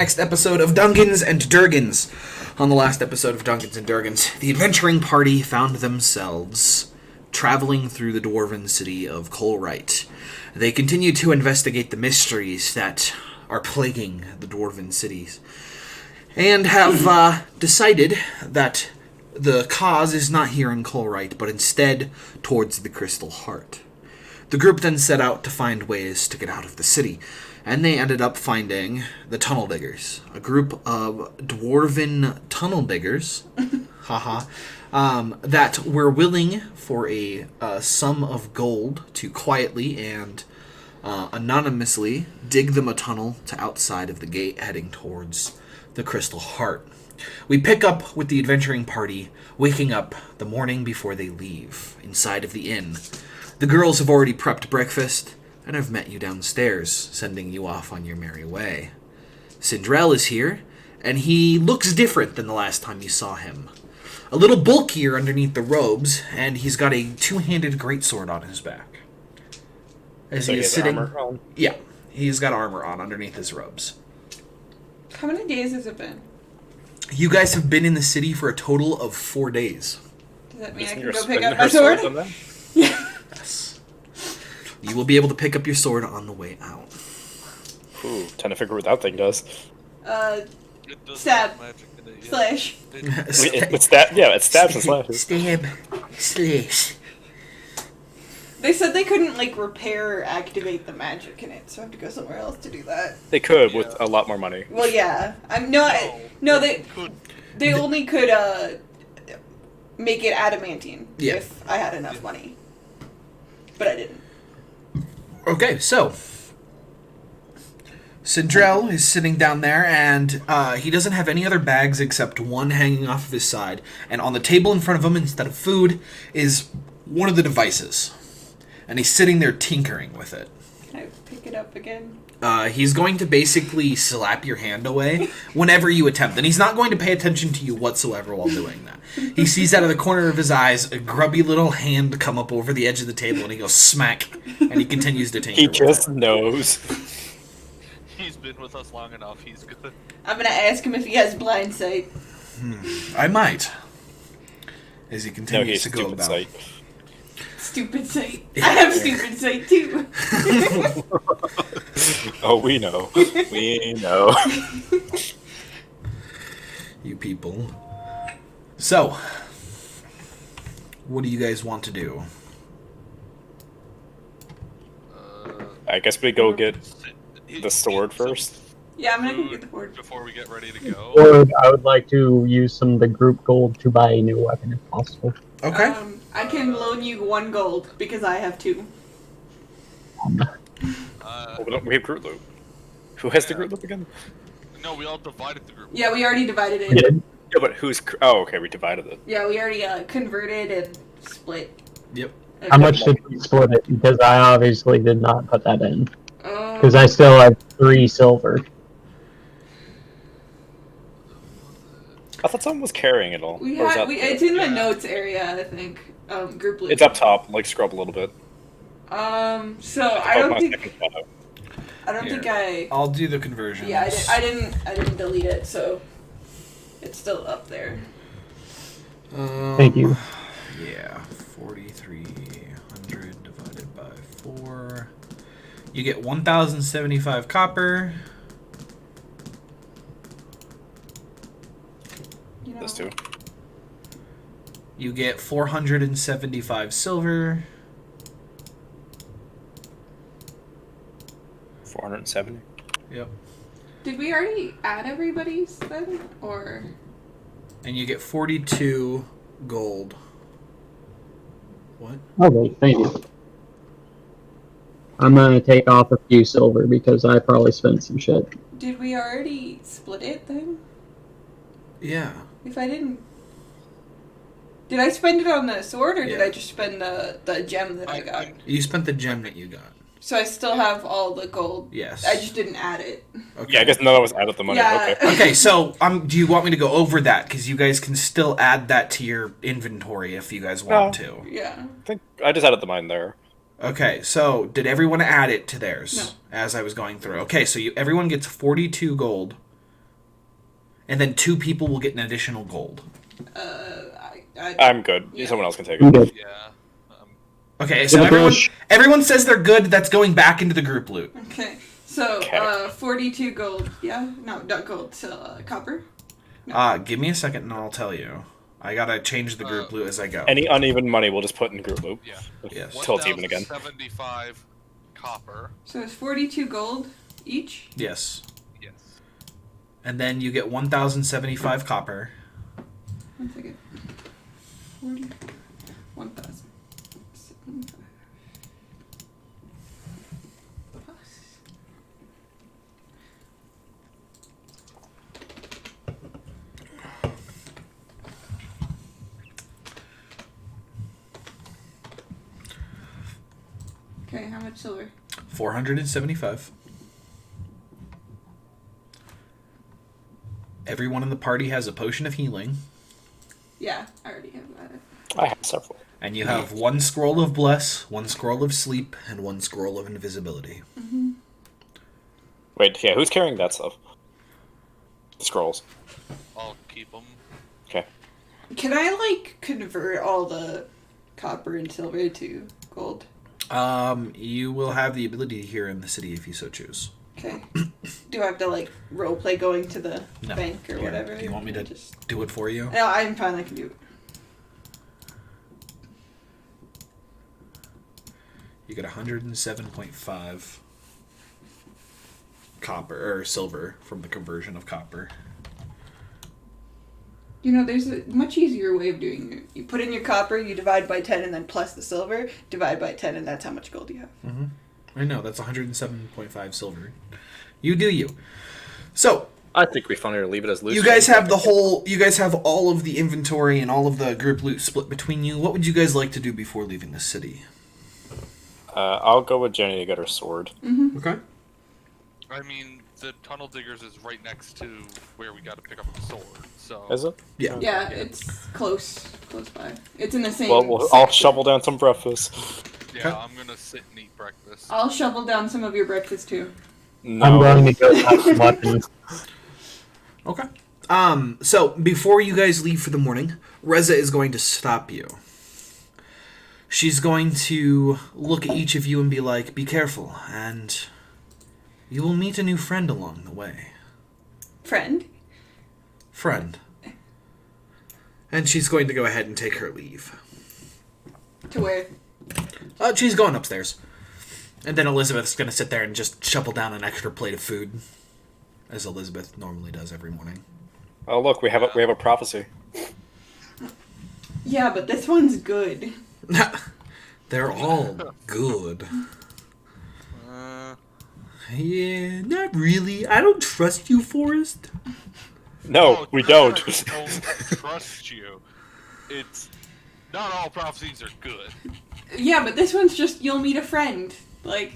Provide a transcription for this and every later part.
Next episode of Dungeons and Durgans. On the last episode of Dungeons and Durgans, the adventuring party found themselves traveling through the dwarven city of Colrite. They continue to investigate the mysteries that are plaguing the dwarven cities, and have decided that the cause is not here in Colrite, but instead towards the Crystal Heart. The group then set out to find ways to get out of the city, and they ended up finding the Tunnel Diggers, a group of dwarven tunnel diggers, that were willing for a sum of gold to quietly and anonymously dig them a tunnel to outside of the gate heading towards the Crystal Heart. We pick up with the adventuring party waking up the morning before they leave, inside of the inn. The girls have already prepped breakfast and have met you downstairs, sending you off on your merry way. Sindrel is here, and he looks different than the last time you saw him. A little bulkier underneath the robes, and he's got a two-handed greatsword on his back. As so he is sitting, armor on? Yeah, he's got armor on underneath his robes. How many days has it been? You guys have been in the city for a total of 4 days. Does that mean Isn't I can your- go pick isn't up my her sword? on them? Yeah. Yes. You will be able to pick up your sword on the way out. Ooh, trying to figure what that thing does. It does Stab. have magic in it, yeah. Slash. It stabs and slashes. Stab. Slash. They said they couldn't, repair or activate the magic in it, so I have to go somewhere else to do that. They could with a lot more money. Well, yeah. They Could. only could, make it adamantine Yeah. if I had enough money. But I didn't. Okay, so Sindrel is sitting down there, and he doesn't have any other bags except one hanging off of his side. And on the table in front of him, instead of food, is one of the devices. And he's sitting there tinkering with it. Can I pick it up again? He's going to basically slap your hand away whenever you attempt. And he's not going to pay attention to you whatsoever while doing that. He sees out of the corner of his eyes a grubby little hand come up over the edge of the table, and he goes smack, and he continues to tinker He with just it. knows. He's been with us long enough, he's good. I'm gonna ask him if he has blind sight. I might. As he No, continues he's to go stupid about. sight. Stupid sight. I have stupid sight too. Oh, we know. We know. You people. So, what do you guys want to do? I guess we go get the sword first. Yeah, I'm gonna go Food get the board. before we get ready to go. Or I would like to use some of the group gold to buy a new weapon if possible. Okay. I can loan you 1 gold because I have 2. We have group loot. Who has the group loot again? No, we all divided the group. Yeah, we already divided it. Did? Yeah, but who's... Oh, okay, we divided it. Yeah, we already converted and split. Yep. How much did we split it? Because I obviously did not put that in. Because Um, I still have 3 silver. I thought someone was carrying it all. we Or is had that- it's in the Yeah. notes area, I think. Group loot. It's up top. Like, scrub a little bit. So Oh, I don't my think second photo. I'll do the conversion. Yeah, I didn't delete it, so it's still up there. Thank you. Yeah, 4,300 divided by 4. You get 1,075 copper. You know, Those two. You get 475 silver. 470. Yep. Did we already add everybody's then, or? And you get 42 gold. What? Okay, thank you. I'm gonna take off a few silver because I probably spent some shit. Did we already split it then? Yeah. If I didn't, did I spend it on the sword or did Yeah. I just spend the gem that I got? You spent the gem that you got. So I still have all the gold. Yes. I just didn't add it. Okay. Yeah, I guess none of us added the money. Yeah. Okay. Okay, so do you want me to go over that? Because you guys can still add that to your inventory if you guys want to. Yeah. I think I just added the mine there. Okay, so did everyone add it to theirs No. as I was going through? Okay, so everyone gets 42 gold and then 2 people will get an additional gold. I'm good. Yeah. Someone else can take I'm it. good. Yeah. Okay, so everyone says they're good. That's going back into the group loot. Okay. So, Okay. 42 gold. Yeah? No, not gold. Copper? Give me a second and I'll tell you. I gotta change the group loot as I go. Any uneven money we'll just put in group loop. Yeah. Yes. Till it's even again. 1,075 copper. So it's 42 gold each? Yes. Yes. And then you get 1,075 copper. 1 second. 40. 1,075. Okay, how much silver? 475. Everyone in the party has a potion of healing. Yeah, I already have that. I have several. And you have 1 scroll of bless, 1 scroll of sleep, and 1 scroll of invisibility. Wait, yeah, who's carrying that stuff? The scrolls. I'll keep them. Okay. Can I, like, convert all the copper and silver to gold? You will have the ability here in the city if you so choose. Okay. Do I have to, like, roleplay going to the No. bank or Here, whatever? do you want me to Just... do it for you? No, I'm fine, I can do it. You get 107.5 copper or silver from the conversion of copper. You know, there's a much easier way of doing it. You put in your copper, you divide by 10, and then plus the silver, divide by 10, and that's how much gold you have. I know, that's 107.5 silver. You do you. So, I think we finally leave it as loose. you guys have all of the inventory and all of the group loot split between you. What would you guys like to do before leaving the city? I'll go with Jenny to get her sword. Okay. I mean, the tunnel diggers is right next to where we got to pick up the sword. So. Is it? Yeah. Yeah, it's close by. It's in the same Well, I'll section. shovel down some breakfast. Yeah, Okay. I'm gonna sit and eat breakfast. I'll shovel down some of your breakfast, too. No. I'm going to go have some weapons. Okay. So before you guys leave for the morning, Reza is going to stop you. She's going to look at each of you and be like, be careful, and you will meet a new friend along the way. Friend? Friend. And she's going to go ahead and take her leave. To where? She's going upstairs. And then Elizabeth's going to sit there and just shovel down an extra plate of food, as Elizabeth normally does every morning. Oh look, we have a prophecy. Yeah, but this one's good. They're all good. Yeah, not really. I don't trust you, Forrest. No, we I don't. don't trust you. It's not all prophecies are good. Yeah, but this one's just you'll meet a friend. Like,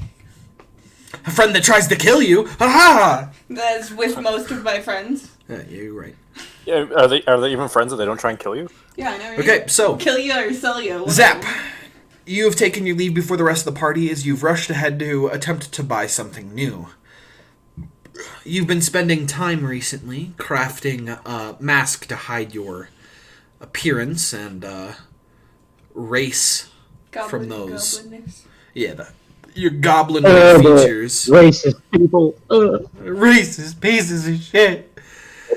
A friend that tries to kill you. Ha ha! that's with most of my friends. Yeah, you're right. Yeah, are they even friends if they don't try and kill you? Yeah, I know. Right? Okay, so Kill you or sell you. whatever. Zap, you have taken your leave before the rest of the party as you've rushed ahead to attempt to buy something new. You've been spending time recently crafting a mask to hide your appearance and race from those. Goblinness. Yeah, your goblin The features. racist people. Racist pieces of shit.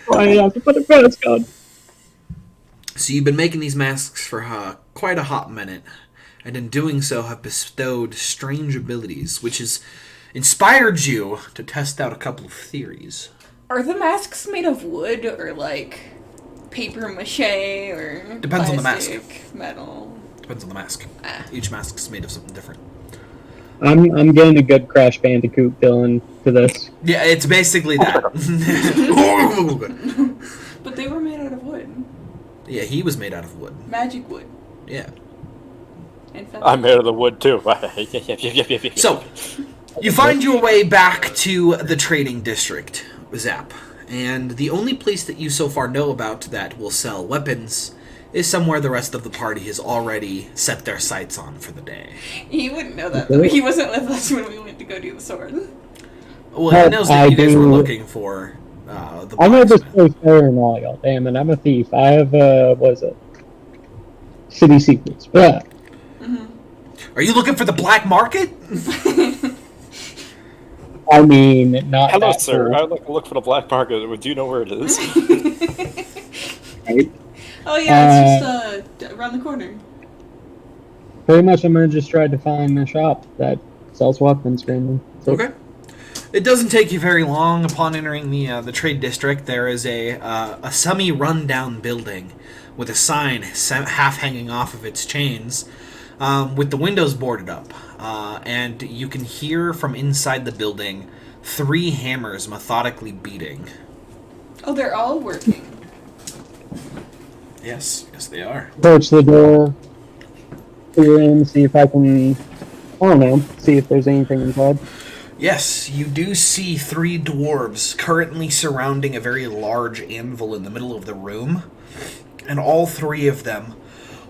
Why do you have to put a mask on? So you've been making these masks for quite a hot minute, and in doing so have bestowed strange abilities, which has inspired you to test out a couple of theories. Are the masks made of wood or like paper mache or Depends on the mask. plastic, metal? Depends on the mask. Ah. Each mask is made of something different. I'm getting a good Crash Bandicoot feeling to this. Yeah, it's basically that. But they were made out of wood. Yeah, he was made out of wood. Magic wood. Yeah. And I'm made of the wood too. So, you find your way back to the trading district, Zap. And the only place that you so far know about that will sell weapons is somewhere the rest of the party has already set their sights on for the day. He wouldn't know that though. He wasn't with us when we went to go do the sword. Well, he knows that you guys were looking for the I'm able to blacksmith. stay fair and loyal. Damn it, I'm a thief. I have, what is it? City secrets. But Are you looking for the black market? I mean, not Hello, that sir. I cool, would like to look for the black market. Do you know where it is? right? Oh yeah, it's just around the corner. Pretty much, I'm gonna just try to find a shop that sells weapons, mainly. So, Okay. It doesn't take you very long. Upon entering the trade district, there is a semi-rundown building with a sign half hanging off of its chains, with the windows boarded up, and you can hear from inside the building 3 hammers methodically beating. Oh, they're all working. Yes, they are. approach the door, peer in, see if I can, I don't know, see if there's anything inside. Yes, you do see 3 dwarves currently surrounding a very large anvil in the middle of the room, and all 3 of them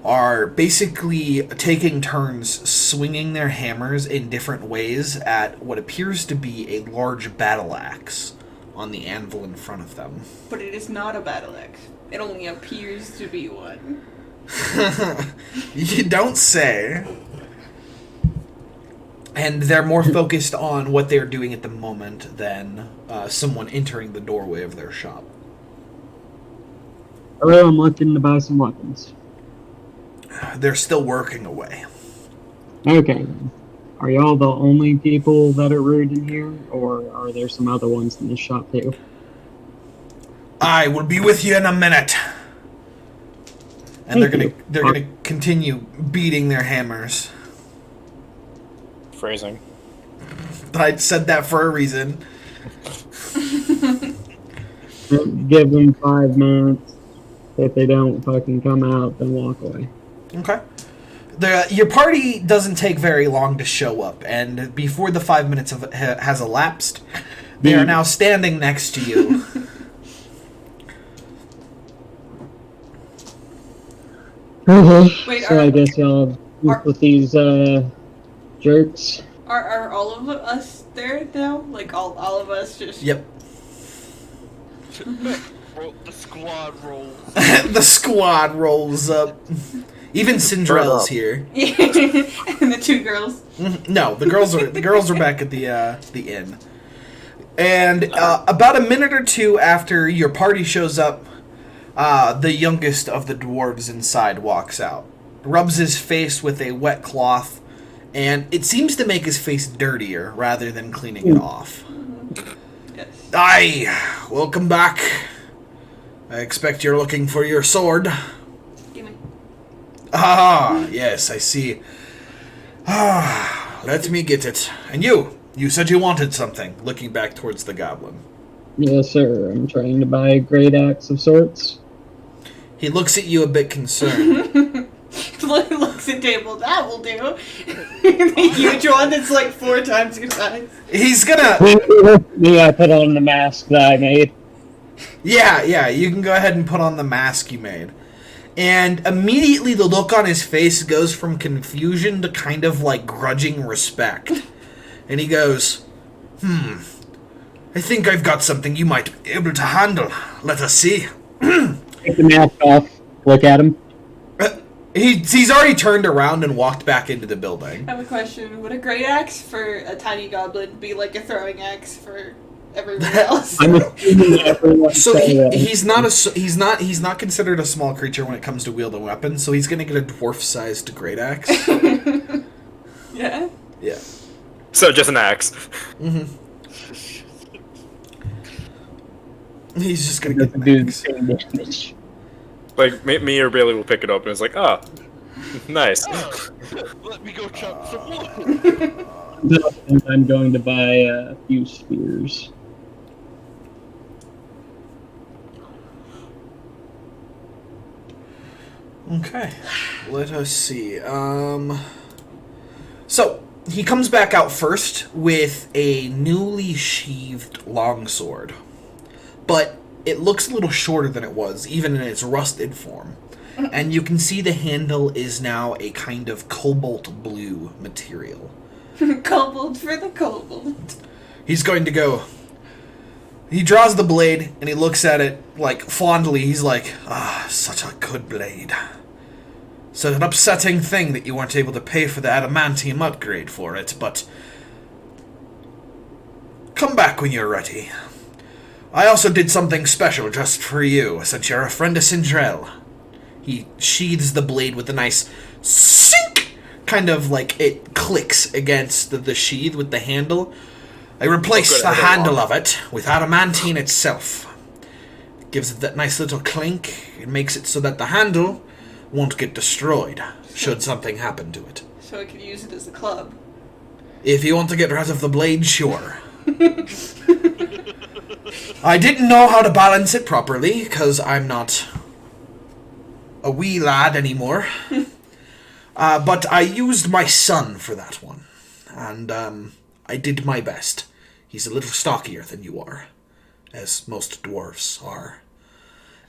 are basically taking turns swinging their hammers in different ways at what appears to be a large battle axe on the anvil in front of them. But it is not a battle axe. It only appears to be one. You don't say. And they're more focused on what they're doing at the moment than someone entering the doorway of their shop. Hello, I'm looking to buy some weapons. They're still working away. Okay, then. Are y'all the only people that are rude in here, or are there some other ones in this shop too? I will be with you in a minute. And they're gonna continue beating their hammers. Phrasing. I said that for a reason. Give them 5 minutes. If they don't fucking come out, then walk away. Okay. Your party doesn't take very long to show up, and before the 5 minutes has elapsed, they are now standing next to you. Wait, So I guess y'all are- with these jerks. Are all of us there now? Like all of us just. Yep. The squad rolls. The squad rolls up. Even Cinderella's here. And the 2 girls. No, the girls are back at the inn. And about a minute or 2 after your party shows up, the youngest of the dwarves inside walks out, rubs his face with a wet cloth, and it seems to make his face dirtier rather than cleaning it off. Yes. Aye, welcome back. I expect you're looking for your sword. Gimme. Ah, yes, I see. Ah, let me get it. And you said you wanted something, looking back towards the goblin. Yes, sir. I'm trying to buy a great axe of sorts. He looks at you a bit concerned. Looks at table. That will do. The huge one that's like 4 times your size. He's gonna... Yeah, I put on the mask that I made. Yeah, you can go ahead and put on the mask you made. And immediately the look on his face goes from confusion to kind of like grudging respect. And he goes, I think I've got something you might be able to handle. Let us see. Take the mask off. Look at him. He's already turned around and walked back into the building. I have a question. Would a great axe for a tiny goblin be like a throwing axe for everyone else? I'm assuming everyone. So he's not considered a small creature when it comes to wielding weapons. So he's gonna get a dwarf-sized great axe. Yeah. Yeah. So just an axe. He's just gonna get Doesn't an do the axe. same damage. Like me or Bailey will pick it up and it's like, ah, nice. Let me go chop some wood. And I'm going to buy a few spears. Okay, let us see. So he comes back out first with a newly sheathed longsword, but it looks a little shorter than it was, even in its rusted form. And you can see the handle is now a kind of cobalt blue material. Kobold for the kobold. He's going to go, He draws the blade, and he looks at it, like, fondly. He's like, such a good blade. Such an upsetting thing that you weren't able to pay for the adamantium upgrade for it, but... Come back when you're ready. I also did something special just for you, since you're a friend of Sindrel. He sheathes the blade with a nice sink! Kind of like it clicks against the sheath with the handle. I replaced the handle of it with adamantine itself. It gives it that nice little clink. It makes it so that the handle won't get destroyed should something happen to it. So I could use it as a club. If you want to get rid of the blade, sure. I didn't know how to balance it properly, because I'm not a wee lad anymore. But I used my son for that one. And, I did my best. He's a little stockier than you are, as most dwarves are.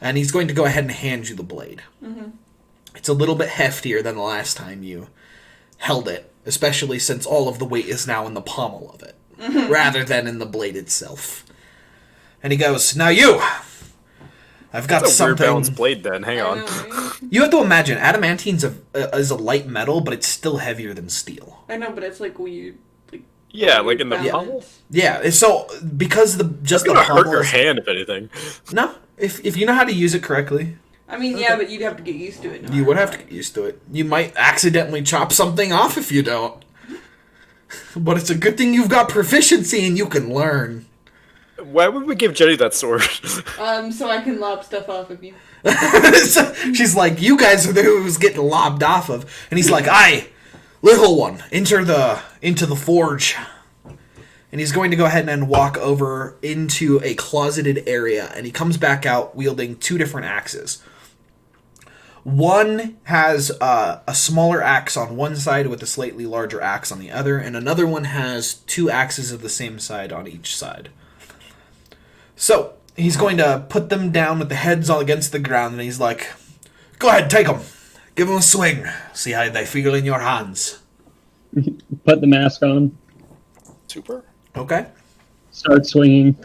And he's going to go ahead and hand you the blade. Mm-hmm. It's a little bit heftier than the last time you held it, especially since all of the weight is now in the pommel of it, rather than in the blade itself. And he goes, now you! I've got That's a something... weird balanced blade then, hang on. You have to imagine, adamantine's is a light metal, but it's still heavier than steel. I know, but it's like weird. Yeah, like in the balance. pommel? Yeah, so because the It's gonna hurt your hand, if anything. No, if you know how to use it correctly. I mean, yeah, but you'd have to get used to it. No You would have to get used to it. You might accidentally chop something off if you don't. But it's a good thing you've got proficiency and you can learn. Why would we give Jenny that sword? So I can lob stuff off of you. So she's like, you guys are who's getting lobbed off of. And he's like, aye, little one, into the forge. And he's going to go ahead and walk over into a closeted area. And he comes back out wielding 2 different axes. One has a smaller axe on one side with a slightly larger axe on the other. And another one has 2 axes of the same side on each side. So, he's going to put them down with the heads all against the ground, and he's like, go ahead, take them. Give them a swing. See how they feel in your hands. Put the mask on. Super. Okay. Start swinging.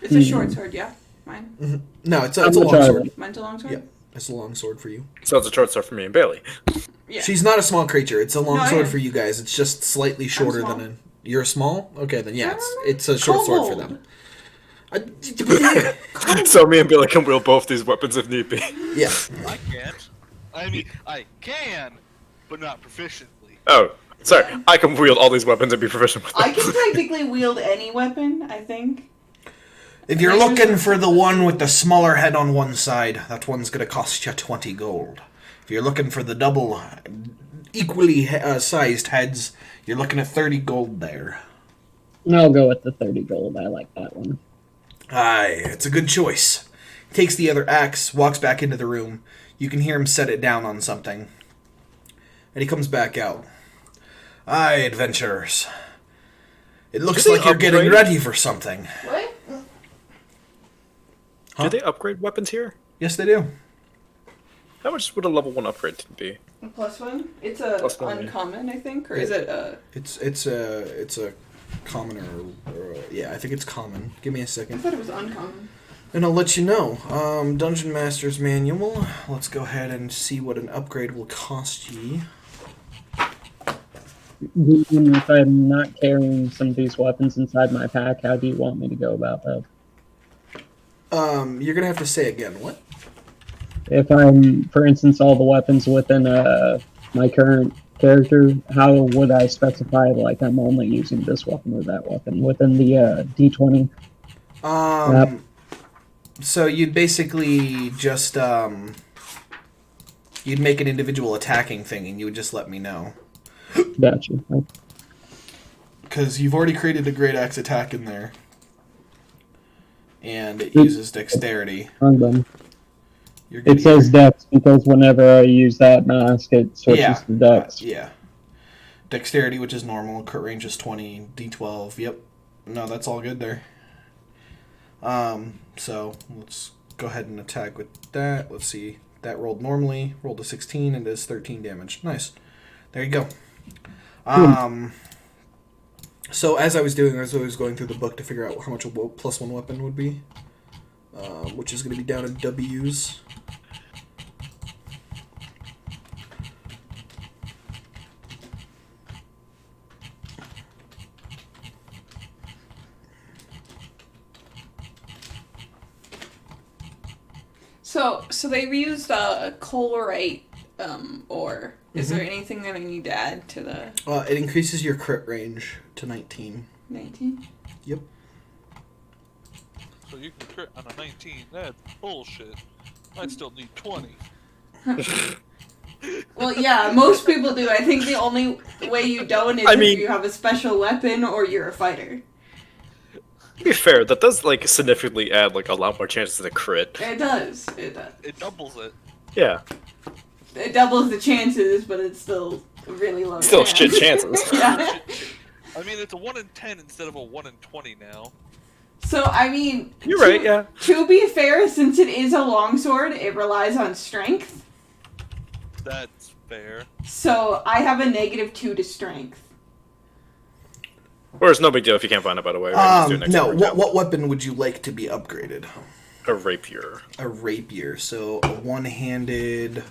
It's a short sword, yeah? Mine? Mm-hmm. No, it's a I'm long gonna try sword. it. Mine's a long sword? Yep, it's a long sword for you. So it's a short sword for me and Bailey. Yeah. She's not a small creature. It's a long No, I sword am. for you guys. It's just slightly shorter small. than a... You're small? Okay, then yeah, it's a short sword for them. So me and Bailey can wield both these weapons if need be. Yeah. I can't. I mean, I can, but not proficiently. Oh, sorry. I can wield all these weapons and be proficient with them. I can technically wield any weapon, I think. If you're looking for the one with the smaller head on one side, that one's going to cost you 20 gold. If you're looking for the double, equally sized heads, you're looking at 30 gold there. I'll go with the 30 gold. I like that one. Aye, it's a good choice. He takes the other axe, walks back into the room. You can hear him set it down on something. And he comes back out. Aye, adventurers. It looks Do they like you're getting upgrade? ready for something. What? Huh? Do they upgrade weapons here? Yes, they do. How much would a level 1 upgrade be? A +1? It's a Plus 1, yeah. uncommon, I think, or is it a? It's a commoner. Yeah, I think it's common. Give me a I second. thought it was uncommon. And I'll let you know. Dungeon Master's Manual. Let's go ahead and see what an upgrade will cost ye. Even if I'm not carrying some of these weapons inside my pack, how do you want me to go about that? You're gonna have to say again. What? If I'm, for instance, all the weapons within my current character, how would I specify, like, I'm only using this weapon or that weapon within the D20? Yep. So you'd basically just you'd make an individual attacking thing, and you would just let me know. Gotcha. Because you've already created a great axe attack in there, and it uses dexterity. I'm done. You're It says Dex because whenever I use that mask, it switches to Dex. Yeah. Dexterity, which is normal. Crit range is 20. D12. Yep. No, that's all good there. So let's go ahead and attack with that. Let's see. That rolled normally. Rolled a 16 and does 13 damage. Nice. There you go. So as I was going through the book to figure out how much a +1 weapon would be, which is going to be down in W's. So they've used Colorite ore. Is there anything that I need to add to the It increases your crit range to 19. 19? Yep. So you can crit on a 19. That's bullshit. I'd still need 20. Well, yeah, most people do. I think the only way you don't is if you have a special weapon or you're a fighter. To be fair, that does like significantly add like a lot more chances to the crit. It does. It does. It doubles it. Yeah. It doubles the chances, but it's still a really low. Still chance. shit chances. Yeah. I mean, it's a 1 in 10 instead of a 1 in 20 now. So, I mean... You're right, yeah. To be fair, since it is a longsword, it relies on strength. That's fair. So, I have a -2 to strength. Or it's no big deal if you can't find it, by the way. We can just do it next No, time. what weapon would you like to be upgraded? A rapier. A rapier. So, a one-handed...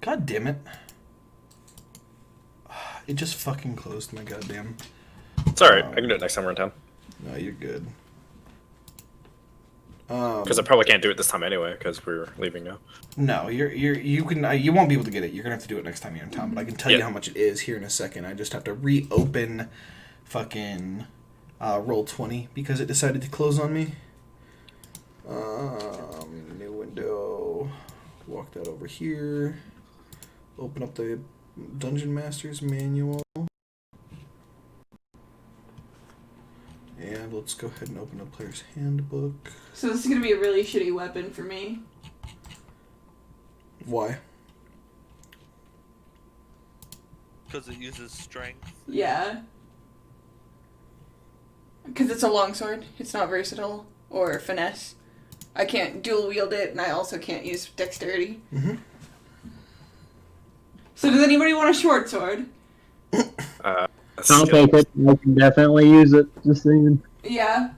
God damn it. It just fucking closed my goddamn... It's alright, I can do it next time we're in town. No, you're good. Because I probably can't do it this time anyway, because we're leaving now. No, you won't be able to get it. You're gonna have to do it next time you're in town. But I can tell you how much it is here in a second. I just have to reopen fucking Roll20 because it decided to close on me. New window. Walk that over here. Open up the Dungeon Master's manual. And let's go ahead and open up Player's Handbook. So this is going to be a really shitty weapon for me. Why? Because it uses strength. Yeah. Because it's a longsword. It's not versatile or finesse. I can't dual wield it, and I also can't use dexterity. Mm-hmm. So does anybody want a short sword? I'll take it. I can definitely use it. Just saying. Yeah.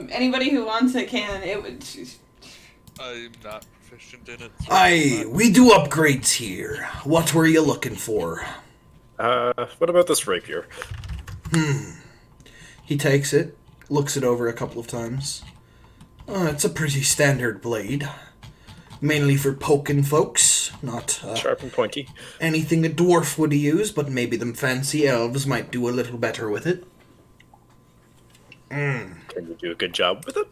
Anybody who wants it can. It would. I'm not proficient in it. So We do upgrades here. What were you looking for? What about this rapier? He takes it, looks it over a couple of times. It's a pretty standard blade. Mainly for poking folks, not Sharp and pointy. anything a dwarf would use, but maybe them fancy elves might do a little better with it. Can you do a good job with it?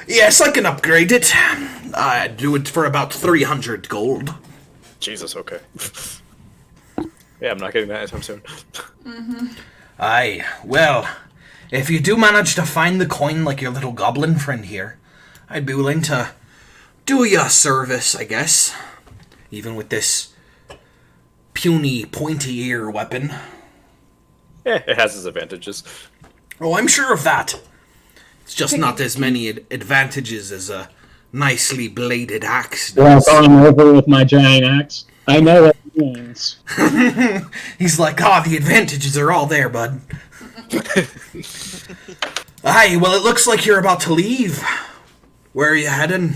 Yes, I can upgrade it. I'd do it for about 300 gold. Jesus, okay. Yeah, I'm not getting that anytime soon. Aye, well, if you do manage to find the coin like your little goblin friend here, I'd be willing to do you a service, I guess. Even with this puny, pointy ear weapon. Yeah, it has its advantages. Oh, I'm sure of that. It's just not as many advantages as a nicely bladed axe Walk does. on over with my giant axe. I know what it means. He's like, the advantages are all there, bud. Aye, well, it looks like you're about to leave. Where are you heading?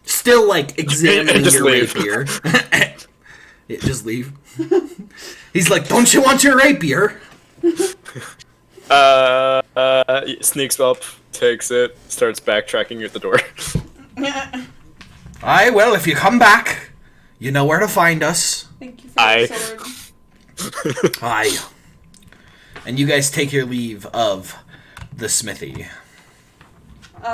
Still, like, examining Just your leave. rapier. Yeah, just leave. He's like, don't you want your rapier? Sneaks up, takes it, starts backtracking at the door. Aye, well, if you come back, you know where to find us. Thank you for Aye. the sword. Aye. And you guys take your leave of the smithy.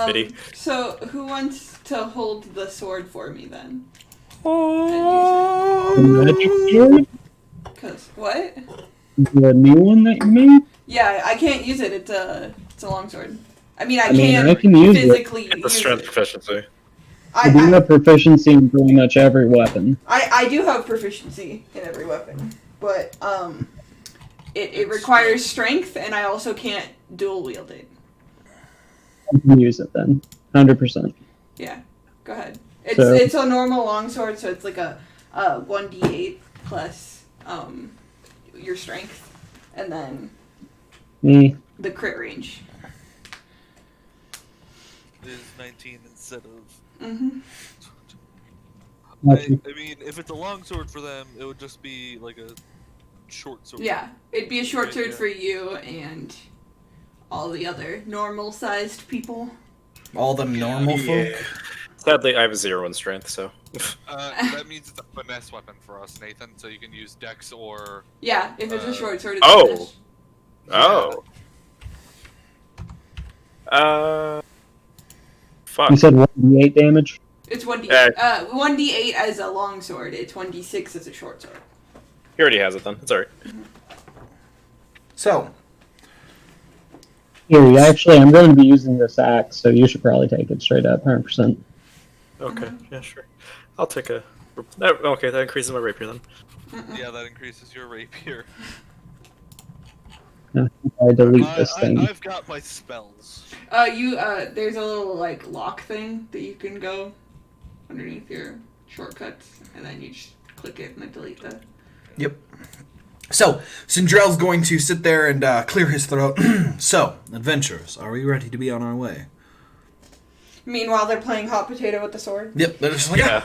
Pity. So who wants to hold the sword for me then? The magic sword? Cause what? The new one that you made? Yeah, I can't use it. It's a longsword. I mean, I mean, can I can use it. physically It's a use strength it. proficiency. I do have proficiency in pretty much every weapon. I do have proficiency in every weapon, but it requires strength, and I also can't dual wield it. I can use it then. 100%. Yeah, go ahead. It's So- it's a normal longsword, so it's like a 1d8 plus your strength, and then Me. the crit range. Is 19 instead of. Mm-hmm. I mean, if it's a long sword for them, it would just be like a short sword. Yeah, it'd be a short Right, sword yeah. for you and all the other normal-sized people. All them normal Yeah. folk. Sadly, I have a 0 in strength, so. That means it's a finesse weapon for us, Nathan. So you can use Dex or. Yeah, if it's a short sword, it's Oh. finesse. Oh. Fuck. You said 1d8 damage? It's 1d8. Yeah. 1d8 as a long sword. It's 1d6 as a short sword. He already has it then. It's alright. So, Here, actually, I'm going to be using this axe, so you should probably take it straight up, 100%. Okay, yeah, sure. I'll take a. Okay, that increases my rapier then. Yeah, that increases your rapier. I delete this thing. I've got my spells. There's a little, like, lock thing that you can go underneath your shortcuts, and then you just click it and then delete the... yep. So, Sindrell's going to sit there and clear his throat. So, adventurers, are we ready to be on our way? Meanwhile, they're playing hot potato with the sword. Yep, they're just like, Yeah.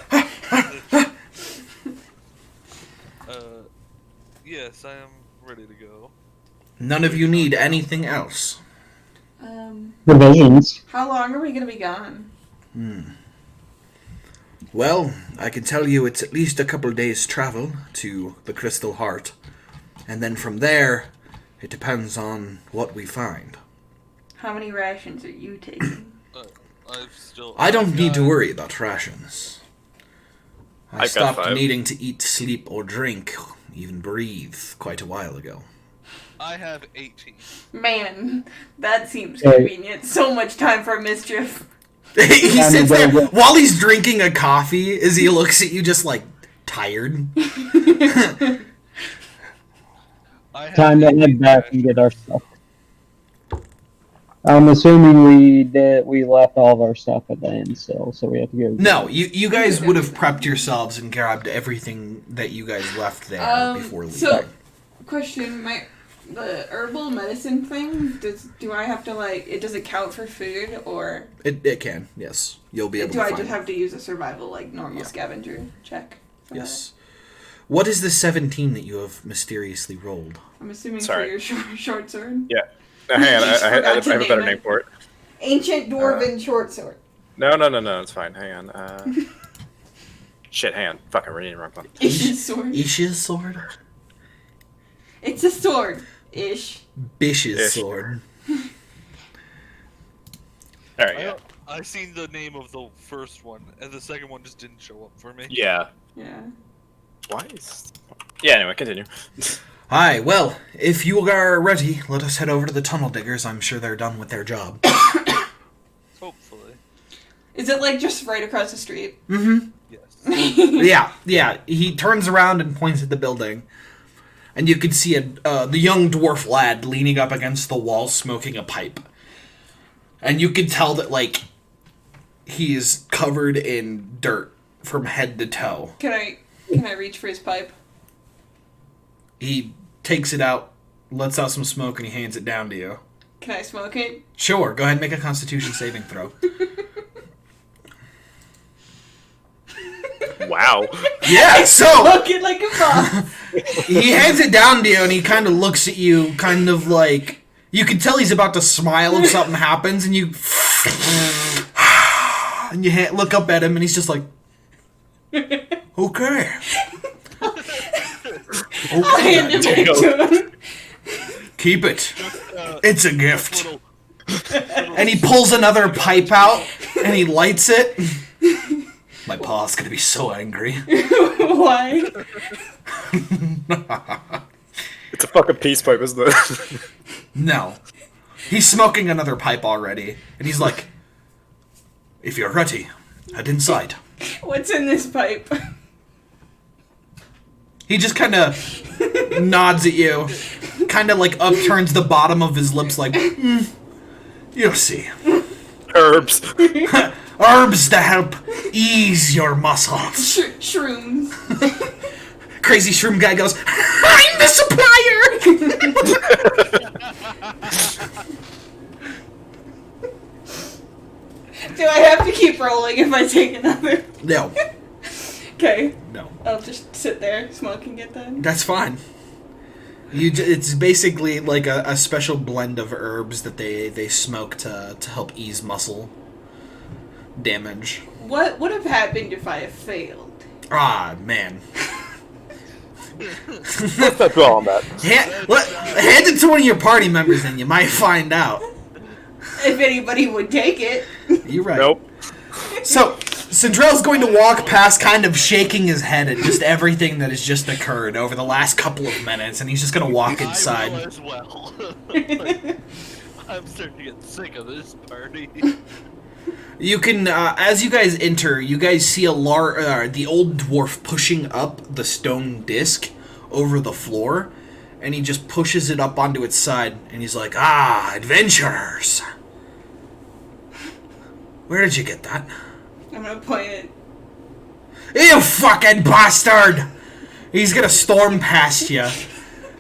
Yes, I am ready to go. None of you need anything else. Provisions. How long are we gonna be gone? Well, I can tell you it's at least a couple days' travel to the Crystal Heart. And then from there, it depends on what we find. How many rations are you taking? I don't need to worry about rations. I I've got stopped 5. needing to eat, sleep, or drink, even breathe, quite a while ago. I have 18. Man, that seems Hey. convenient. So much time for mischief. He Time to sits go there get- while he's drinking a coffee as he looks at you just like, tired. I have Time to 18 head back and rations. get our stuff. I'm assuming we left all of our stuff at the inn still, so we have to go. No, you guys would have prepped yourselves and grabbed everything that you guys left there before leaving. So, question, the herbal medicine thing, do I have to, like, does it count for food, or It can, yes. You'll be able do to I find just have to use a survival, like, normal Yeah. scavenger check? for Yes. What is the 17 that you have mysteriously rolled? that? I'm assuming Sorry. for your short sword. Yeah. Hang on, Just I forgot have to a better name name it. for it. Ancient Dwarven short sword. No, it's fine. Hang on. Shit, hang on. Fuck, I'm reading the wrong one. Ish's sword. Ish's sword? It's a sword. Ish. Bish's Ish. sword. Alright, yeah. I seen the name of the first one, and the second one just didn't show up for me. Yeah. Yeah. Why is... Yeah, anyway, continue. Hi, well, if you are ready, let us head over to the tunnel diggers. I'm sure they're done with their job. Hopefully. Is it, like, just right across the street? Mm-hmm. Yes. Yeah. He turns around and points at the building. And you can see the young dwarf lad leaning up against the wall smoking a pipe. And you can tell that, like, he is covered in dirt from head to toe. Can I reach for his pipe? He takes it out, lets out some smoke, and he hands it down to you. Can I smoke it? Sure, go ahead and make a Constitution saving throw. Wow. Yeah, so Smoke it like a boss. he hands it down to you, and he kind of looks at you, kind of like... You can tell he's about to smile if something happens, and you... and you look up at him, and he's just like... Okay. I'll hand it back to him. Keep it. It's a gift. Little, And he pulls another pipe out, and he lights it. My pa's gonna be so angry. Why? It's a fucking peace pipe, isn't it? No. He's smoking another pipe already, and he's like, if you're ready, head inside. What's in this pipe? He just kind of nods at you, kind of like upturns the bottom of his lips like, you'll see. Herbs. Herbs to help ease your muscles. Shrooms. Crazy shroom guy goes, I'm the supplier! Do I have to keep rolling if I take another? No. Okay. No. I'll just sit there smoking it then. That's fine. It's basically like a special blend of herbs that they smoke to help ease muscle damage. What would have happened if I had failed? Ah, man. Let's not dwell on that. Hand it to one of your party members and you might find out. If anybody would take it. You're right. Nope. So, Sindrell's going to walk past, kind of shaking his head at just everything that has just occurred over the last couple of minutes, and he's just going to walk I will inside. as well. I'm starting to get sick of this party. You can, as you guys enter, you guys see the old dwarf pushing up the stone disc over the floor, and he just pushes it up onto its side, and he's like, adventurers! Where did you get that? I'm gonna point it. You fucking bastard! He's gonna storm past you,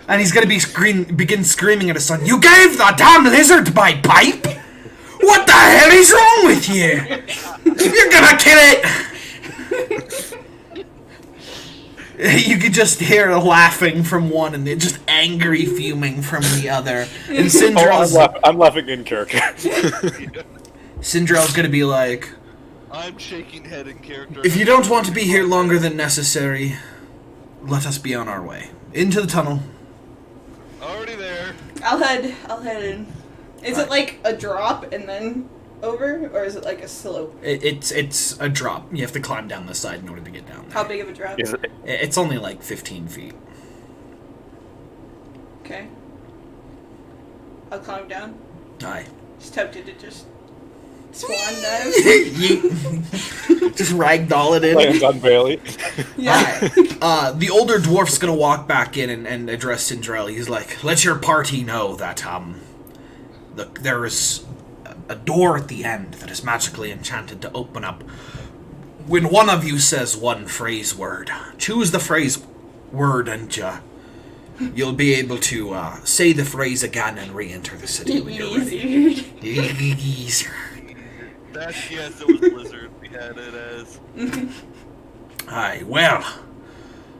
and he's gonna begin screaming at his son, You gave the damn lizard my pipe? What the hell is wrong with you? You're gonna kill it! You could just hear laughing from one and just angry fuming from the other. And Sindrell's, I'm laughing in character. Sindrell's gonna be like, I'm shaking head in character. If you don't want to be here longer than necessary, let us be on our way. Into the tunnel. Already there. I'll head in. Is it like a drop and then over, or is it like a slope? It's a drop. You have to climb down the side in order to get down there. How big of a drop? Is it? It's only like 15 feet. Okay. I'll climb down. Aye. Just tempted to just swan dive. Just ragdoll it in. Lands on Bailey. Yeah. The older dwarf's gonna walk back in and address Sindrell. He's like, let your party know that, there is a door at the end that is magically enchanted to open up when one of you says one phrase word. Choose the phrase word and you'll be able to say the phrase again and re-enter the city when you're ready. Yes, it was Blizzard. We had it as. Aye, well,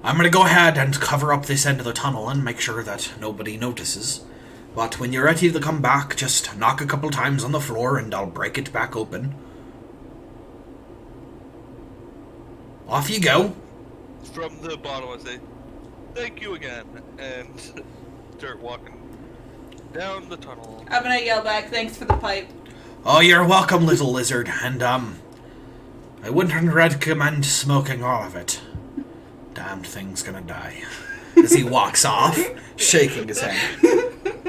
I'm gonna go ahead and cover up this end of the tunnel and make sure that nobody notices. But when you're ready to come back, just knock a couple times on the floor and I'll break it back open. Off you go. From the bottom, I say, thank you again, and start walking down the tunnel. I'm gonna yell back, thanks for the pipe. Oh, you're welcome, little lizard, and, I wouldn't recommend smoking all of it. Damned thing's gonna die. As he walks off, shaking his head.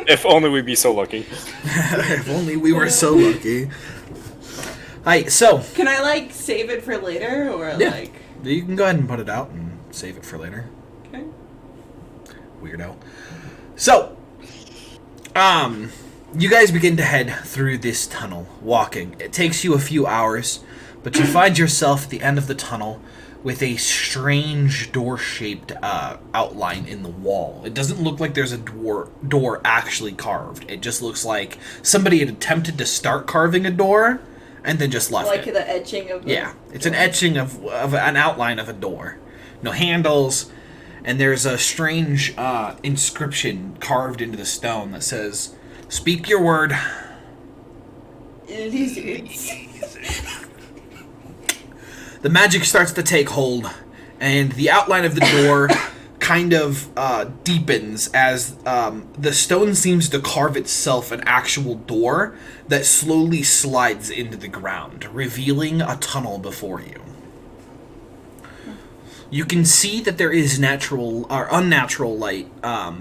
If only we'd be so lucky. If only we were so lucky. Alright, so... Can I, like, save it for later, or, Yeah. like... You can go ahead and put it out and save it for later. Okay. Weirdo. So, you guys begin to head through this tunnel, walking. It takes you a few hours, but you find yourself at the end of the tunnel with a strange door-shaped outline in the wall. It doesn't look like there's a door actually carved. It just looks like somebody had attempted to start carving a door and then just left Like it. the etching of the... Yeah, it's an etching of an outline of a door. No handles, and there's a strange inscription carved into the stone that says, "Speak your word." Lizards. The magic starts to take hold, and the outline of the door kind of deepens as the stone seems to carve itself an actual door that slowly slides into the ground, revealing a tunnel before you. You can see that there is natural or unnatural light.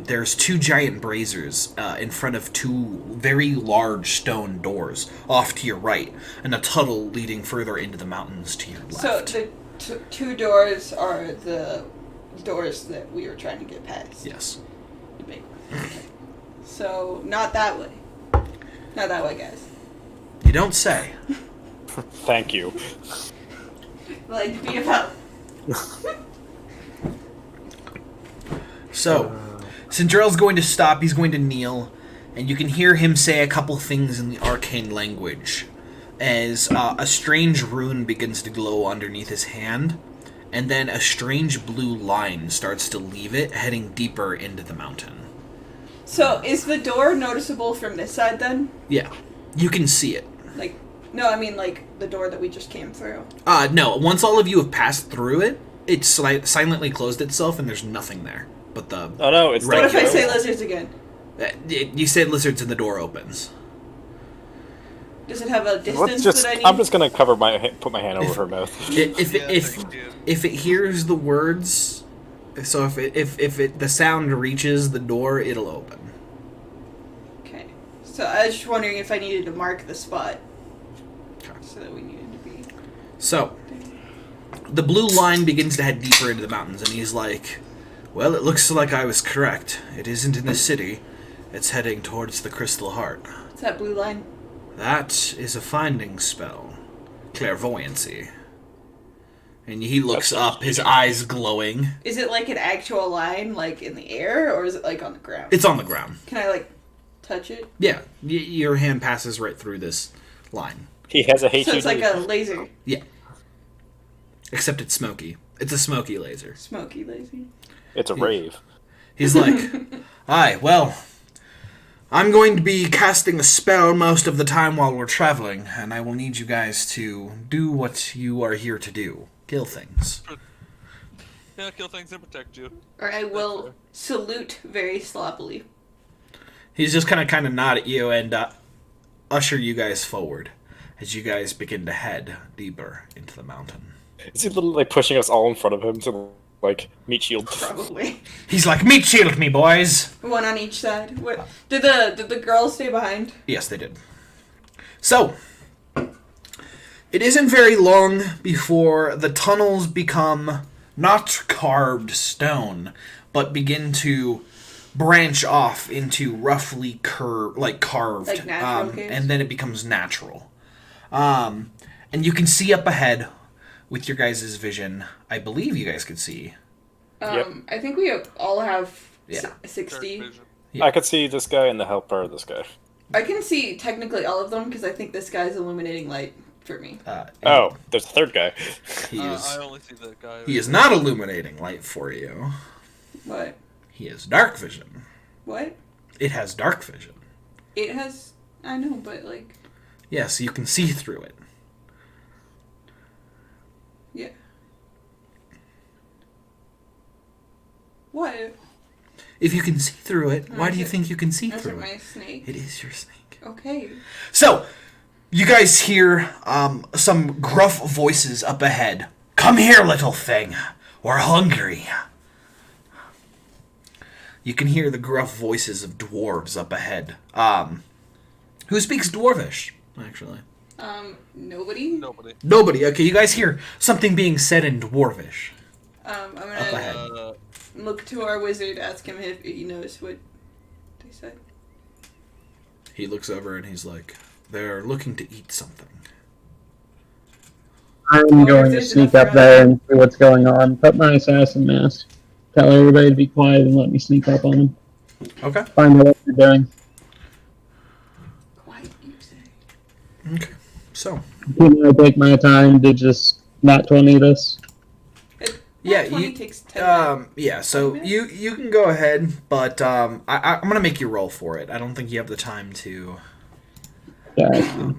There's two giant braziers in front of two very large stone doors off to your right, and a tunnel leading further into the mountains to your left. So the two doors are the doors that we were trying to get past. Yes. Okay. So not that way. Not that way, guys. You don't say. Thank you. Like to be of help. So, Cinderell's going to stop. He's going to kneel, and you can hear him say a couple things in the arcane language as a strange rune begins to glow underneath his hand, and then a strange blue line starts to leave it, heading deeper into the mountain. So, is the door noticeable from this side then? Yeah, you can see it. Like, no, I mean like the door that we just came through. No, once all of you have passed through it, it silently closed itself, and there's nothing there. But the Oh no, it's What if I regular. say lizards again? you said lizards, and the door opens. Does it have a distance Let's just. that I need? I'm just gonna put my hand over her mouth. If it hears the words, so if the sound reaches the door, it'll open. Okay. So I was just wondering if I needed to mark the spot. Okay. So that we needed to be. So, the blue line begins to head deeper into the mountains, and he's like, well, it looks like I was correct. It isn't in the city. It's heading towards the Crystal Heart. What's that blue line? That is a finding spell. Clairvoyancy. And he looks up, his eyes glowing. Is it like an actual line, like in the air, or is it like on the ground? It's on the ground. Can I like touch it? Yeah, your hand passes right through this line. He has a HUD. So it's like a laser. Yeah. Except it's smoky. It's a smoky laser. Smoky laser. It's a rave. He's like, aye, well, I'm going to be casting a spell most of the time while we're traveling, and I will need you guys to do what you are here to do. Kill things. Yeah, kill things and protect you. Or I will salute very sloppily. He's just kind of nod at you and usher you guys forward as you guys begin to head deeper into the mountain. Is he literally like pushing us all in front of him to like meet shield? Probably. He's like, meat shield me, boys! One on each side. What? Did the girls stay behind? Yes, they did. So, it isn't very long before the tunnels become not carved stone, but begin to branch off into roughly carved, Like natural caves? and then it becomes natural. And you can see up ahead with your guys' vision. I believe you guys could see. Yep. I think we all have Yeah. 60. Dark vision. Yeah. I could see this guy and the helper of this guy. I can see technically all of them because I think this guy's illuminating light for me. Oh, there's a third guy. He is. I only see the guy. He is not illuminating light for you. What? He has dark vision. What? It has dark vision. It has. I know, but like. Yes, you can see through it. Yeah. What? If you can see through it, why do you think you can see That's through my it? snake. It is your snake. Okay. So, you guys hear some gruff voices up ahead. Come here, little thing. We're hungry. You can hear the gruff voices of dwarves up ahead. Who speaks Dwarvish, actually? Nobody. Nobody. Nobody. Okay, you guys hear something being said in Dwarvish. I'm Up gonna ahead. look to our wizard, ask him if he knows what they said. He looks over and he's like, they're looking to eat something. I'm going to sneak up there and see what's going on. Put my assassin mask. Tell everybody to be quiet and let me sneak up on them. Okay. Find out what they're doing. Quiet, you say. Okay. So, Can I take my time to just not 20 this? yeah, 20 you takes 10 yeah, so you can go ahead, but I'm going to make you roll for it. I don't think you have the time to Yeah.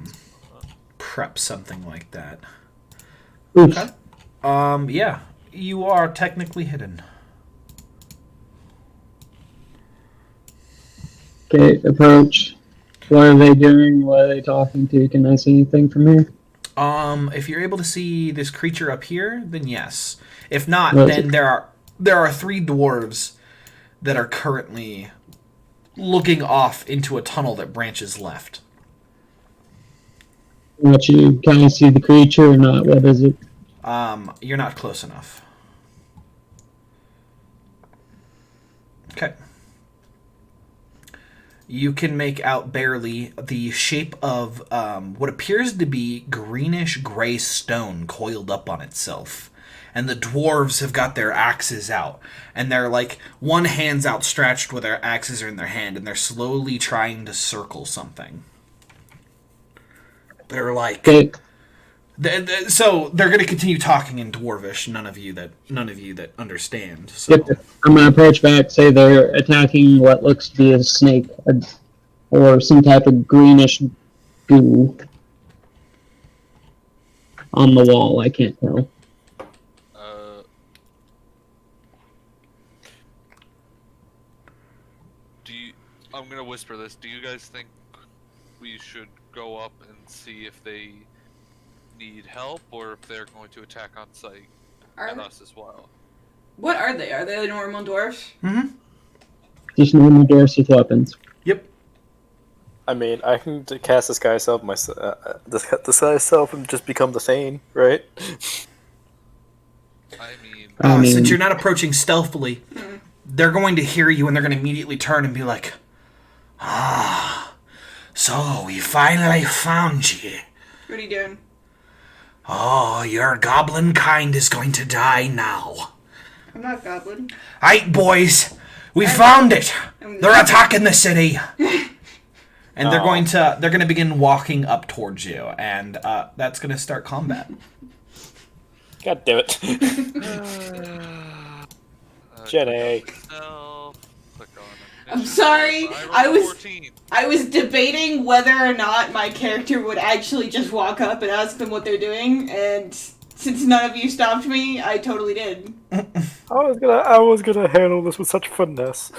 prep something like that. Oof. Yeah, you are technically hidden. Okay, approach. What are they doing? What are they talking to? Can I see anything from here? If you're able to see this creature up here, then yes. If not, Well, then there are 3 dwarves that are currently looking off into a tunnel that branches left. What you can I see the creature or not? What is it? You're not close enough. Okay. You can make out barely the shape of what appears to be greenish gray stone coiled up on itself. and the dwarves have got their axes out, and they're like, one hand's outstretched with their axes are in their hand, and they're slowly trying to circle something. They're like, Okay. so they're going to continue talking in Dwarvish. None of you that understand. So I'm gonna approach back. Say they're attacking what looks to be a snake or some type of greenish goo on the wall. I can't tell. I'm gonna whisper this. Do you guys think we should go up and see if they need help or if they're going to attack on sight at us as well? What are they? Are they the normal dwarves? Mm-hmm. Just normal dwarves with weapons. Yep. I mean, I can cast disguise self disguise self and just become the Thane, right? I mean, Since you're not approaching stealthily, they're going to hear you and they're going to immediately turn and be like, "Ah, so we finally found you. What are you doing? Oh, your goblin kind is going to die now. I'm not goblin. Aight, boys, we found it. They're attacking the city." And they're going to begin walking up towards you, and that's going to start combat. God damn it. Jenny. I'm sorry. I was debating whether or not my character would actually just walk up and ask them what they're doing, and since none of you stopped me, I totally did. I was gonna handle this with such finesse.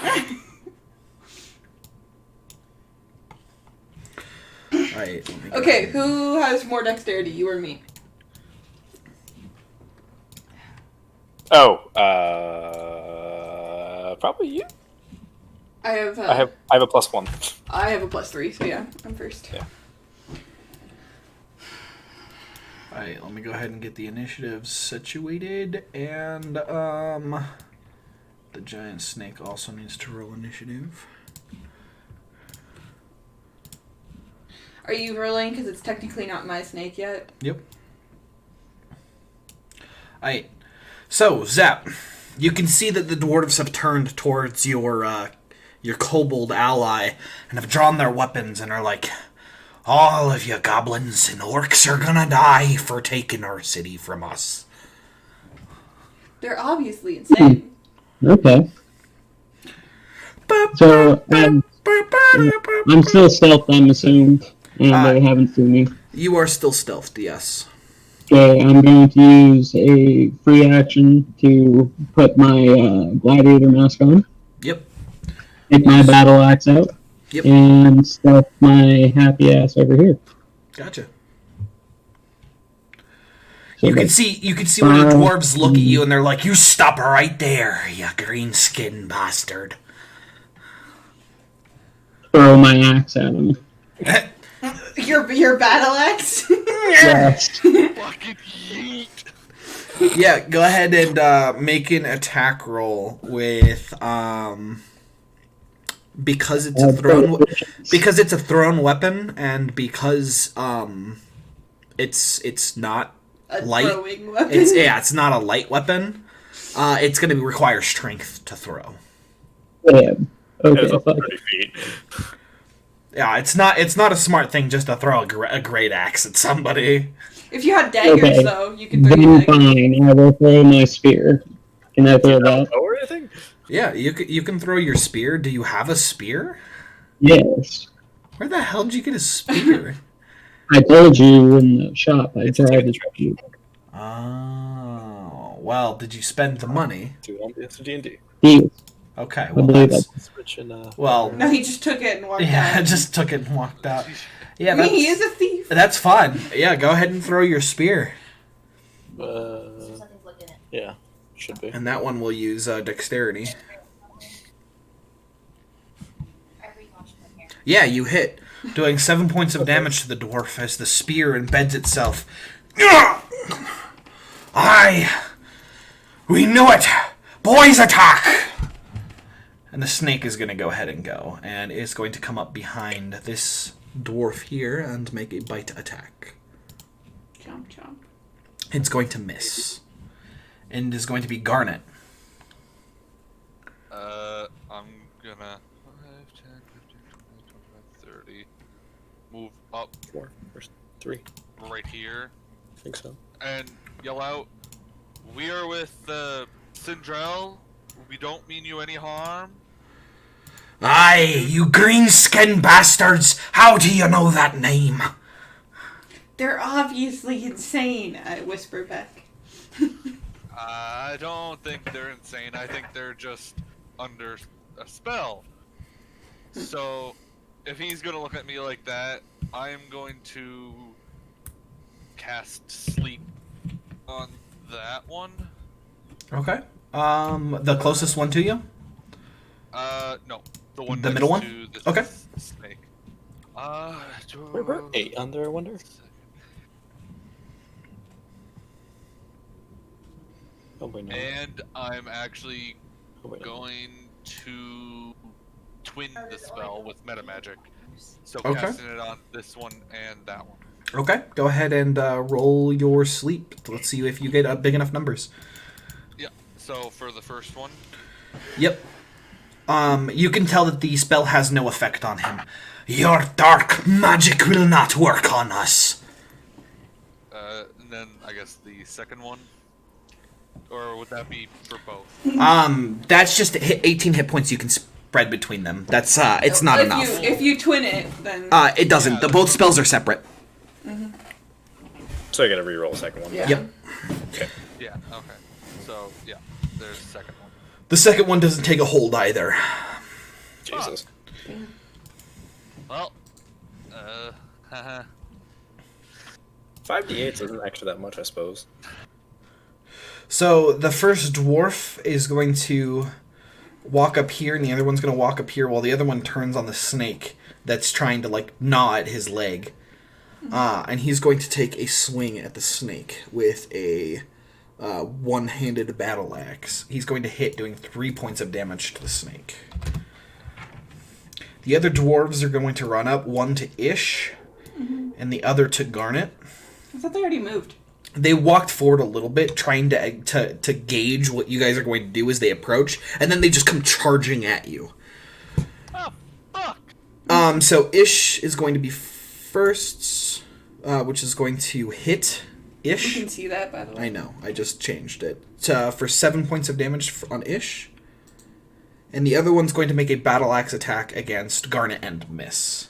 Right. Okay, who has more dexterity, you or me? Oh, probably you. I have I have a +1. I have a +3, so yeah, I'm first. Yeah. Alright, let me go ahead and get the initiatives situated, and the giant snake also needs to roll initiative. Are you rolling because it's technically not my snake yet? Yep. Alright. So, Zap, you can see that the dwarves have turned towards your kobold ally and have drawn their weapons and are like, "All of you goblins and orcs are gonna die for taking our city from us." They're obviously insane. Okay. So I'm still stealth, I'm assuming, and they haven't seen me. You are still stealthed, yes. Okay, I'm going to use a free action to put my gladiator mask on. Yep. Take my battle axe out. Yep. And stealth my happy ass over here. Gotcha. So You can see one of the dwarves look at you and they're like, "You stop right there, you green skinned bastard." throw my axe at him. Your battle axe? Yes. fucking yeet. Yeah, go ahead and make an attack roll with because it's a thrown weapon and because it's not A light. throwing weapon? It's not a light weapon. It's going to require strength to throw. Yeah. Okay. It's up Fuck. 30 feet. Yeah, it's not a smart thing just to throw a great axe at somebody. If you had daggers, Okay. though, you could throw your Then daggers. fine. I will throw my spear. Can I throw that? Or anything? Yeah, you can throw your spear. Do you have a spear? Yes. Where the hell did you get a spear? I told you in the shop. I tried to you. Oh, well, did you spend the money? It's a D&D. Yes. Okay, I well, believe that's... Switch and, Well, No, he just took it and walked yeah, I out. just took it and walked out. Yeah, I mean, he that's, is a thief. that's fine. Yeah, go ahead and throw your spear. yeah, should be. And that one will use dexterity. Yeah, you hit, doing 7 points of damage to the dwarf as the spear embeds itself. We knew it! Boys, attack! And the snake is going to go ahead and go, and it's going to come up behind this dwarf here and make a bite attack. Chomp, chomp. It's going to miss. and is going to be Garnet. I'm gonna 5, 10, 15, 20, 25, 30. Move up 4 or 3. right here I think so. and yell out, "We are with Sindrel. We don't mean you any harm." Aye, you green-skinned bastards! How do you know that name? They're obviously insane, I whisper back. I don't think they're insane. I think they're just under a spell. So, if he's gonna look at me like that, I am going to cast Sleep on that one. Okay. The closest one to you? No. The one The next middle one? to the Okay. snake. We're 8 under, I wonder. Oh, wait, no. And I'm actually Oh, wait, no. going to twin the spell with meta magic. So Okay. casting it on this one and that one. Okay, go ahead and roll your sleep. Let's see if you get big enough numbers. Yeah. So for the first one, Yep. You can tell that the spell has no effect on him. Your dark magic will not work on us. and then I guess the second one, or would that be for both? That's just 18 hit points you can spread between them. That's it's not if enough. If you twin it, then... It doesn't. Yeah. Both spells are separate. So I gotta reroll the second one. Yeah. Yep. Okay. Yeah. Okay. So yeah, there's the second one. The second one doesn't take a hold either. Jesus. Well, haha. 5d8 isn't actually that much, I suppose. So the first dwarf is going to walk up here, and the other one's going to walk up here, while the other one turns on the snake that's trying to like gnaw at his leg. And he's going to take a swing at the snake with a one-handed battle axe. He's going to hit, doing 3 points of damage to the snake. The other dwarves are going to run up, one to Ish, and the other to Garnet. I thought they already moved. They walked forward a little bit, trying to gauge what you guys are going to do as they approach, and then they just come charging at you. Oh fuck! So Ish is going to be first, which is going to hit You Ish. can see that, by the way. I know, I just changed it. For 7 points of damage on Ish. And the other one's going to make a battle axe attack against Garnet and miss.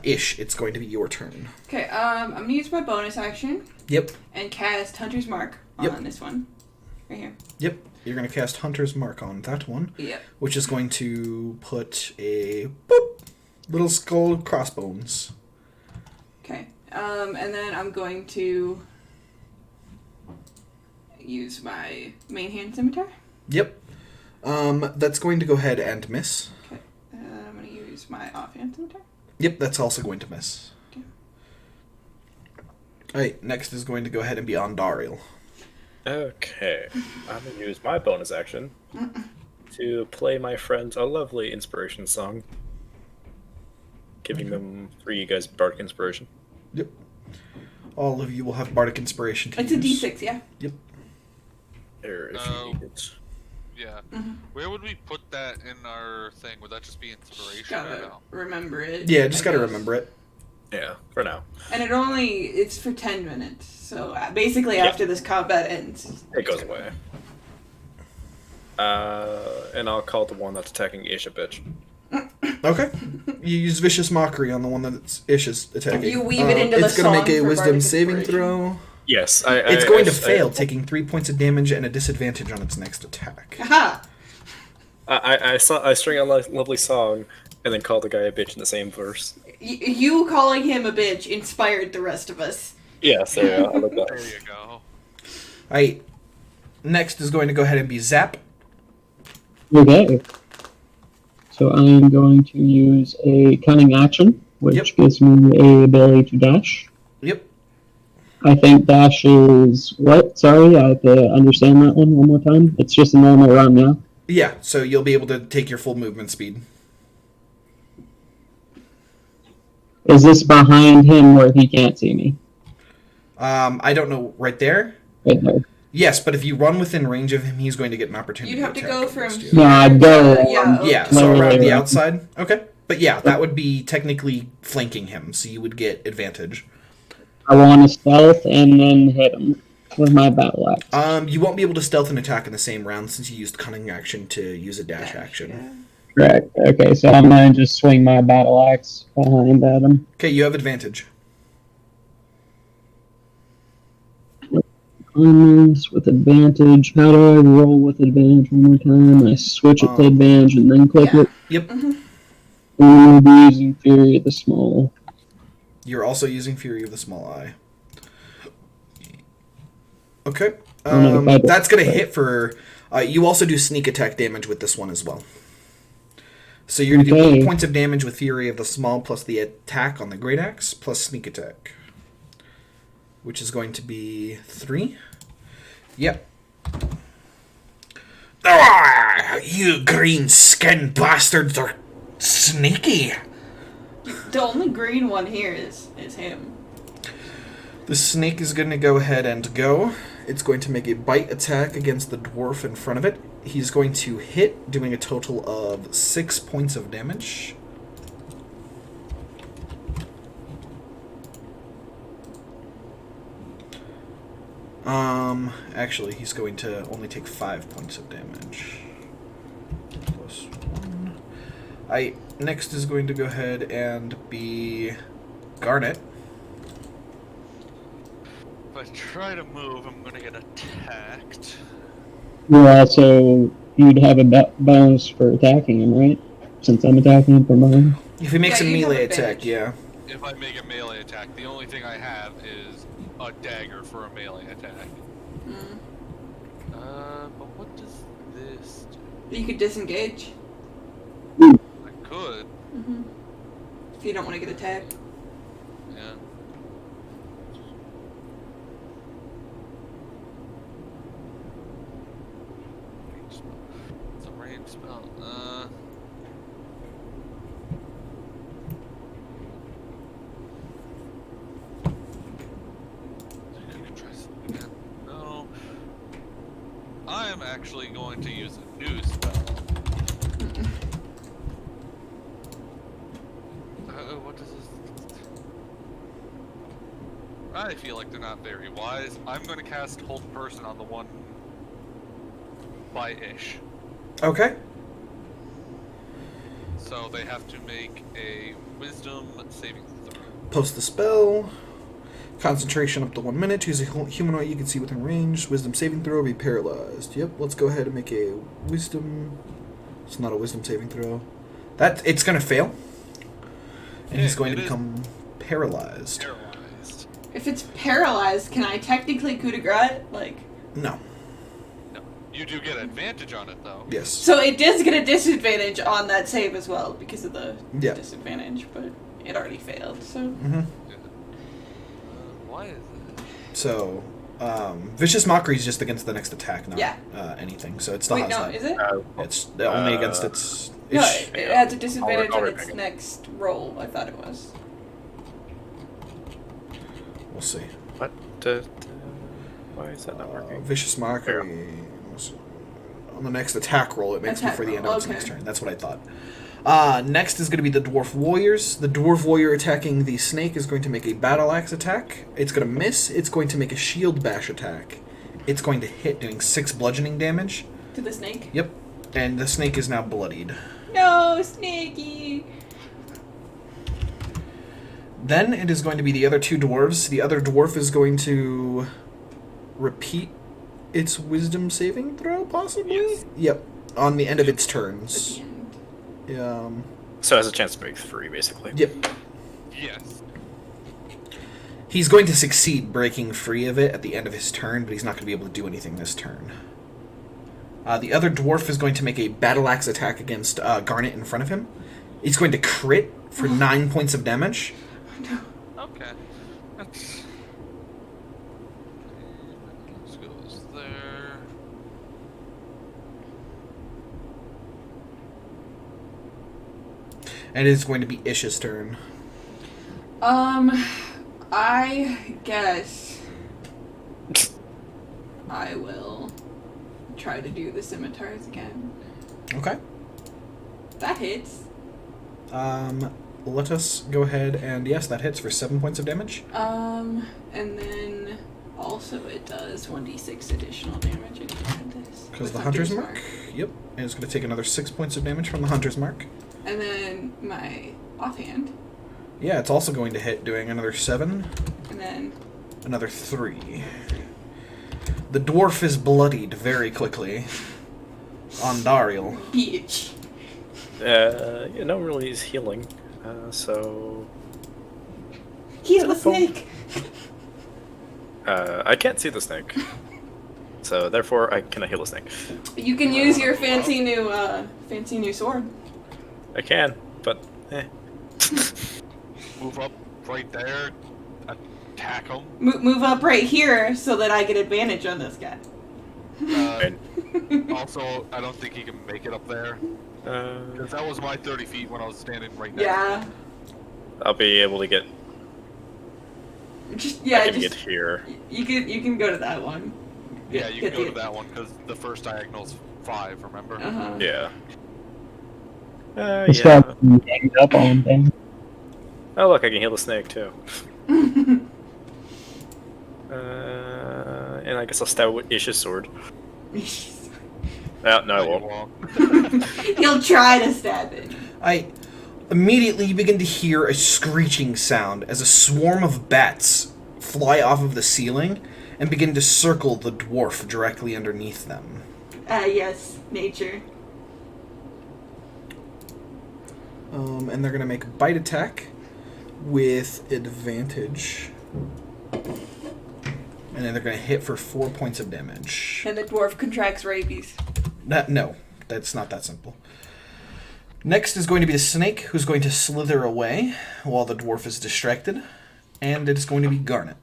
Ish, it's going to be your turn. Okay, I'm gonna use my bonus action Yep, and cast Hunter's Mark Yep. on this one. Right here. yep. You're going to cast Hunter's Mark on that one, Yep. which is going to put a boop, little skull crossbones. Okay. And then I'm going to use my main hand scimitar. Yep. That's going to go ahead and miss. Okay. I'm gonna use my offhand scimitar. Yep, that's also going to miss. Okay. Alright, next is going to go ahead and be on Dariel. Okay. I'm gonna use my bonus action to play my friends a lovely inspiration song. Giving them 3 you guys bardic inspiration. Yep. All of you will have Bardic Inspiration to It's a use. D6, yeah. Yep. There, if Oh. you need it. Yeah. Mhm. Where would we put that in our thing? Would that just be inspiration or Gotta no? remember it. Yeah, just I gotta guess. remember it. Yeah, for now. And it's for 10 minutes. So basically Yeah. after this combat ends. It goes away. And I'll call the one that's attacking Ish a bitch. Okay. You use Vicious Mockery on the one that Ish is attacking. You weave it into the It's gonna song make a for Wisdom Bardic saving Inspiration. throw. Yes, It's going to fail, taking 3 points of damage and a disadvantage on its next attack. Haha! I string a lovely song and then call the guy a bitch in the same verse. You calling him a bitch inspired the rest of us. Yes, there you go. I like There that. you go. Alright. Next is going to go ahead and be Zap. Okay. So I am going to use a cunning action, which Yep. gives me a ability to dash. Yep. I think dash is what? Sorry, I have to understand that one more time. It's just a normal run, yeah? Yeah, so you'll be able to take your full movement speed. Is this behind him where he can't see me? I don't know right there. Right there. Yes, but if you run within range of him, he's going to get an opportunity. You'd have to attack go from against you. No, I'd go. Yeah, so around the outside. Okay, but yeah, that would be technically flanking him, so you would get advantage. I want to stealth and then hit him with my battle axe. You won't be able to stealth an attack in the same round since you used cunning action to use a dash action. Correct. Okay, so I'm gonna just swing my battle axe behind at him. Okay, you have advantage. Climbers with advantage. How do I roll with advantage one more time? I switch it to advantage and then click it. Yep. We'll be using Fury of the Small. You're also using Fury of the Small Eye. Okay. That's going to hit for... you also do sneak attack damage with this one as well. So you're going to do 8 points of damage with Fury of the Small plus the attack on the Great Axe plus sneak attack. Which is going to be 3. Yep. Ah, you green-skinned bastards are sneaky. The only green one here is him. The snake is going to go ahead and go. It's going to make a bite attack against the dwarf in front of it. He's going to hit, doing a total of 6 points of damage. Actually, he's going to only take 5 points of damage. Plus 1. Next is going to go ahead and be Garnet. If I try to move, I'm gonna get attacked. You'd have a bonus for attacking him, right? Since I'm attacking him from behind. If he makes a you melee have attack, advantage. yeah. If I make a melee attack, the only thing I have is a dagger for a melee attack. But what does this do? You could disengage I could. if you don't want to get attacked. Yeah. It's a ranged spell. I could try something again. No. I am actually going to use a new spell. What does this? I feel like they're not very wise. I'm going to cast Hold Person on the one by Ish. Okay. So they have to make a Wisdom saving throw. Post the spell. Concentration up to 1 minute. Choose a humanoid you can see within range. Wisdom saving throw. Be paralyzed. Yep. Let's go ahead and make a wisdom. It's not a wisdom saving throw. It's going to fail. And he's going to become paralyzed. Paralyzed. If it's paralyzed, can I technically coup de grace? No. No. You do get advantage on it, though. Yes. So it does get a disadvantage on that save as well because of the Yeah. disadvantage, but it already failed. So Mm-hmm. Why is it? So, Vicious Mockery is just against the next attack, not Yeah. Anything. So it still wait, has no, that. is it? It's only against its... No, it has a disadvantage I'll on remake its it. next roll. I thought it was. We'll see. What? Why is that not working? Vicious Mockery... On the next attack roll, it makes Attack before the end roll, of its okay. next turn. That's what I thought. Next is going to be the Dwarf Warriors. The Dwarf Warrior attacking the snake is going to make a Battle Axe attack. It's going to miss. It's going to make a Shield Bash attack. It's going to hit, doing 6 bludgeoning damage. To the snake? Yep. And the snake is now bloodied. No, Snaky! Then it is going to be the other 2 dwarves. The other dwarf is going to repeat its wisdom saving throw, possibly? Yes. Yep. On the end of its At turns. the end. So it has a chance to break free, basically. Yep. Yes. He's going to succeed breaking free of it at the end of his turn, but he's not going to be able to do anything this turn. The other dwarf is going to make a battle axe attack against Garnet in front of him. He's going to crit for 9 points of damage. Okay. That's... Let's go there. And it is going to be Ish's turn. I guess I will try to do the scimitars again. Okay. That hits. Let us go ahead and yes, that hits for 7 points of damage. And then also it does 1d6 additional damage if you add this. Because with the Hunter's Mark. Yep. And it's going to take another 6 points of damage from the Hunter's Mark. And then my offhand. Yeah, it's also going to hit, doing another 7. And then Another 3. The dwarf is bloodied very quickly. On Dariel. bitch. Yeah, no, really, he's healing. So Heal the snake. I can't see the snake, so therefore I cannot heal the snake. You can use your fancy new sword. I can, but Move up right there. Attack him. Move up right here so that I get advantage on this guy. Also, I don't think he can make it up there. Because that was my 30 feet when I was standing right next Yeah. I'll be able to get. Just I can get here. You can go to that one. Yeah, you can go to that one because the first diagonal's 5. Remember? Uh-huh. Yeah. This Yeah. guy ganged up on things. Oh look, I can heal the snake too. And I guess I'll stab with Ish's sword. No, I No, you won't. He'll try to stab it. Immediately you begin to hear a screeching sound as a swarm of bats fly off of the ceiling and begin to circle the dwarf directly underneath them. Yes, nature. And they're going to make a bite attack with advantage. And then they're going to hit for 4 points of damage. And the dwarf contracts rabies. No, that's not that simple. Next is going to be the snake, who's going to slither away while the dwarf is distracted. And it is going to be Garnet.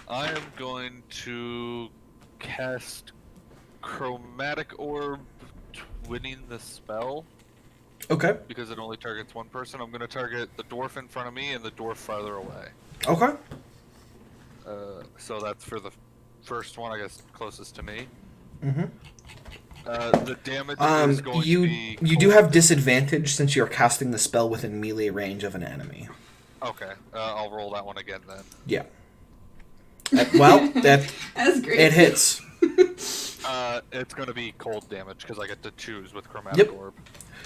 I am going to cast Chromatic Orb, winning the spell, Okay. because it only targets one person. I'm going to target the dwarf in front of me and the dwarf farther away. Okay. So that's for the first one, I guess, closest to me. Mm-hmm. The damage is going to be... You do have disadvantage since you're casting the spell within melee range of an enemy. Okay, I'll roll that one again then. Yeah. That's great. it hits. It's going to be cold damage because I get to choose with Chromatic Yep. Orb.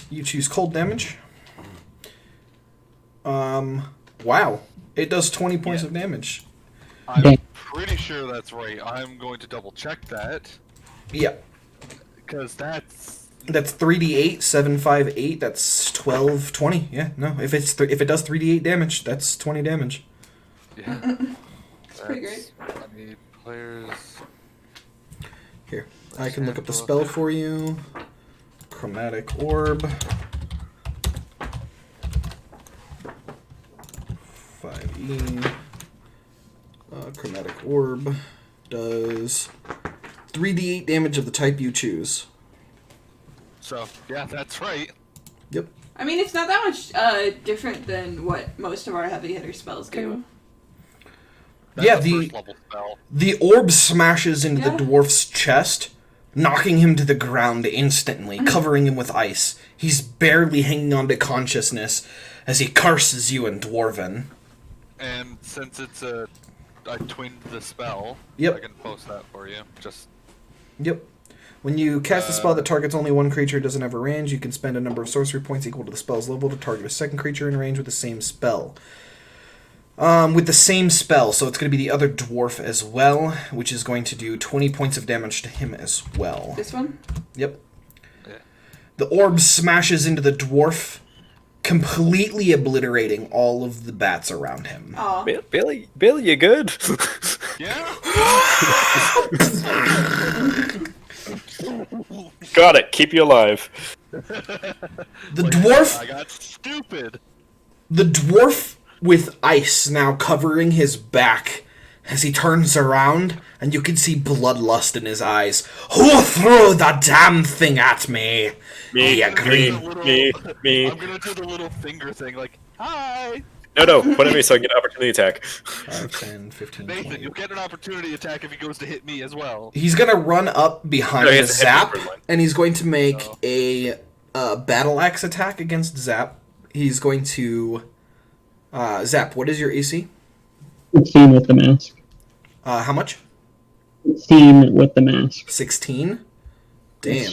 You choose cold damage. Wow. It does 20 points of damage. I'm pretty sure that's right. I'm going to double check that Yeah. because that's... That's 3d8, 7, 5, 8. That's 12, 20. Yeah, no. If it does 3d8 damage, that's 20 damage. Yeah. It's pretty great. I need players... Here, I can look up the spell for you. Chromatic Orb. 5e. Chromatic Orb does 3d8 damage of the type you choose. So, yeah, that's right. Yep. I mean, it's not that much different than what most of our heavy hitter spells do. That's Yeah, a the first level spell. the orb smashes into Yeah. the dwarf's chest, knocking him to the ground instantly, covering him with ice. He's barely hanging on to consciousness as he curses you in Dwarven. And since it's I twinned the spell, Yep. I can post that for you. Just... Yep. When you cast a spell that targets only one creature doesn't have a range, you can spend a number of sorcery points equal to the spell's level to target a second creature in range with the same spell. So it's going to be the other dwarf as well, which is going to do 20 points of damage to him as well. This one? Yep. Yeah. The orb smashes into the dwarf, completely obliterating all of the bats around him. Aw. Billy, you good? Yeah? Got it. Keep you alive. The dwarf I got stupid. The dwarf with ice now covering his back as he turns around, and you can see bloodlust in his eyes. Who threw the damn thing at me? Me, Yeah, green. Me. I'm gonna do the little finger thing, like, hi! No, put at me so I get an opportunity attack. 5, 10, 15, Nathan, 20. you'll get an opportunity attack if he goes to hit me as well. He's gonna run up behind No, he has to hit Zap, the third one. and he's going to make Oh. a battle axe attack against Zap. He's going to... Zap, what is your AC? 16 with the mask. How much? 16 with the mask. 16? Damn.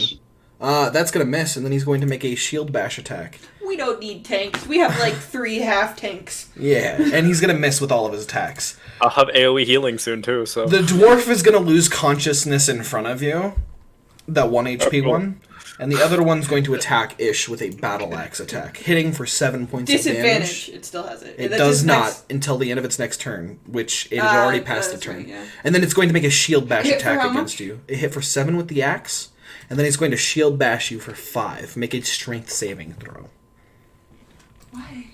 That's gonna miss, and then he's going to make a shield bash attack. We don't need tanks. We have like 3 half tanks. Yeah, and he's gonna miss with all of his attacks. I'll have AoE healing soon too, so... The dwarf is gonna lose consciousness in front of you. That 1 HP cool. one. And the other one's going to attack Ish with a battle axe attack, hitting for 7 points of damage. Disadvantage. It still has it. It That's does his not next- until the end of its next turn, which it had already passed the that's turn. right, yeah. And then it's going to make a shield bash Hit for attack how against much? you. It hit for 7 with the axe, and then it's going to shield bash you for 5. Make a strength saving throw. Why?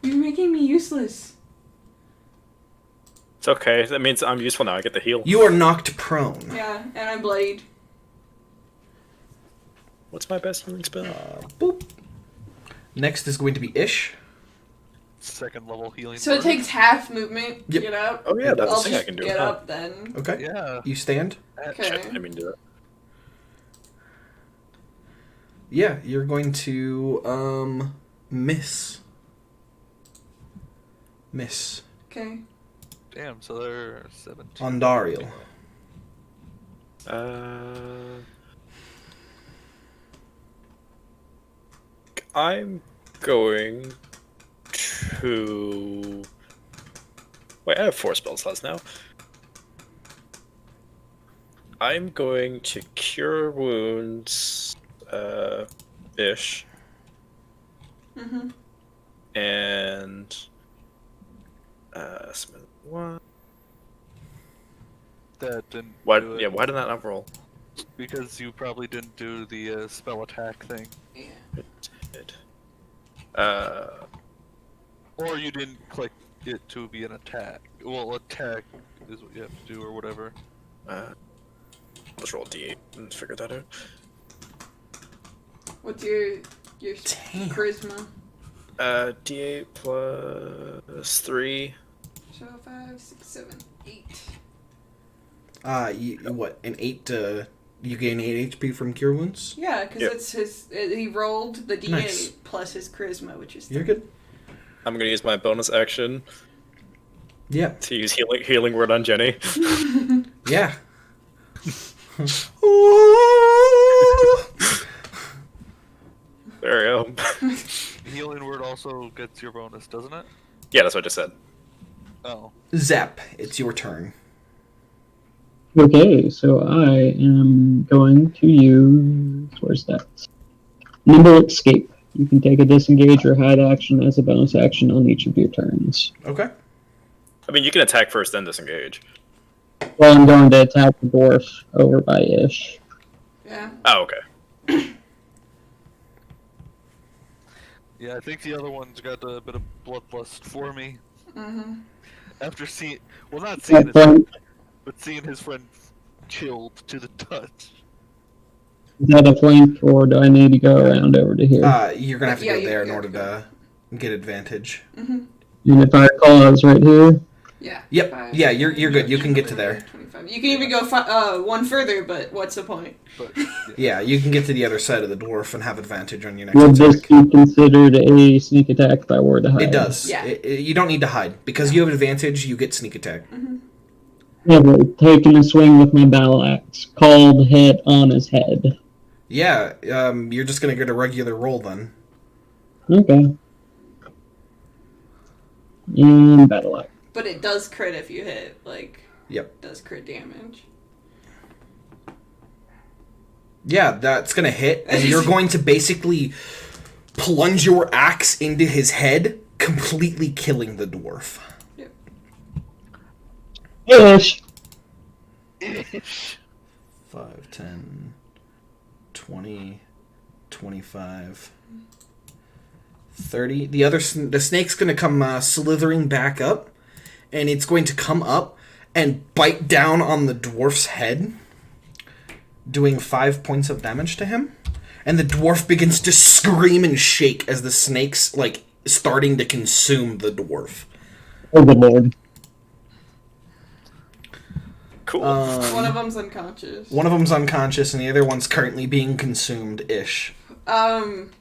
You're making me useless. It's okay. That means I'm useful now. I get the heal. You are knocked prone. Yeah, and I'm bloodied. What's my best healing spell? Boop. Next is going to be Ish. Second level healing. So it word. takes half movement to Yep. get up. Oh yeah, that's I'll the thing I just can do. get Huh. up then. Okay. Yeah. You stand. Okay. Shit, I didn't mean to do that. Yeah, you're going to miss. Miss. Okay. Damn, so they're 17. Ondariel. I'm going to... Wait, I have 4 spell slots now. I'm going to Cure Wounds, Ish, Mm-hmm. and... Smith 1... That didn't Why, do it yeah, why did that not roll? because you probably didn't do the spell attack thing. Yeah. It did. Or you didn't click it to be an attack. Well, attack is what you have to do or whatever. Let's roll a d8 and figure that out. What's your Damn. charisma? D8 plus 3. So 5, 6, 7, 8. What? An 8, you gain 8 HP from Cure Wounds? Yeah, because Yep. it's his. He rolled the D8 Nice. plus his charisma, which is. You're good. I'm gonna use my bonus action Yeah. to use healing word on Jenny. Yeah. There we go. Healing word also gets your bonus, doesn't it? Yeah, that's what I just said. Oh. Zap, it's your turn. Okay, so I am going to use... Where's that? Nimble Escape. You can take a disengage or hide action as a bonus action on each of your turns. Okay. I mean, you can attack first, then disengage. Well, I'm going to attack the dwarf over by Ish. Yeah. Oh, okay. Yeah, I think the other one's got a bit of bloodlust for me. Mm-hmm. After seeing... Well, not seeing his Is but seeing his friend killed to the touch. that a flank, or do I need to go around over to here? You're gonna have to Yeah, go you- there in you order have to get advantage. Mm-hmm. And if I recall, I was right here. Yeah. Yep. 5, Yeah, you're good. You can get to there. 25. You can even go one further, but what's the point? But, Yeah, you can get to the other side of the dwarf and have advantage on your next Would this attack. be considered a sneak attack if I were to hide? It does. Yeah. You don't need to hide because you have advantage. You get sneak attack. Yeah, but taking a swing with my battle axe. Called hit on his head. Yeah. You're just gonna get a regular roll then. Okay. And battle axe. But it does crit if you hit. Like. Yep. Does crit damage. Yeah, that's gonna hit, and you're going to basically plunge your axe into his head, completely killing the dwarf. Ish! 5, 10, 20, 25, 30. The snake's going to come slithering back up, and it's going to come up and bite down on the dwarf's head, doing 5 points of damage to him. And the dwarf begins to scream and shake as the snake's, like, starting to consume the dwarf. Oh, good lord. Cool. One of them's unconscious. One of them's unconscious, and the other one's currently being consumed-ish. Can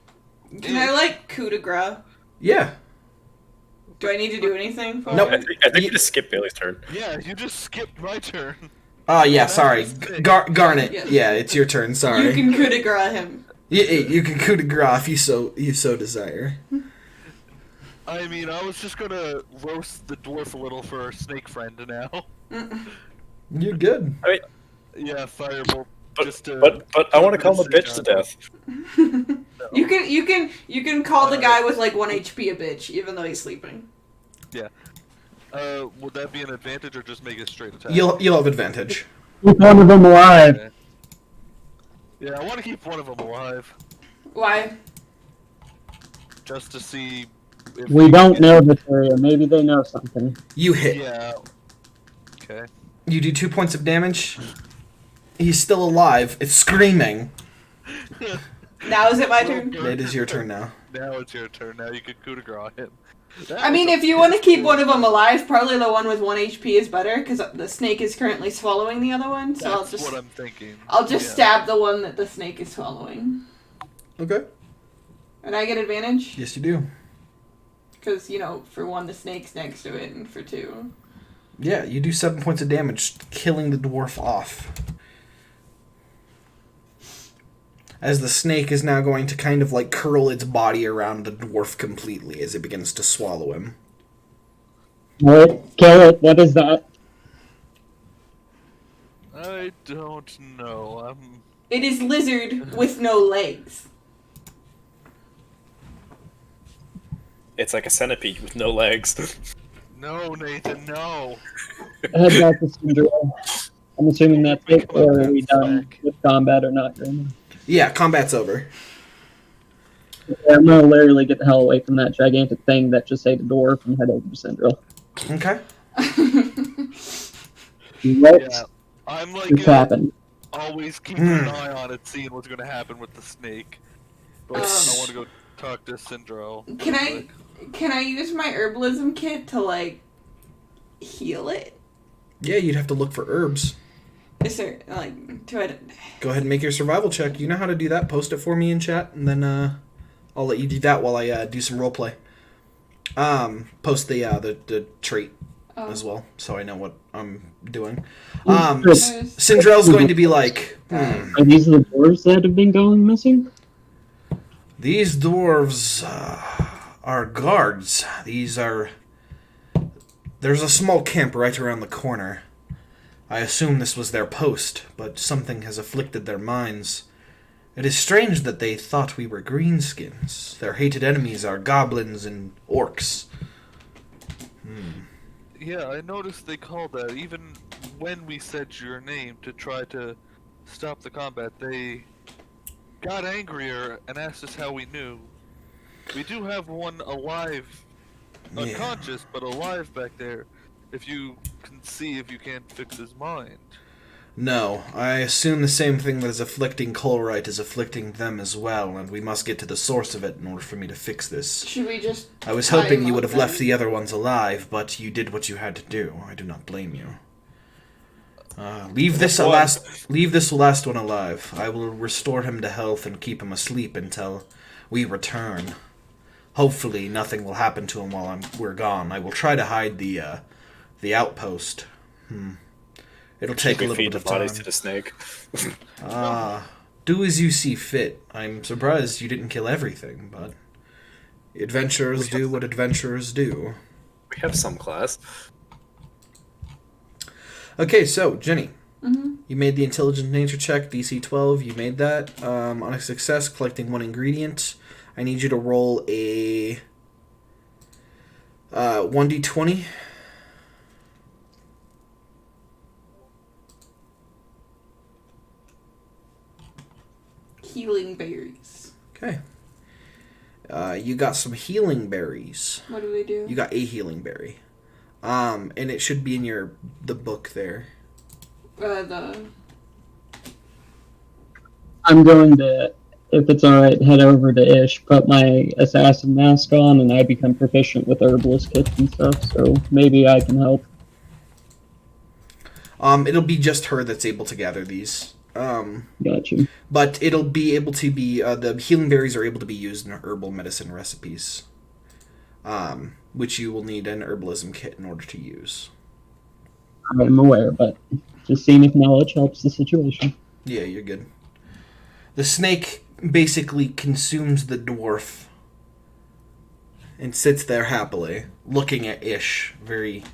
I, like, coup de grace? Yeah. Do I need to do anything for Nope. it? I think you just skipped Bailey's turn. Yeah, you just skipped my turn. Oh, yeah, sorry. Garnet. Yes. Yeah, it's your turn, sorry. You can coup de grace him. You can coup de grace if you so desire. I mean, I was just gonna roast the dwarf a little for our snake friend now. You're good. I mean, Yeah, firebolt. but I want to call him a bitch to death. You can call the guy with like 1 HP a bitch, even though he's sleeping. Yeah. Would that be an advantage or just make it straight attack? You'll have advantage. Keep one of them alive. Okay. Yeah, I want to keep one of them alive, Why? just to see. If We don't know this area. Maybe they know something. You hit. Yeah. Okay. You do 2 points of damage. He's still alive. It's screaming. Now is it my turn? It is your turn now. Now it's your turn. Now you can coup de grace him. I mean, if you want to keep one of them alive, probably the one with 1 HP is better, because the snake is currently swallowing the other one, so That's what I'm thinking. I'll just Yeah. stab the one that the snake is swallowing. Okay. And I get advantage? Yes, you do. Because, you know, for 1, the snake's next to it, and for 2... Yeah, you do 7 points of damage, killing the dwarf off. As the snake is now going to kind of like curl its body around the dwarf completely as it begins to swallow him. What? Kill it. What is that? I don't know. It is lizard with no legs. It's like a centipede with no legs. No, Nathan, no. Head back to Syndrome. I'm assuming that's it, or are we done with combat or not? Yeah, combat's over. Yeah, I'm gonna literally get the hell away from that gigantic thing that just ate the dwarf and head over to Syndrome. Okay. What Yeah, I'm like just happened? always keeping an eye on it, seeing what's gonna happen with the snake. But I want to go talk to Syndrome. Can I use my herbalism kit to, like, heal it? Yeah, you'd have to look for herbs. Is there, like, do I... Go ahead and make your survival check. You know how to do that. Post it for me in chat, and then I'll let you do that while I do some roleplay. Post the trait as well, so I know what I'm doing. Syndrell's going to be like, Are these the dwarves that have been going missing? These dwarves are guards. There's a small camp right around the corner. I assume this was their post, but something has afflicted their minds. It is strange that they thought we were greenskins. Their hated enemies are goblins and orcs. Yeah, I noticed they called that. Even when we said your name to try to stop the combat, they got angrier and asked us how we knew. We do have one alive, unconscious, but alive back there. If you can see if you can't fix his mind. No, I assume the same thing that is afflicting Colrite is afflicting them as well, and we must get to the source of it in order for me to fix this. Should we just... I was hoping you would have left the other ones alive, but you did what you had to do. I do not blame you. Leave this last one alive. I will restore him to health and keep him asleep until we return. Hopefully nothing will happen to him while we're gone. I will try to hide the outpost. It'll take a little bit of time. Bodies to the snake. Do as you see fit. I'm surprised you didn't kill everything, but adventurers do what adventurers do. We have some class. Okay, so Jenny, you made the intelligent nature check, DC 12. You made that on a success, collecting 1 ingredient. I need you to roll a 1d20. Healing berries. Okay. You got some healing berries. What do we do? You got a healing berry. And it should be in the book there. I'm going to, if it's alright, head over to Ish, put my assassin mask on, and I become proficient with herbalist kits and stuff, so maybe I can help. It'll be just her that's able to gather these. Gotcha. But it'll be able to be, the healing berries are able to be used in herbal medicine recipes. Which you will need an herbalism kit in order to use. I'm aware, but just seeing if knowledge helps the situation. Yeah, you're good. The snake basically consumes the dwarf and sits there happily, looking at Ish very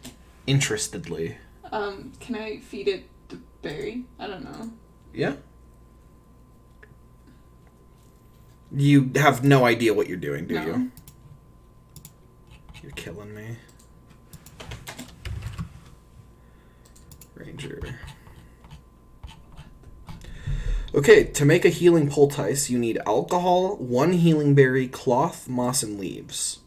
interestedly. Can I feed it the berry? I don't know. Yeah? You have no idea what you're doing, do you? You're killing me. Ranger. Okay, to make a healing poultice, you need alcohol, 1 healing berry, cloth, moss, and leaves.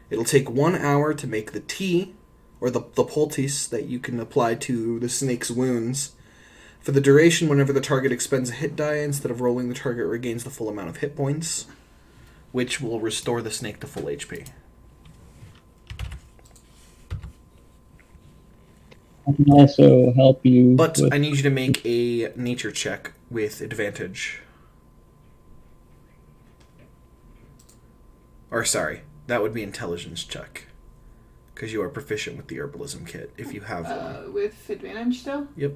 It'll take 1 hour to make the tea, or the poultice that you can apply to the snake's wounds. For the duration, whenever the target expends a hit die, instead of rolling, the target regains the full amount of hit points, which will restore the snake to full HP. I can also help you. But I need you to make a nature check with advantage. Or sorry, that would be intelligence check. Because you are proficient with the herbalism kit, if you have one. With advantage still? Yep.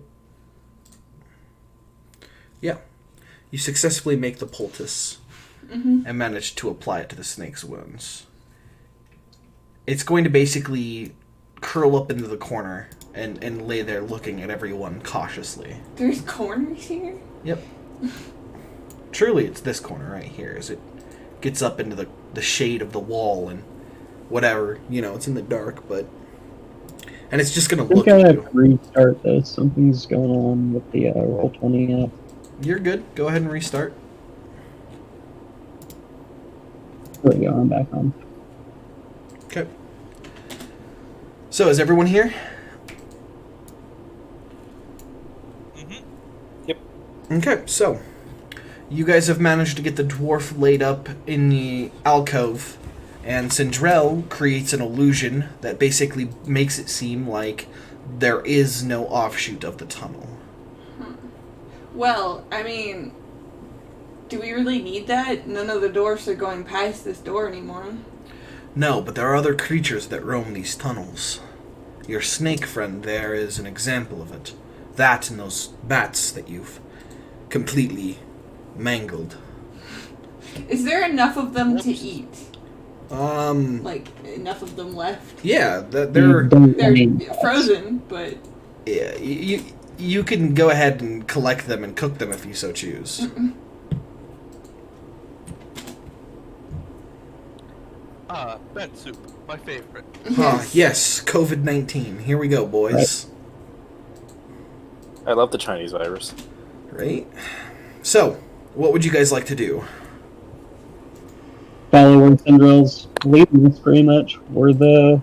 Yeah. You successfully make the poultice and manage to apply it to the snake's wounds. It's going to basically curl up into the corner and lay there looking at everyone cautiously. There's corners here? Yep. Truly, it's this corner right here as it gets up into the shade of the wall and whatever. You know, it's in the dark, but... And it's just going to look I at have you. to restart this. Something's going on with the Roll20 app. You're good. Go ahead and restart. There we go, I'm back on. Okay. So, is everyone here? Yep. Okay, so you guys have managed to get the dwarf laid up in the alcove, and Sindrell creates an illusion that basically makes it seem like there is no offshoot of the tunnel. Well, I mean, do we really need that? None of the dwarfs are going past this door anymore. No, but there are other creatures that roam these tunnels. Your snake friend there is an example of it. That and those bats that you've completely mangled. Is there enough of them to eat? Like, enough of them left? Yeah, they're frozen, but... Yeah, you can go ahead and collect them and cook them if you so choose. Bed soup, my favorite. Yes, COVID-19. Here we go, boys. I love the Chinese virus. Right? So, what would you guys like to do? Following Sindrell's leadings, pretty much. We're the...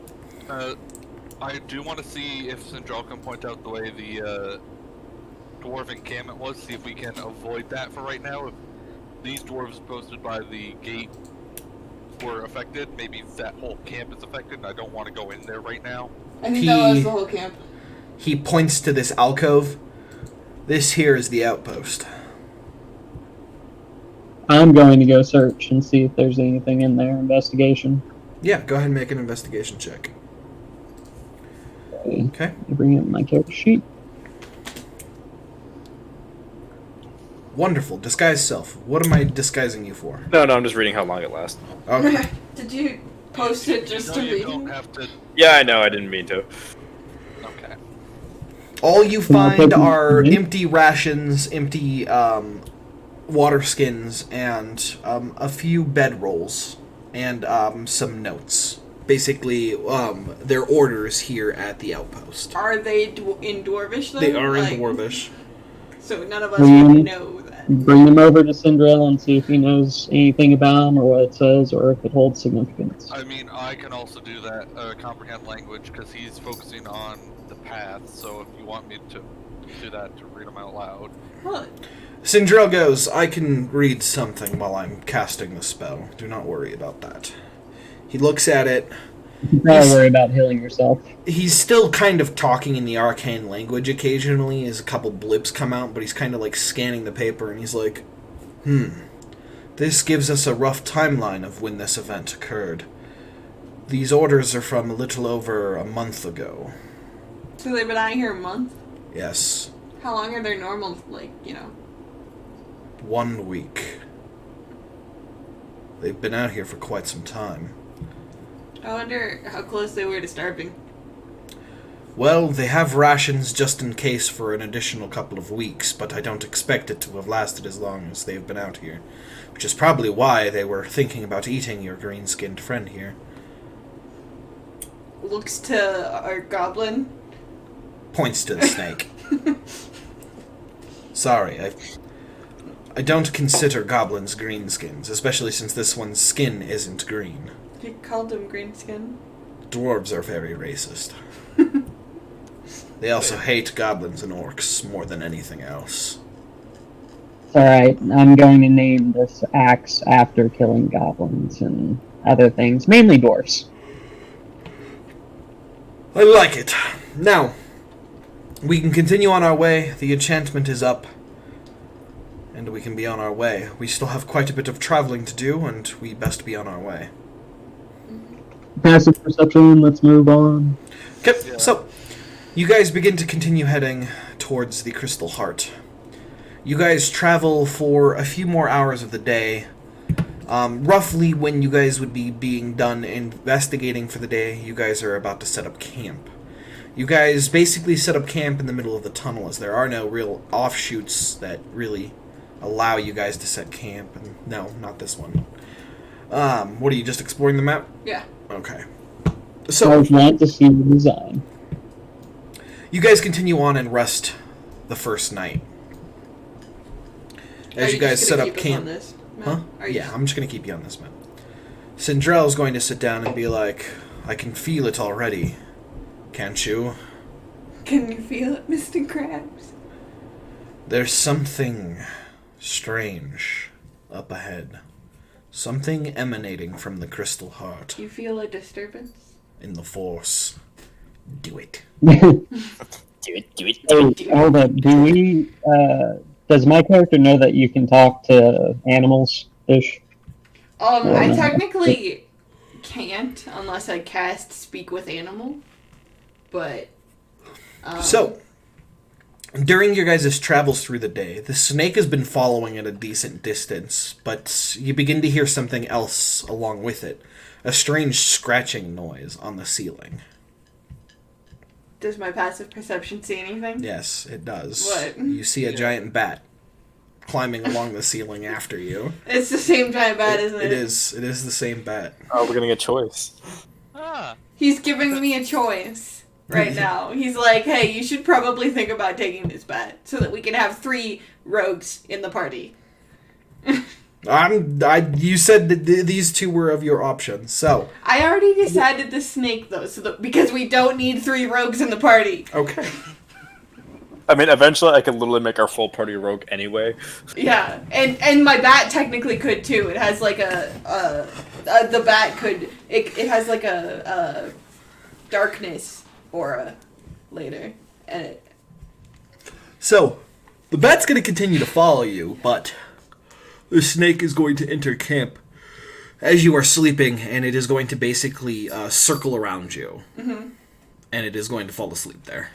I do want to see if Sindrell can point out the way the dwarf encampment was, see if we can avoid that for right now. If these dwarves posted by the gate were affected, maybe that whole camp is affected, and I don't want to go in there right now. I think that was the whole camp. He points to this alcove. This here is the outpost. I'm going to go search and see if there's anything in there. Investigation. Yeah, go ahead and make an investigation check. Okay. Bring up my character sheet. Wonderful. Disguise self. What am I disguising you for? No, I'm just reading how long it lasts. Okay. Did you post it just to You read? don't have to... Yeah, I know, I didn't mean to. Okay. All you find are empty rations, empty water skins, and a few bedrolls, and some notes. Basically, their orders here at the outpost. Are they in Dwarvish, though? They are in Dwarvish. So none of us would know that. bring him over to Cinderella and see if he knows anything about him or what it says or if it holds significance. I mean, I can also do that, comprehend language, because he's focusing on the path, so if you want me to do that, to read them out loud. What? Cinderella goes, I can read something while I'm casting the spell. Do not worry about that. He looks at it. Don't worry about healing yourself. He's still kind of talking in the arcane language occasionally as a couple blips come out, but he's kind of like scanning the paper and he's like, this gives us a rough timeline of when this event occurred. These orders are from a little over a month ago. So they've been out here a month? Yes. How long are their normal, 1 week. They've been out here for quite some time. I wonder how close they were to starving. Well, they have rations just in case for an additional couple of weeks, but I don't expect it to have lasted as long as they've been out here. Which is probably why they were thinking about eating your green-skinned friend here. Looks to our goblin. Points to the snake. Sorry, I don't consider goblins greenskins, especially since this one's skin isn't green. You called him greenskin. Dwarves are very racist. They also hate goblins and orcs more than anything else. Alright, I'm going to name this axe after killing goblins and other things, mainly dwarfs. I like it. Now, we can continue on our way. The enchantment is up. And we can be on our way. We still have quite a bit of traveling to do, and we best be on our way. Passive perception, let's move on. Okay, so you guys begin to continue heading towards the Crystal Heart. You guys travel for a few more hours of the day. Roughly when you guys would be being done investigating for the day, you guys are about to set up camp. You guys basically set up camp in the middle of the tunnel, as there are no real offshoots that really allow you guys to set camp. And no, not this one. What are you, just exploring the map? Yeah. Okay. I So, want to see the design. you guys continue on and rest the first night. As you guys set up camp. Huh? Yeah, I'm just going to keep you on this map. Cinderella's going to sit down and be like, I can feel it already. Can't you? Can you feel it, Mr. Krabs? There's something strange up ahead. Something emanating from the Crystal Heart. You feel a disturbance? In the Force. Do it. Do it. Hey, hold up. Does my character know that you can talk to animals-ish? I technically can't unless I cast Speak with Animal. But, So, during your guys' travels through the day, the snake has been following at a decent distance, but you begin to hear something else along with it. A strange scratching noise on the ceiling. Does my passive perception see anything? Yes, it does. What? You see a giant bat climbing along the ceiling after you. It's the same giant bat, isn't it? It is. It is the same bat. Oh, we're getting a choice. Ah, He's giving me a choice right now. He's like, hey, you should probably think about taking this bat so that we can have 3 rogues in the party. You said that these 2 were of your options, so. I already decided the snake, though, because we don't need 3 rogues in the party. Okay. I mean, eventually I could literally make our full party rogue anyway. Yeah, and my bat technically could, too. It has like the bat could, it has like a darkness aura later. And So, the bat's going to continue to follow you, but the snake is going to enter camp as you are sleeping, and it is going to basically circle around you. Mm-hmm. And it is going to fall asleep there.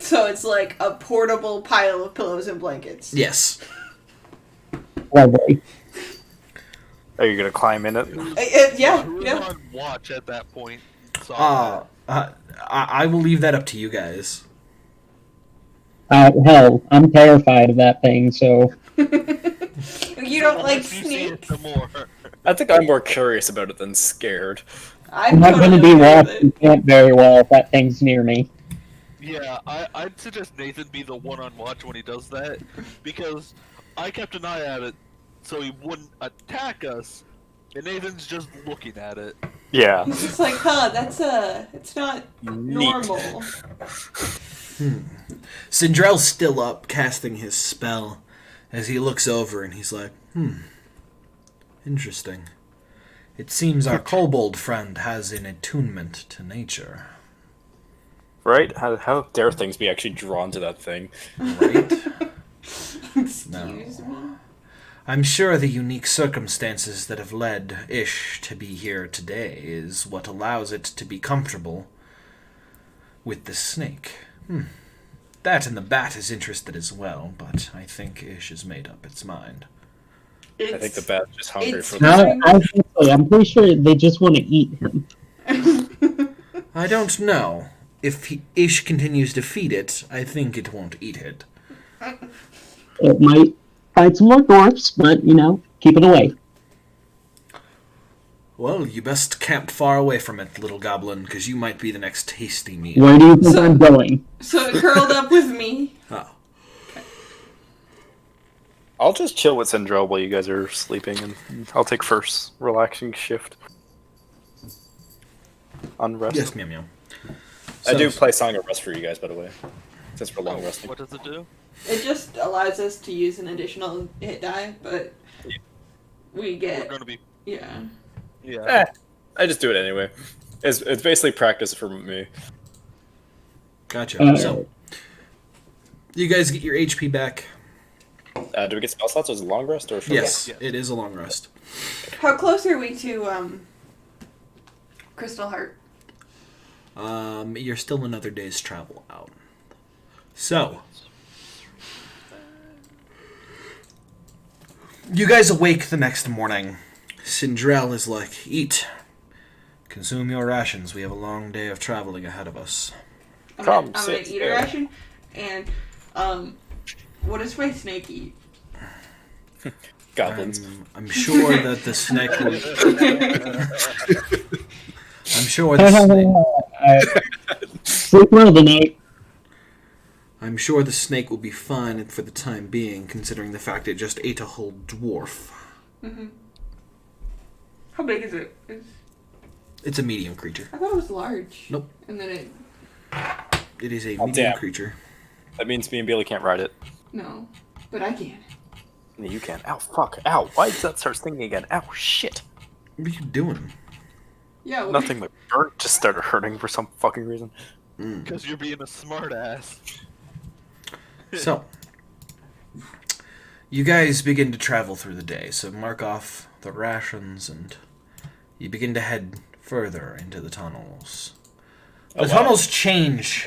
So it's like a portable pile of pillows and blankets. Yes. Lovely. Are you gonna climb in it? Yeah. who's on watch at that point? So I will leave that up to you guys. Hell, I'm terrified of that thing, so... You don't like you see it, snakes? the more. I think I'm more curious about it than scared. I'm not going to be watching camp very well if that thing's near me. Yeah, I'd suggest Nathan be the one on watch when he does that, because I kept an eye at it so he wouldn't attack us, and Nathan's just looking at it. Yeah. He's just like, it's not normal. Sindrell's still up, casting his spell, as he looks over and he's like, interesting. It seems our kobold friend has an attunement to nature. Right? How dare things be actually drawn to that thing? Right? Excuse No. me. I'm sure the unique circumstances that have led Ish to be here today is what allows it to be comfortable with the snake. That and the bat is interested as well, but I think Ish has made up its mind. I think the bat's just hungry it's for fine. No, I think so. I'm pretty sure they just want to eat him. I don't know. If Ish continues to feed it, I think it won't eat it. It might find some more dwarfs, but, keep it away. Well, you best camp far away from it, little goblin, because you might be the next tasty meal. Where do you think I'm going? So it curled up with me. Oh. I'll just chill with Sindrell while you guys are sleeping, and I'll take first relaxing shift. Unrest. Yes, meow meow. I do play Song of Rest for you guys, by the way, since we're long resting. What does it do? It just allows us to use an additional hit die, but we We're get gonna be. yeah. Yeah. I just do it anyway. It's basically practice for me. Gotcha. So, you guys get your HP back. Do we get spell slots as a long rest or short Yes, Yes. it is a long rest. How close are we to Crystal Heart? You're still another day's travel out. So, you guys awake the next morning. Sindrell is like, eat. Consume your rations. We have a long day of traveling ahead of us. I'm Come, gonna sit eat a there. ration. And what does my snake eat? Goblins. I'm sure that the snake will... I'm sure the snake... Sleep well tonight. I'm sure the snake will be fine for the time being, considering the fact it just ate a whole dwarf. How big is it? It's a medium creature. I thought it was large. Nope. And then it It is a Oh, medium damn. creature. That means me and Bailey can't ride it. no, but I can. Yeah, you can. Ow, fuck. Ow. Why does that start stinging again? Ow, shit. What are you doing? Yeah. well, Nothing. My burn just started hurting for some fucking reason. Because you're being a smartass. So, you guys begin to travel through the day. So mark off the rations and you begin to head further into the tunnels. The tunnels change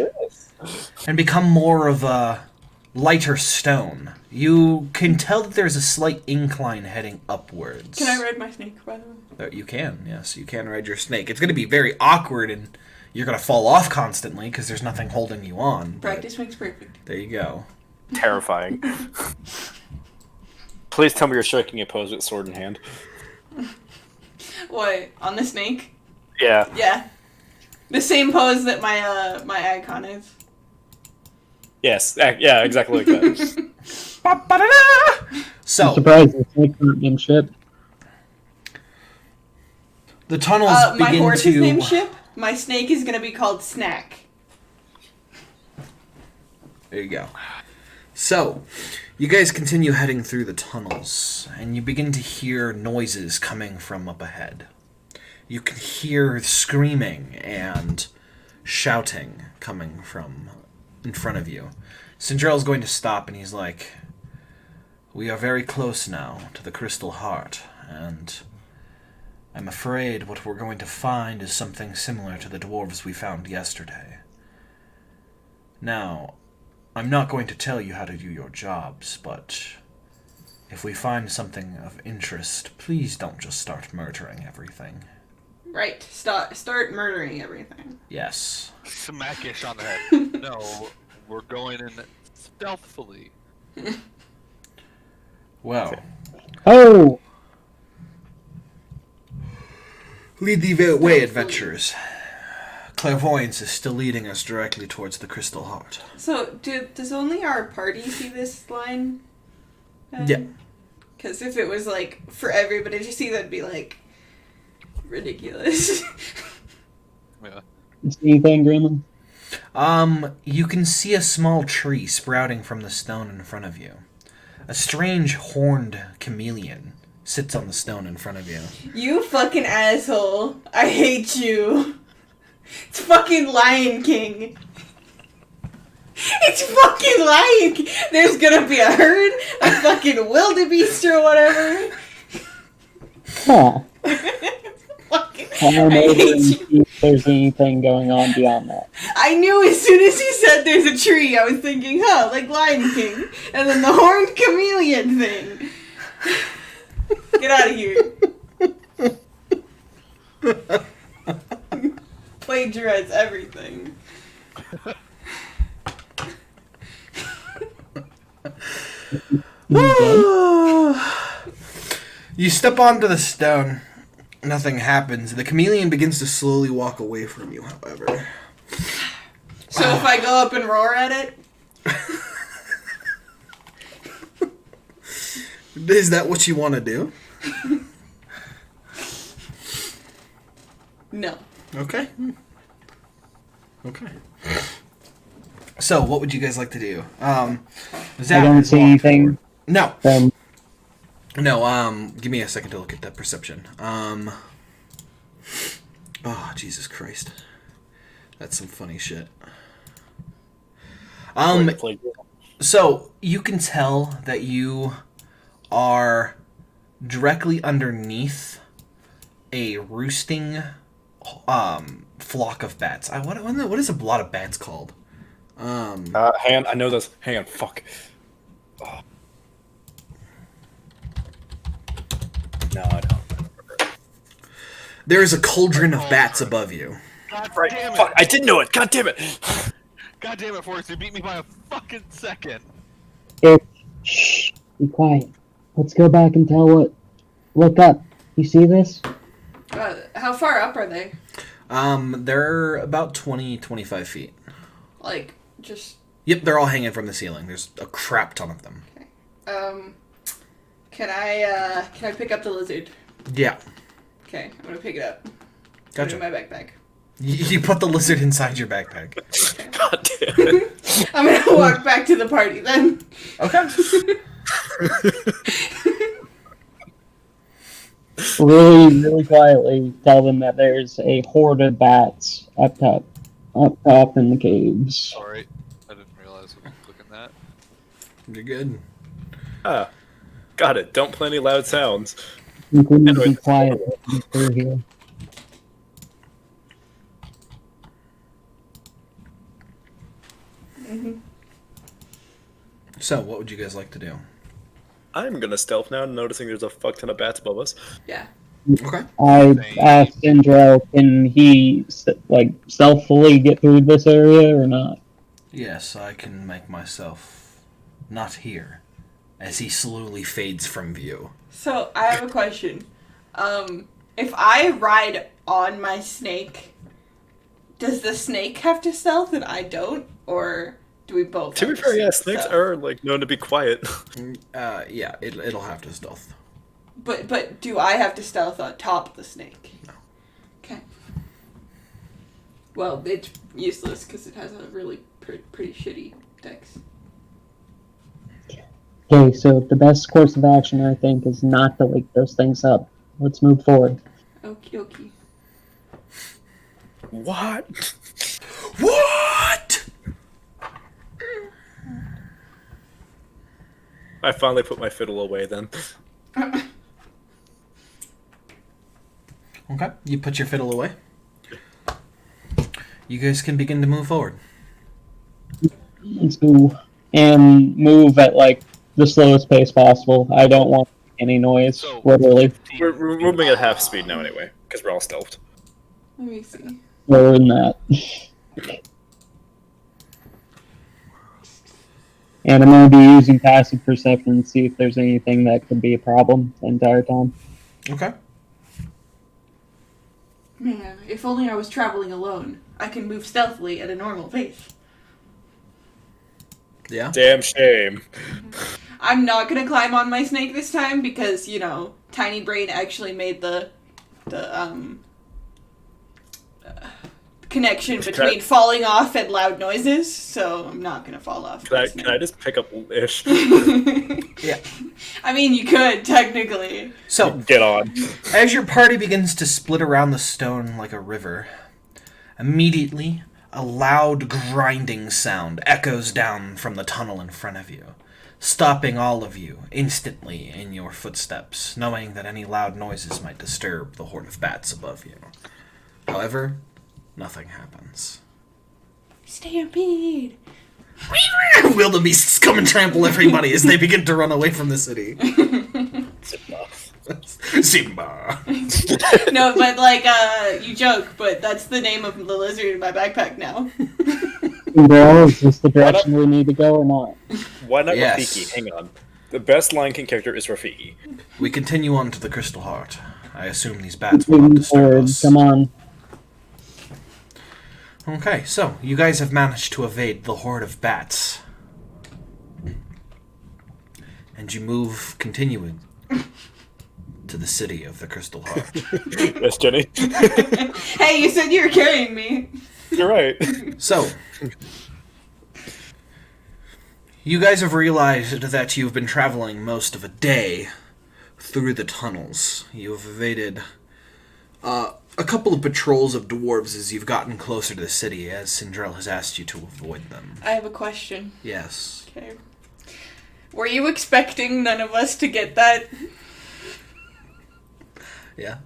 and become more of a lighter stone. You can tell that there's a slight incline heading upwards. Can I ride my snake, by the way? You can, yes. You can ride your snake. It's going to be very awkward and you're going to fall off constantly because there's nothing holding you on. but Practice makes perfect. There you go. Terrifying. Please tell me you're striking a pose with sword in hand. What, on the snake? Yeah. Yeah. The same pose that my icon is. Yes. Yeah, exactly like that. I'm So, surprised the snake aren't named shit. the tunnels My begin horse to... is named Ship. My snake is gonna be called Snack. There you go. So, you guys continue heading through the tunnels, and you begin to hear noises coming from up ahead. You can hear screaming and shouting coming from in front of you. Sindrell's going to stop, and he's like, "We are very close now to the Crystal Heart, and I'm afraid what we're going to find is something similar to the dwarves we found yesterday. Now, I'm not going to tell you how to do your jobs, but if we find something of interest, please don't just start murdering everything." Right. Start murdering everything. Yes. Smackish on the head. No, we're going in stealthily. Well, Oh! lead the way, adventurers. Clairvoyance is still leading us directly towards the Crystal Heart. So, does only our party see this line? Yeah. Because if it was like for everybody to see, that'd be like ridiculous. Yeah. See anything, Greenland? You can see a small tree sprouting from the stone in front of you. A strange horned chameleon sits on the stone in front of you. You fucking asshole. I hate you. It's fucking Lion King. It's fucking Lion King. There's gonna be a herd of fucking wildebeest or whatever. Huh. Fucking, Climb I over and hate you. see if there's anything going on beyond that. I knew as soon as he said there's a tree, I was thinking, huh, like Lion King. And then the horned chameleon thing. Get out of here. Plagiarize everything. You step onto the stone. Nothing happens. The chameleon begins to slowly walk away from you, however. So if I go up and roar at it, Is that what you want to do? no. Okay. Okay. So, what would you guys like to do? Zach I don't has see walked anything. forward. No. Then No, give me a second to look at that perception. Oh, Jesus Christ. That's some funny shit. So, you can tell that you are directly underneath a roosting flock of bats. What is a lot of bats called? Hang on, I know this. Hang on, fuck. Oh. No, I don't remember. There is a cauldron of bats above you. God Right, damn it! fuck, I didn't know it. God damn it. God damn it, Forrest! You beat me by a fucking second. shh, be quiet. Let's go back and tell what. Look up. You see this? How far up are they? They're about 20, 25 feet. Like, just... Yep, they're all hanging from the ceiling. There's a crap ton of them. Can I pick up the lizard? Yeah. Okay, I'm gonna pick it up. Gotcha. Put it in my backpack. You put the lizard inside your backpack. God damn it. I'm gonna walk back to the party then. Okay. Really quietly tell them that there's a horde of bats up top in the caves. Sorry, I didn't realize I was clicking that. You're good. Ah, got it. Don't play any loud sounds. You couldn't Anyway. be quiet through here. So, what would you guys like to do? I'm gonna stealth now, noticing there's a fuck ton of bats above us. Yeah. Okay. I asked Indra, can he stealthily get through this area or not? Yes, I can make myself not here as he slowly fades from view. So I have a question. If I ride on my snake, does the snake have to stealth and I don't, or do we both? To be have fair, yeah, stealth? snakes are like known to be quiet. Yeah, it'll have to stealth. But do I have to stealth on top of the snake? No. Okay. Well, it's useless because it has a really pretty shitty dex. Okay, so the best course of action, I think, is not to wake those things up. Let's move forward. Okie dokie. What? What? I finally put my fiddle away then. Okay, you put your fiddle away. You guys can begin to move forward. Let's go and move at the slowest pace possible. I don't want any noise, So- literally. We're moving at half speed now anyway, because we're all stealthed. Let me see. Slower than that. And I'm going to be using passive perception to see if there's anything that could be a problem the entire time. Okay. Man, if only I was traveling alone. I can move stealthily at a normal pace. Yeah. Damn shame. I'm not gonna climb on my snake this time because, you know, Tiny Brain actually made the connection between falling off and loud noises, so I'm not gonna fall off. Can I just pick up Ish? Yeah. I mean, you could, technically. So, Get on. as your party begins to split around the stone like a river, immediately a loud grinding sound echoes down from the tunnel in front of you, stopping all of you instantly in your footsteps, knowing that any loud noises might disturb the horde of bats above you. However, nothing happens. Stampede! Wildebeests come and trample everybody as they begin to run away from the city. Simba. No, but like, you joke, but that's the name of the lizard in my backpack now. Bro, is this the direction we need to go or not? Why not Yes. Rafiki? Hang on. The best Lion King character is Rafiki. We continue on to the Crystal Heart. I assume these bats will not Moving disturb forward, us. come on. Okay, so you guys have managed to evade the horde of bats. And you move, continuing to the city of the Crystal Heart. Yes, Jenny. Hey, you said you were carrying me. You're right. So, you guys have realized that you've been traveling most of a day through the tunnels. You have evaded a couple of patrols of dwarves as you've gotten closer to the city, as Sindrel has asked you to avoid them. I have a question. Yes. Okay. Were you expecting none of us to get that? Yeah.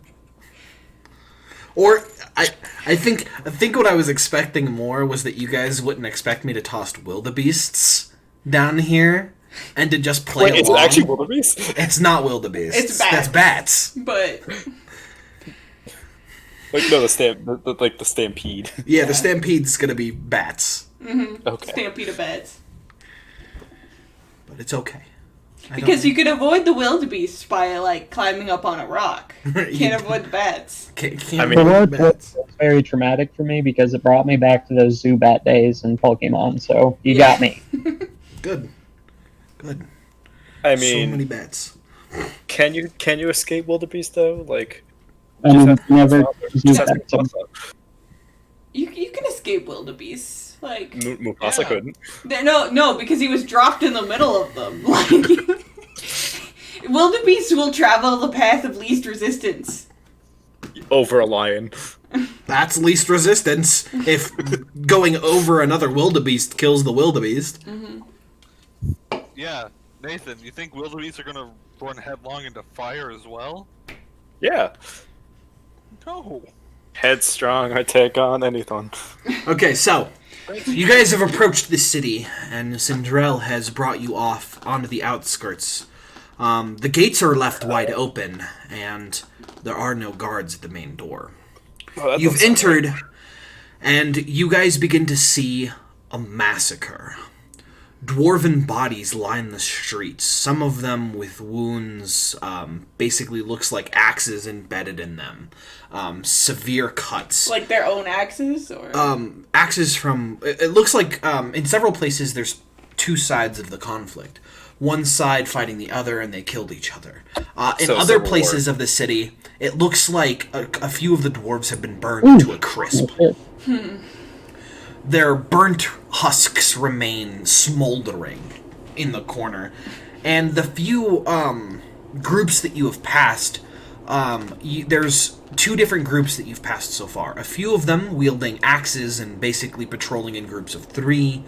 Or I think what I was expecting more was that you guys wouldn't expect me to toss wildebeests down here and to just play Wait, is along. it actually wildebeest? It's not wildebeests. It's bats. That's bats. But Like no, the stampede. Yeah, the stampede's gonna be bats, Okay. stampede of bats. but it's okay. Because you could avoid the wildebeest by like climbing up on a rock. You can't avoid the bats. Can't I mean- The avoid word bats. was very traumatic for me because it brought me back to those Zubat days in Pokemon, so you got me. Good. I So mean, many bats. can you escape wildebeest though? Like, I mean, have to never just have to Zubat. So Mufasa. You can escape wildebeest. Like Mufasa Yeah. couldn't. no, because he was dropped in the middle of them. Like wildebeest will travel the path of least resistance. Over a lion. That's least resistance. If going over another wildebeest kills the wildebeest. Yeah, Nathan, you think wildebeest are gonna run headlong into fire as well? Yeah. No. Headstrong, I take on anything. Okay, so you guys have approached the city, and Sindrel has brought you off onto the outskirts. The gates are left wide open, and there are no guards at the main door. Oh, that You've doesn't sound entered, and you guys begin to see a massacre. Dwarven bodies line the streets, some of them with wounds, basically looks like axes embedded in them. Severe cuts. Like their own axes, or Axes from... It looks like, in several places, there's two sides of the conflict. One side fighting the other, and they killed each other. In So other Civil places of the city, it looks like a few of the dwarves have been burned to a crisp. Oh, shit. Their burnt husks remain smoldering in the corner. And the few groups that you have passed, there's two different groups that you've passed so far. A few of them wielding axes and basically patrolling in groups of 3,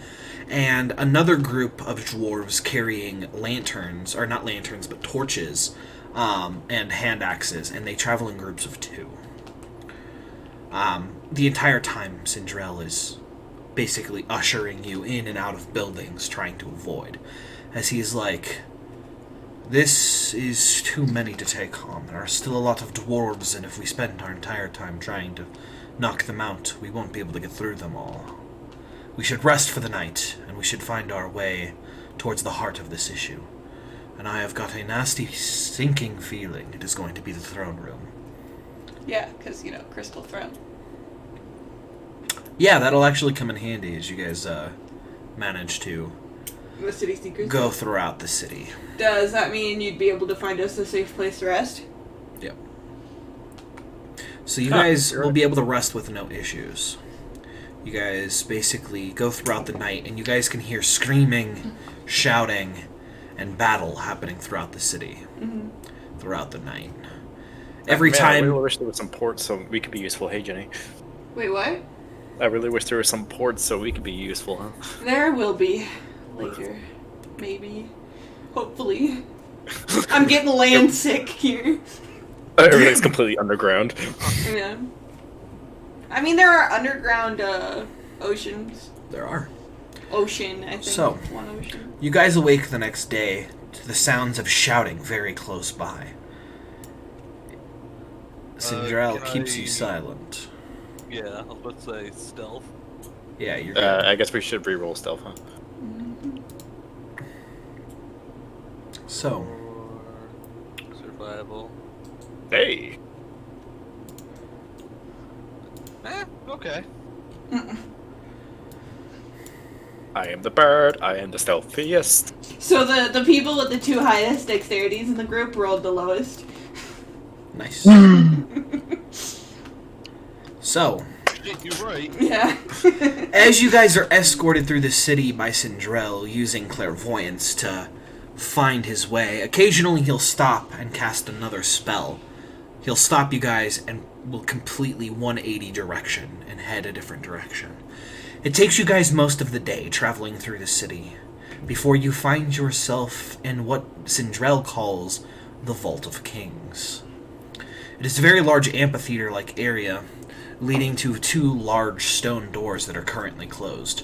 and another group of dwarves carrying lanterns, or not lanterns, but torches, and hand axes, and they travel in groups of 2. The entire time, Sindrel is basically ushering you in and out of buildings, trying to avoid. As he's like, this is too many to take on. There are still a lot of dwarves, and if we spend our entire time trying to knock them out, we won't be able to get through them all. We should rest for the night, and we should find our way towards the heart of this issue. And I have got a nasty, sinking feeling it is going to be the throne room. yeah, because Crystal Throne. Yeah, that'll actually come in handy as you guys manage to The city seekers. go throughout the city. Does that mean you'd be able to find us a safe place to rest? Yep. So you guys you're will right. be able to rest with no issues. You guys basically go throughout the night, and you guys can hear screaming, shouting, and battle happening throughout the city. Throughout the night. Every Man, I time... really wish there was some ports so we could be useful. Hey, Jenny. Wait, what? I really wish there was some ports so we could be useful, huh? There will be. Later. Maybe. Hopefully. I'm getting land sick here. Everything's completely underground. Yeah. I mean, there are underground oceans. There are. Ocean, I think. So, one ocean. you guys awake the next day to the sounds of shouting very close by. Sindrel can keeps I- you silent. Yeah, let's say stealth. Yeah, you're good. I guess we should re-roll stealth, huh? So, Or survival. Hey! Okay. I am the bird. I am the stealthiest. So the people with the two highest dexterities in the group rolled the lowest. nice. So, Shit, you're right. Yeah. as you guys are escorted through the city by Sindrel using clairvoyance to find his way, occasionally he'll stop and cast another spell. He'll stop you guys and will completely 180 direction and head a different direction. It takes you guys most of the day traveling through the city before you find yourself in what Sindrel calls the Vault of Kings. It is a very large amphitheater-like area leading to two large stone doors that are currently closed.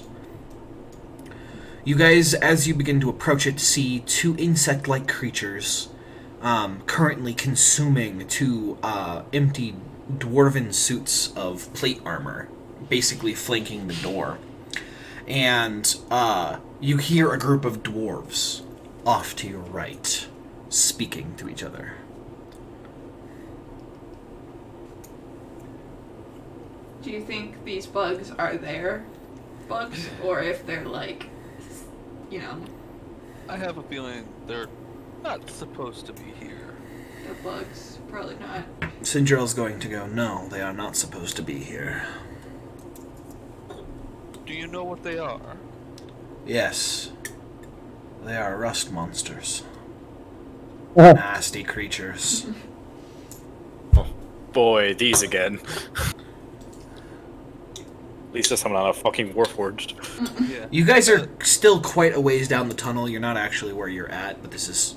You guys, as you begin to approach it, see two insect-like creatures currently consuming two empty dwarven suits of plate armor, basically flanking the door. And you hear a group of dwarves off to your right, speaking to each other. Do you think these bugs are their bugs? Or if they're like, you know, I have a feeling they're not supposed to be here. the bugs? Probably not. Sindrel's going to go, no, they are not supposed to be here. Do you know what they are? Yes, they are rust monsters. Uh, Nasty creatures. Boy, these again. At least this I'm not a fucking warforged. Yeah. You guys are still quite a ways down the tunnel. You're not actually where you're at, but this is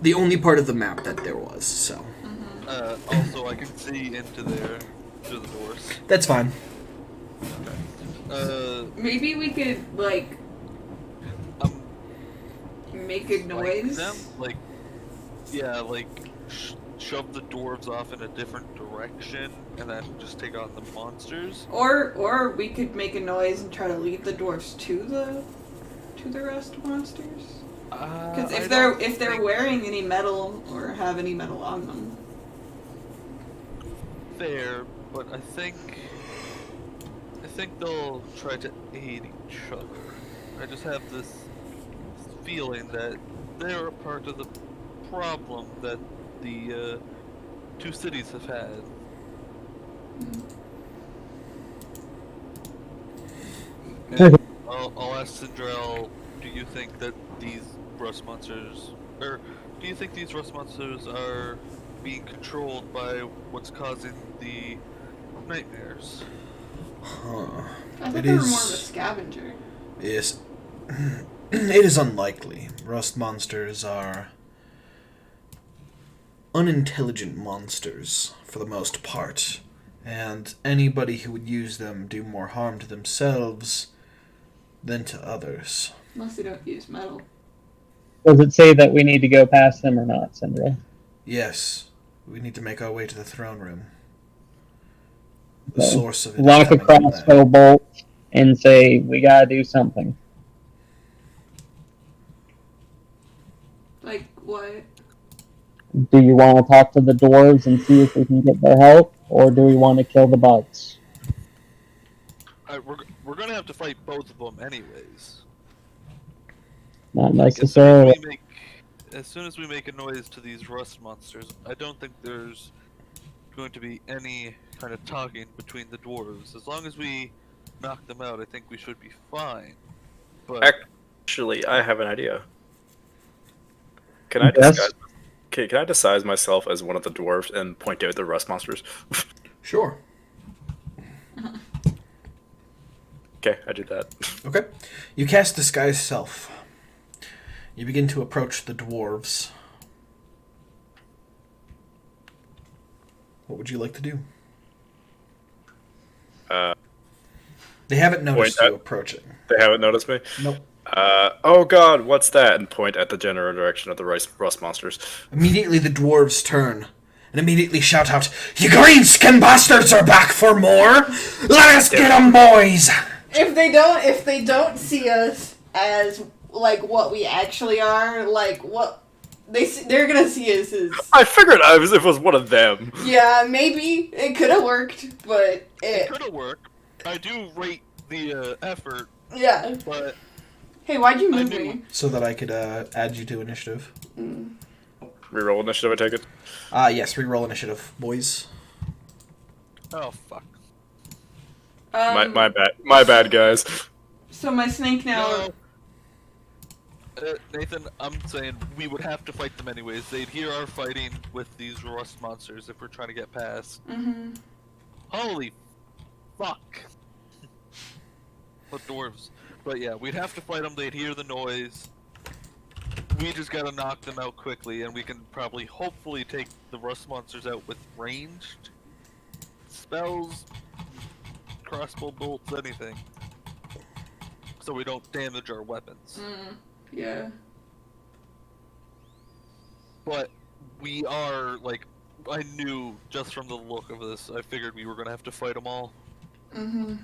the only part of the map that there was, so. Also, I can see into there through the doors. That's fine. Maybe we could, like, Um, make a fight noise. them, like, yeah, like shove the dwarves off in a different direction, and then just take on the monsters. Or we could make a noise and try to lead the dwarves to the rust monsters. Because if they're wearing any metal or have any metal on them. Fair, but I think they'll try to aid each other. I just have this feeling that they're a part of the problem that the two cities have had. And I'll ask Sindrel, do you think that these rust monsters, or do you think these rust monsters are being controlled by what's causing the nightmares? Huh. I thought It they were more of a is- scavenger. Yes. It is unlikely. Rust monsters are unintelligent monsters, for the most part, and anybody who would use them do more harm to themselves than to others. Unless they don't use metal. Does it say that we need to go past them or not, Sindra? Yes, we need to make our way to the throne room. The Okay. source of it is Lock a coming from there. crossbow bolt and say, we gotta do something. Like what? Do you want to talk to the dwarves and see if we can get their help, or do we want to kill the bugs? We're gonna have to fight both of them anyways. Not Like, necessarily. as soon as we make a noise to these rust monsters, I don't think there's going to be any kind of talking between the dwarves. As long as we knock them out, I think we should be fine. But Actually, I have an idea. Can I Yes. disguise? Can I disguise myself as one of the dwarves and point out the rust monsters? Sure. Okay, I do that. Okay. You cast Disguise Self. You begin to approach the dwarves. What would you like to do? They haven't noticed Point you approaching. They haven't noticed me. Nope. Oh God, what's that? And point at the general direction of the rust monsters. Immediately the dwarves turn and immediately shout out, "You green-skinned bastards are back for more! Let us get 'em, boys!" If they don't see us as like what we actually are, like what they're gonna see us as. I figured if it was one of them. Yeah, maybe it could have worked, but it could have worked. I do rate the effort, yeah. but Hey, why'd you move knew- me? So that I could add you to initiative. Reroll initiative, I take it. Yes, reroll initiative, boys. oh fuck. My bad. My bad, guys. So my snake now. No. Nathan, I'm saying we would have to fight them anyways. They'd hear our fighting with these rust monsters if we're trying to get past. Mhm. Holy fuck. What dwarves. But yeah, we'd have to fight them, they'd hear the noise. We just gotta knock them out quickly, and we can probably, hopefully, take the rust monsters out with ranged spells, crossbow bolts, anything. So we don't damage our weapons. Yeah. But we are, like, I knew just from the look of this, I figured we were gonna have to fight them all. Mhm.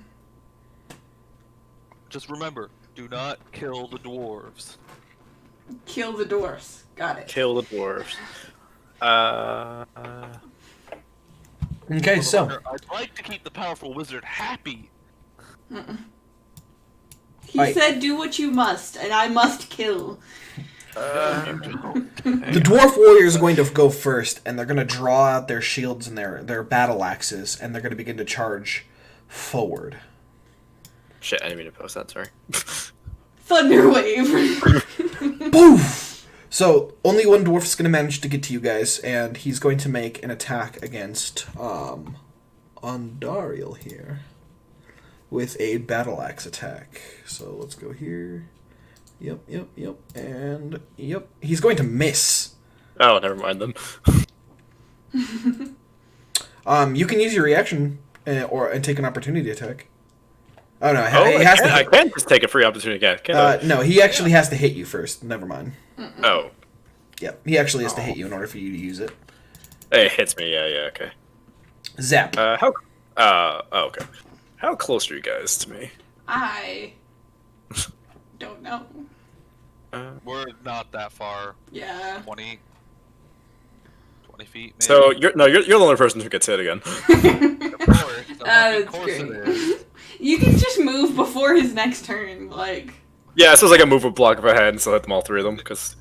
Just remember, do not kill the dwarves. Kill the dwarfs. Got it. Kill the dwarves. Okay, so I'd like to keep the powerful wizard happy. He said, "Do what you must, and I must kill." the dwarf warrior is going to go first, and they're going to draw out their shields and their battle axes, and they're going to begin to charge forward. Shit, I didn't mean to post that, sorry. Thunderwave. Poof! So only one dwarf's going to manage to get to you guys, and he's going to make an attack against Ondariel here with a battle axe attack. So let's go here. Yep, and yep. He's going to miss. Oh, never mind then. You can use your reaction and take an opportunity attack. Oh no, Oh, he has to. I can just take a free opportunity again. Can I? No, he actually has to hit you first. Never mind. Oh. Yep, he actually has to hit you in order for you to use it. It hits me, yeah, okay. Zap. Okay. How close are you guys to me? I don't know. We're not that far. Yeah. 20 feet, maybe. So you're the only person who gets hit again. Of course. That's Of course great. it is. You can just move before his next turn, like. Yeah, so it's like a movement block if I had, and still hit them all three of them. Because,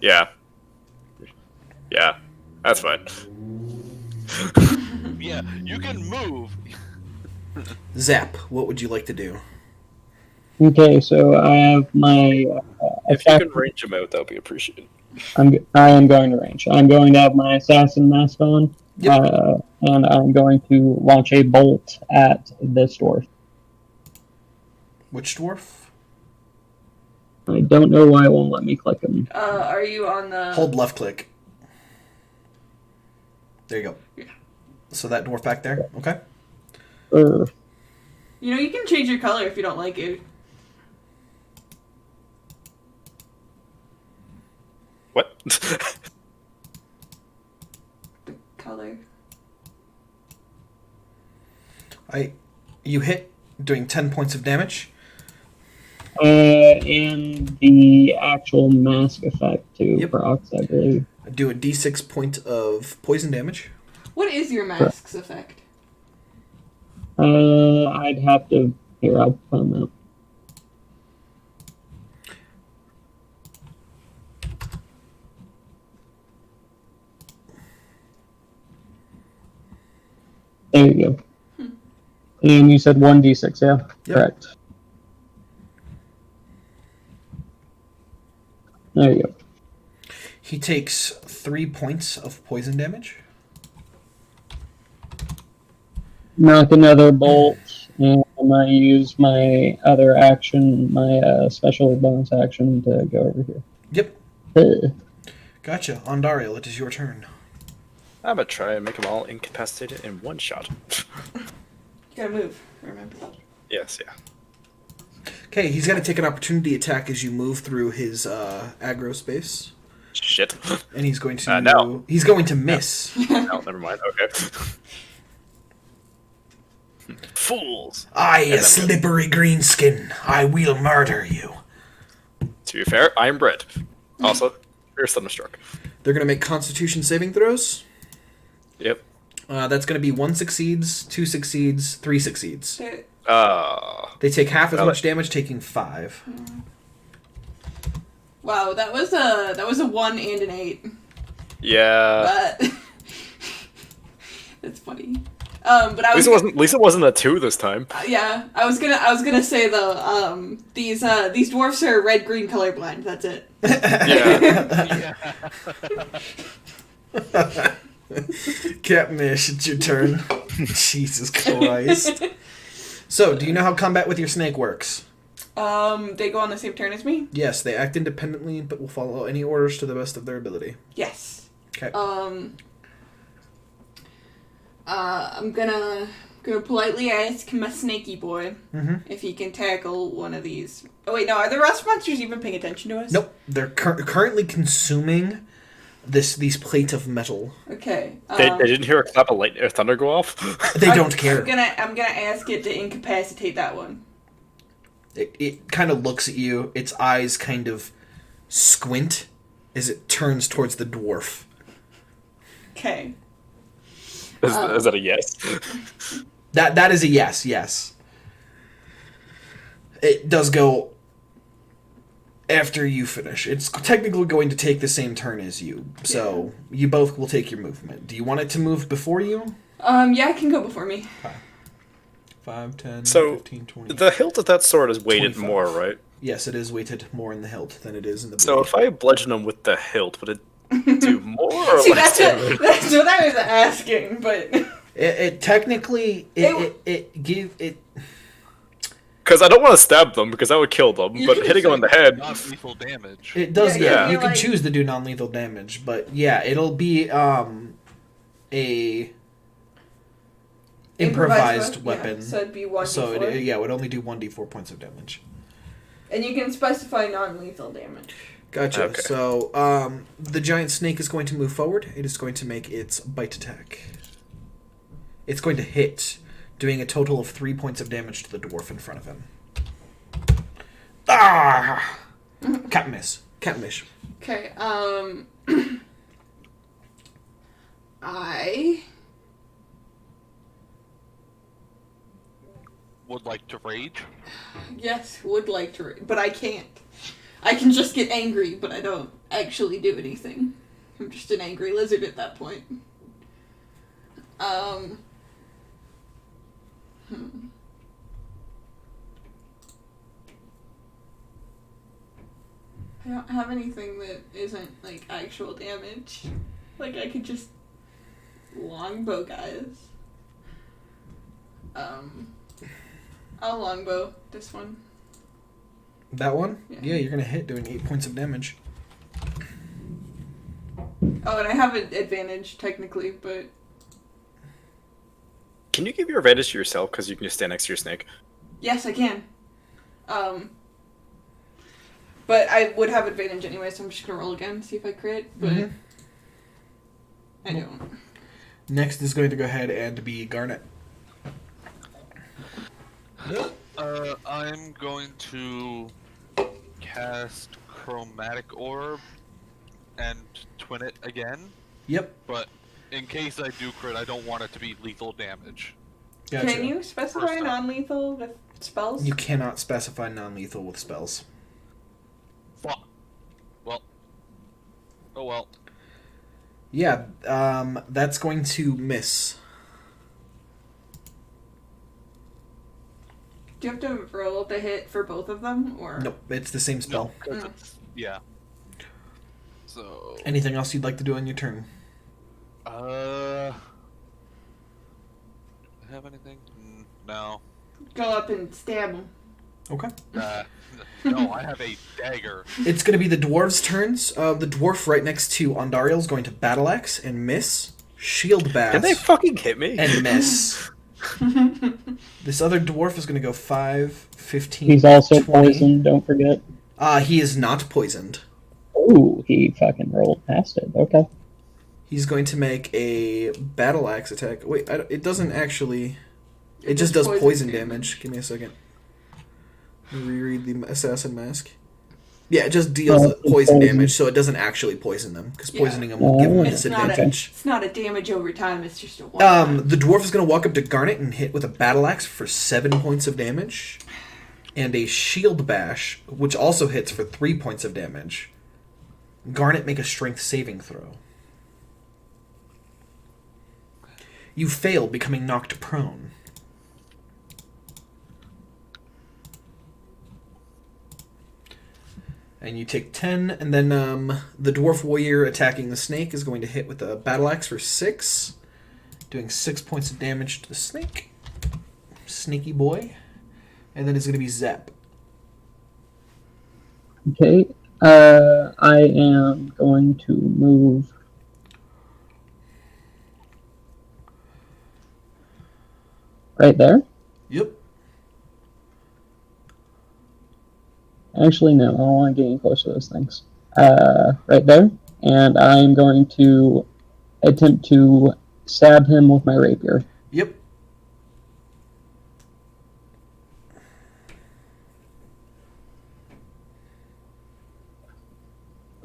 yeah, that's fine. Yeah, you can move. Zap. What would you like to do? Okay, so I have my If you attack. can range them out, that would be appreciated. I am going to range. I'm going to have my assassin mask on, Yep. and I'm going to launch a bolt at this dwarf. Which dwarf? I don't know why it won't let me click him. Are you on the? Hold left click. There you go. Yeah. So that dwarf back there. Okay. You know, you can change your color if you don't like it. What? The color. You hit, doing 10 points of damage. And the actual mask effect too, Yep. procs, I believe. Do a d6 point of poison damage. What is your mask's effect? I'd have to. Here, I'll find out. There you go. And you said 1d6, yeah? Yep. Correct. There you go. He takes 3 points of poison damage. Knock another bolt, and I might use my other action, my special bonus action, to go over here. Yep. Uh, Gotcha. Ondariel, it is your turn. I'm gonna try and make them all incapacitated in one shot. You gotta move, remember. Yes, yeah. Okay, he's going to take an opportunity attack as you move through his aggro space. Shit. And he's going to No. He's going to miss. No, never mind. Okay. Fools. I, then- a slippery greenskin, I will murder you. To be fair, I am Brit. Also, here's Thunderstruck. They're going to make Constitution saving throws. Yep. That's going to be 1 succeeds, 2 succeeds, 3 succeeds. They take half as Well, much damage, taking 5. Wow, that was a 1 and an 8. yeah. But that's funny. But I At was least it wasn't a 2 this time. yeah, I was gonna say though, these dwarfs are red green colorblind. That's it. Yeah. Capmish, it's your turn. Jesus Christ. So, do you know how combat with your snake works? They go on the same turn as me. Yes, they act independently, but will follow any orders to the best of their ability. Yes. Okay. I'm gonna politely ask my snaky boy Mm-hmm. if he can tackle one of these. Oh wait, no, are the rust monsters even paying attention to us? Nope, they're currently consuming these plate of metal. Okay. They didn't hear a clap of light or thunder go off. They don't care. I'm gonna ask it to incapacitate that one. It kind of looks at you. Its eyes kind of squint as it turns towards the dwarf. Okay. Is that a yes? That is a yes. It does go after you finish. It's technically going to take the same turn as you, so you both will take your movement. Do you want it to move before you? Yeah, it can go before me. 5, 10, So, 15, 20. The hilt of that sword is weighted 25. more, right? Yes, it is weighted more in the hilt than it is in the blade. So if I bludgeon him with the hilt, would it do more or See, less damage? that's what I was asking, but It technically it give it. Because I don't want to stab them, because that would kill them, You but can hitting them in the head... Not lethal damage. It does. Yeah, Yeah, yeah. you can like- choose to do non-lethal damage, but yeah, it'll be a improvised weapon. Yeah, so it'd be 1d4. So it would only do 1d4 points of damage. And you can specify non-lethal damage. Gotcha. Okay. So the giant snake is going to move forward. It is going to make its bite attack. It's going to hit, doing a total of 3 points of damage to the dwarf in front of him. Ah! Cat miss. Okay, I Would like to rage. yes would like to, but I can't. I can just get angry, but I don't actually do anything. I'm just an angry lizard at that point. I don't have anything that isn't like actual damage. Like I could just longbow guys. I'll longbow this one. That one? Yeah. Yeah, you're going to hit, doing 8 points of damage. Oh, and I have an advantage technically, but Can you give your advantage to yourself, because you can just stand next to your snake? yes, I can. But I would have advantage anyway, so I'm just gonna roll again, see if I crit. But Mhm. I don't. Next is going to go ahead and be Garnet. I'm going to cast Chromatic Orb and twin it again, Yep. but in case I do crit, I don't want it to be lethal damage. Gotcha. Can you specify First time. non-lethal with spells? You cannot specify non-lethal with spells. Fuck. Well. Oh well. Yeah, that's going to miss. Do you have to roll the hit for both of them, or? Nope, it's the same spell. No, 'cause it's, yeah. So. Anything else you'd like to do on your turn? Do I have anything? No. Go up and stab him. Okay. No, I have a dagger. It's going to be the dwarves' turns. The dwarf right next to Ondariel is going to battle axe and miss. Shield bash. Can they fucking hit me? And miss. This other dwarf is going to go 5, 15, He's also 20. poisoned, don't forget. He is not poisoned. Oh, he fucking rolled past it. Okay. He's going to make a battle axe attack. Wait, it doesn't actually... It just does poison damage. Give me a second. Let me reread the assassin mask. Yeah, it just deals poison damage, so it doesn't actually poison them, because poisoning them will give them a disadvantage. It's not a damage over time, it's just a one. The dwarf is going to walk up to Garnet and hit with a battle axe for 7 points of damage, and a shield bash, which also hits for 3 points of damage. Garnet, make a strength saving throw. You fail, becoming knocked prone. And you take 10, and then the dwarf warrior attacking the snake is going to hit with a battle axe for 6, doing 6 points of damage to the snake. Sneaky boy. And then it's going to be Zep. Okay. I am going to move right there. Yep. Actually, no, I don't want to get any close to those things. Right there. And I'm going to attempt to stab him with my rapier. Yep.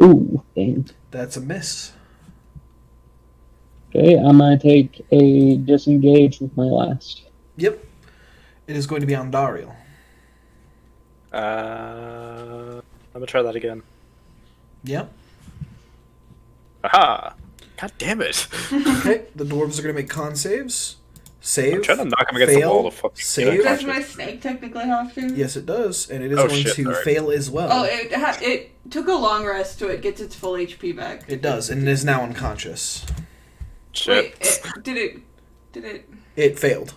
Ooh, dang. That's a miss. Okay, I'm going to take a disengage with my last. Yep. It is going to be on Dariel. I'm gonna try that again. Yep. Aha! God damn it! Okay, the dwarves are going to make con saves. Save. I'm trying to knock him against the wall to fucking save. Does my snake technically have to? Yes, it does, and it is Oh, going shit, to sorry. fail as well. Oh, it took a long rest so it gets its full HP back. It does, and it is now unconscious. Shit. Wait, did it? It failed.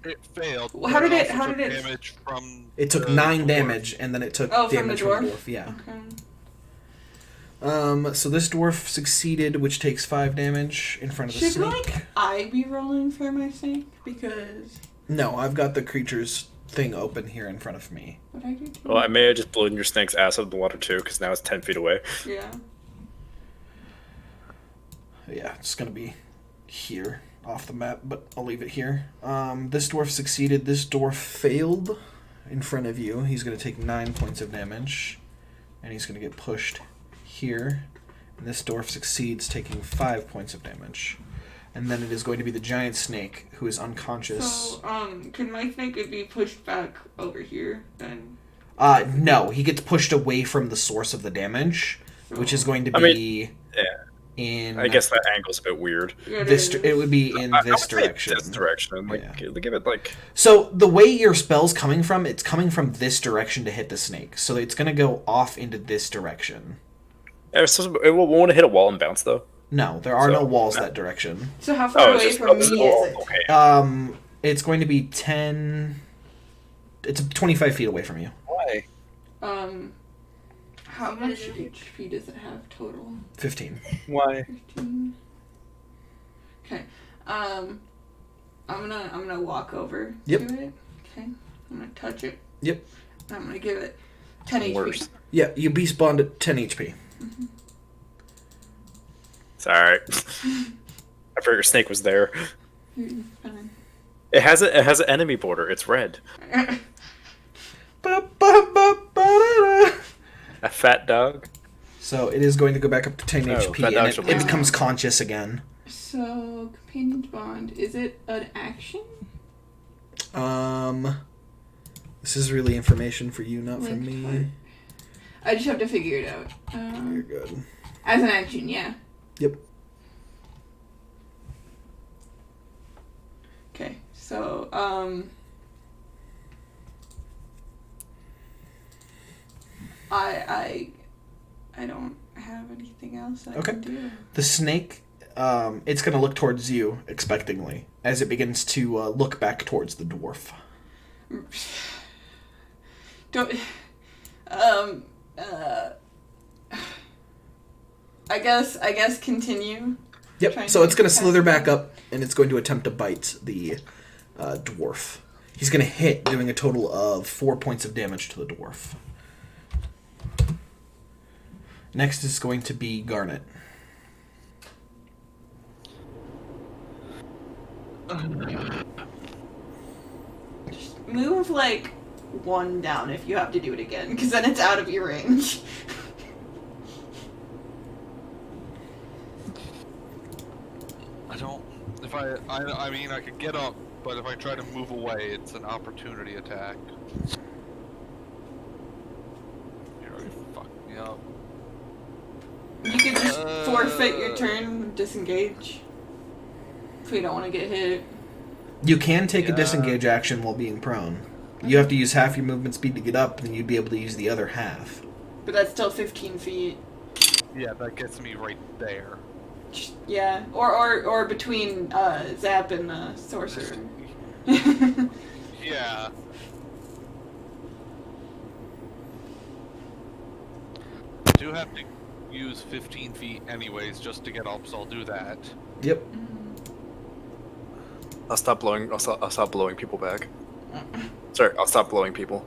It failed. Well, how but did it- also how took did it- damage from It took the 9 dwarf. damage, and then it took Oh, from the damage from the dwarf? dwarf. Yeah. Okay. So this dwarf succeeded, which takes 5 damage in front of the Should snake. I be rolling for my snake? Because No, I've got the creature's thing open here in front of me. what I do too. Well, I may have just blown your snake's ass out of the water too, because now it's 10 feet away. Yeah. Yeah, it's gonna be here off the map, but I'll leave it here. This dwarf succeeded. This dwarf failed in front of you. He's gonna take 9 points of damage, and he's gonna get pushed here. And this dwarf succeeds, taking 5 points of damage. And then it is going to be the giant snake, who is unconscious. So, can my snake be pushed back over here then? No, he gets pushed away from the source of the damage, which is going to be I mean, yeah. in. I guess that angle's a bit weird. Yeah, this. is. It would be in I this would say direction. This direction. Like, Yeah. give it like. So the way your spell's coming from, it's coming from this direction to hit the snake. So it's going to go off into this direction. It won't hit a wall and bounce though. No, there are So- no walls that direction. So how far away from me is it? Okay. It's going to be 10. It's 25 feet away from you. Why? How much HP does it have total? 15. Why? 15. Okay. I'm gonna walk over Yep. to it. Okay. I'm gonna touch it. Yep. And I'm gonna give it 10 HP. Worse. Yeah, you be spawned at 10 HP. It's alright. I figured your snake was there. Fine. It has an enemy border. It's red. Ba-ba-ba-ba-da-da. A fat dog. So it is going to go back up to 10 HP, that and actually- it becomes conscious again. So, companion's bond, is it an action? This is really information for you, not for Linked me. part. I just have to figure it out. You're good. As an action, yeah. Yep. Okay, so, I don't have anything else I Okay. can do. The snake, it's going to look towards you expectingly as it begins to look back towards the dwarf. Don't. I guess continue. Yep. Trying So to it's going to pass slither it back on. up, and it's going to attempt to bite the dwarf. He's going to hit, doing a total of 4 points of damage to the dwarf. Next is going to be Garnet. Just move like one down if you have to do it again, because then it's out of your range. I don't. If I mean, I could get up, but if I try to move away, it's an opportunity attack. You already fucked me up. You could just forfeit your turn, disengage. If we don't want to get hit. You can take a Yeah. disengage action while being prone. You have to use half your movement speed to get up, then you'd be able to use the other half. But that's still 15 feet. Yeah, that gets me right there. Yeah, or between Zap and Sorcerer. Yeah. I do have to use 15 feet anyways just to get up, so I'll do that. Yep. I'll stop blowing. I'll stop blowing people back. Sorry, I'll stop blowing people.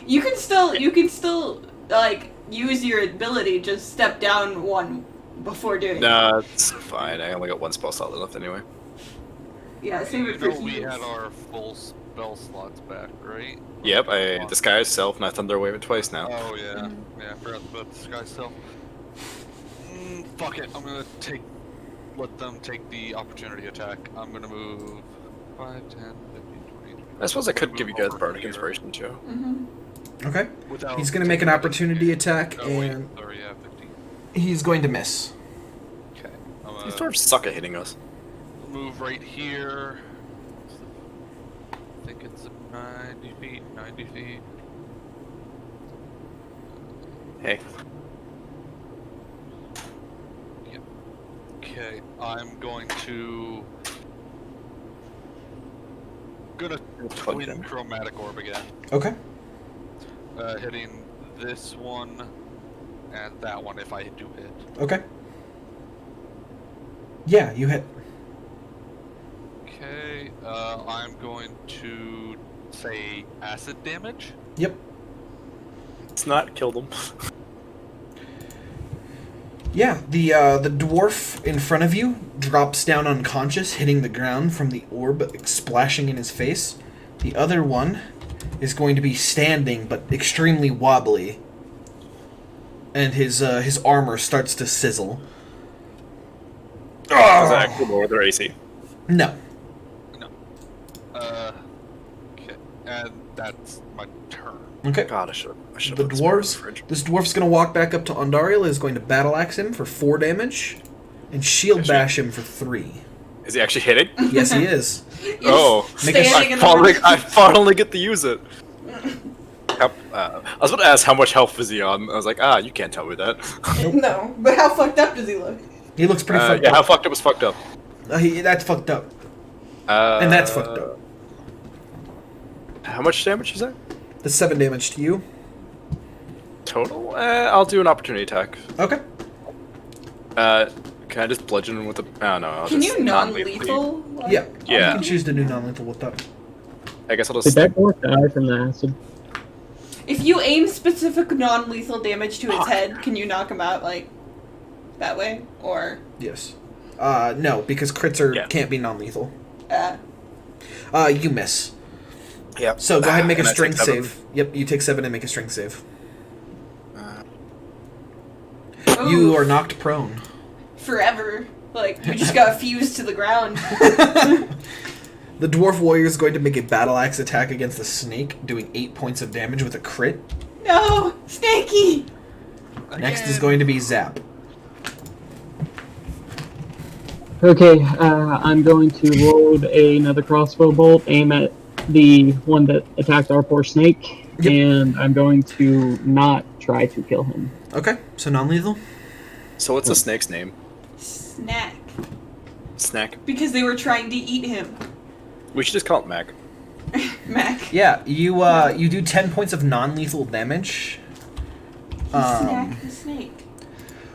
You can still like use your ability. Just step down one before doing. Nah, it's fine. I only got one spell slot left anyway. Yeah, save it You for know, we heals. had our full spell slots back, right? Yep, I disguise self and I thunder wave it twice now. Oh yeah, yeah. I forgot about this guy still. Fuck it. I'm gonna let them take the opportunity attack. I'm gonna move 5, 10, 15, 20. I suppose I could move give you guys over bardic here inspiration too. Okay. without He's going to make an taking opportunity damage. attack, Oh, wait, and sorry, yeah, 15. he's going to miss. Okay. These dwarves suck at hitting us. Move right here. I think it's 90 feet, 90 feet. Hey. Yep. Okay, I'm going to... Gonna Plug it twin in. chromatic orb again. Okay. Hitting this one and that one if I do hit. Okay. Yeah, you hit. Okay, I'm going to say acid damage. Yep. It's not kill them. Yeah, the dwarf in front of you drops down unconscious, hitting the ground from the orb splashing in his face. The other one is going to be standing, but extremely wobbly, and his armor starts to sizzle. Does that actually lower their AC? No. Okay, and that's my turn. Okay. God, I should have. The dwarves. This dwarf's going to walk back up to Ondariel. Is going to battle axe him for 4 damage, and shield bash him for 3. Is he actually hitting? Yes, he is. Oh, Make a- Standing in I the finally get to use it. I was about to ask how much health is he on. I was like, you can't tell me that. No, but how fucked up does he look? He looks pretty fucked Yeah, how up. fucked up was fucked up. That's fucked up. And And that's fucked up. How much damage is that? That's 7 damage to you. Total? I'll do an opportunity attack. Okay. Can I just bludgeon him with a... Oh, no. I'll Can just you non-lethally- non-lethal? Yeah. Yeah. You can choose to do non-lethal with that. I guess I'll Did just... that dwarf die from the acid? If you aim specific non-lethal damage to its head, can you knock him out like that way? Or Yes. No, because crits can't be non-lethal. You miss. Yep. So go ahead and make a Can I take strength 7? save. Yep, you take 7 and make a strength save. Ooh, You are knocked prone. forever. Like you just got fused to the ground. The dwarf warrior is going to make a battle axe attack against the snake, doing 8 points of damage with a crit. No, Snaky. Next is going to be Zap. Okay, I'm going to load another crossbow bolt, aim at the one that attacked our poor snake. Yep. and I'm going to not try to kill him. Okay, so non-lethal. So what's the snake's name? Snack. Snack. Because they were trying to eat him. We should just call it Mac. Mac. Yeah, you you do 10 points of non-lethal damage, Snack the snake.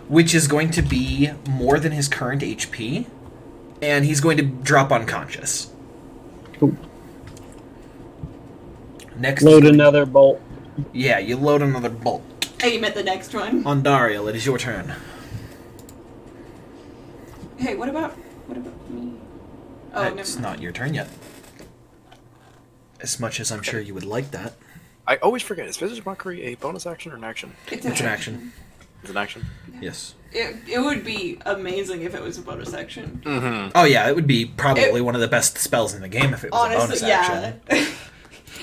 which is going to be more than his current HP, and he's going to drop unconscious. Cool. Next, Load another bolt. Yeah, you load another bolt. Aim at the next one. Ondariel, it is your turn. Hey, what about me? Oh, It's never mind. not your turn yet. As much as I'm sure you would like that. I always forget. Is Visage Mockery a bonus action or an action? It's an action. It's an action. Yes. It would be amazing if it was a bonus action. Mm-hmm. Oh yeah, it would be probably one of the best spells in the game if it was a bonus Honestly, action. yeah.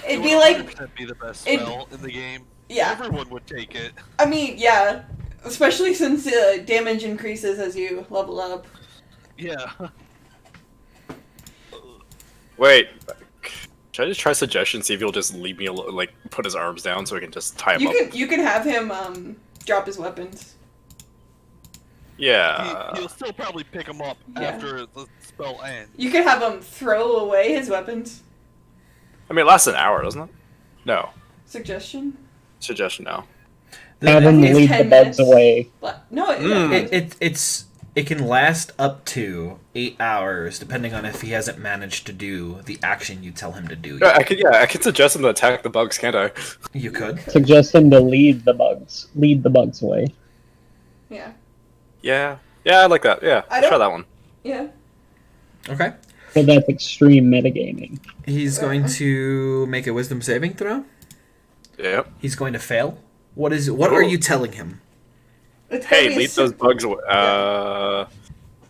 It It'd would be like, 100% be the best it- spell in the game. yeah. Everyone would take it. I mean, yeah. Especially since damage increases as you level up. Yeah. Wait. Should I just try suggestion? See if he'll just leave me alone, like put his arms down so I can just tie him up. You can have him drop his weapons. Yeah. He'll still probably pick him up Yeah. after the spell ends. You can have him throw away his weapons. I mean, it lasts an hour, doesn't it? No. Suggestion? Suggestion now. Have him It's lead 10 the bugs minutes. away. No, It can last up to 8 hours, depending on if he hasn't managed to do the action you tell him to do. I could suggest him to attack the bugs, can't I? You could. Suggest him to lead the bugs away. yeah. Yeah. Yeah, I like that. Yeah. I Try don't- that one. Yeah. Okay. So that's extreme metagaming. He's going to make a wisdom saving throw. Yep. He's going to fail. What are you telling him? It's gotta Hey, be a lead those bugs away. it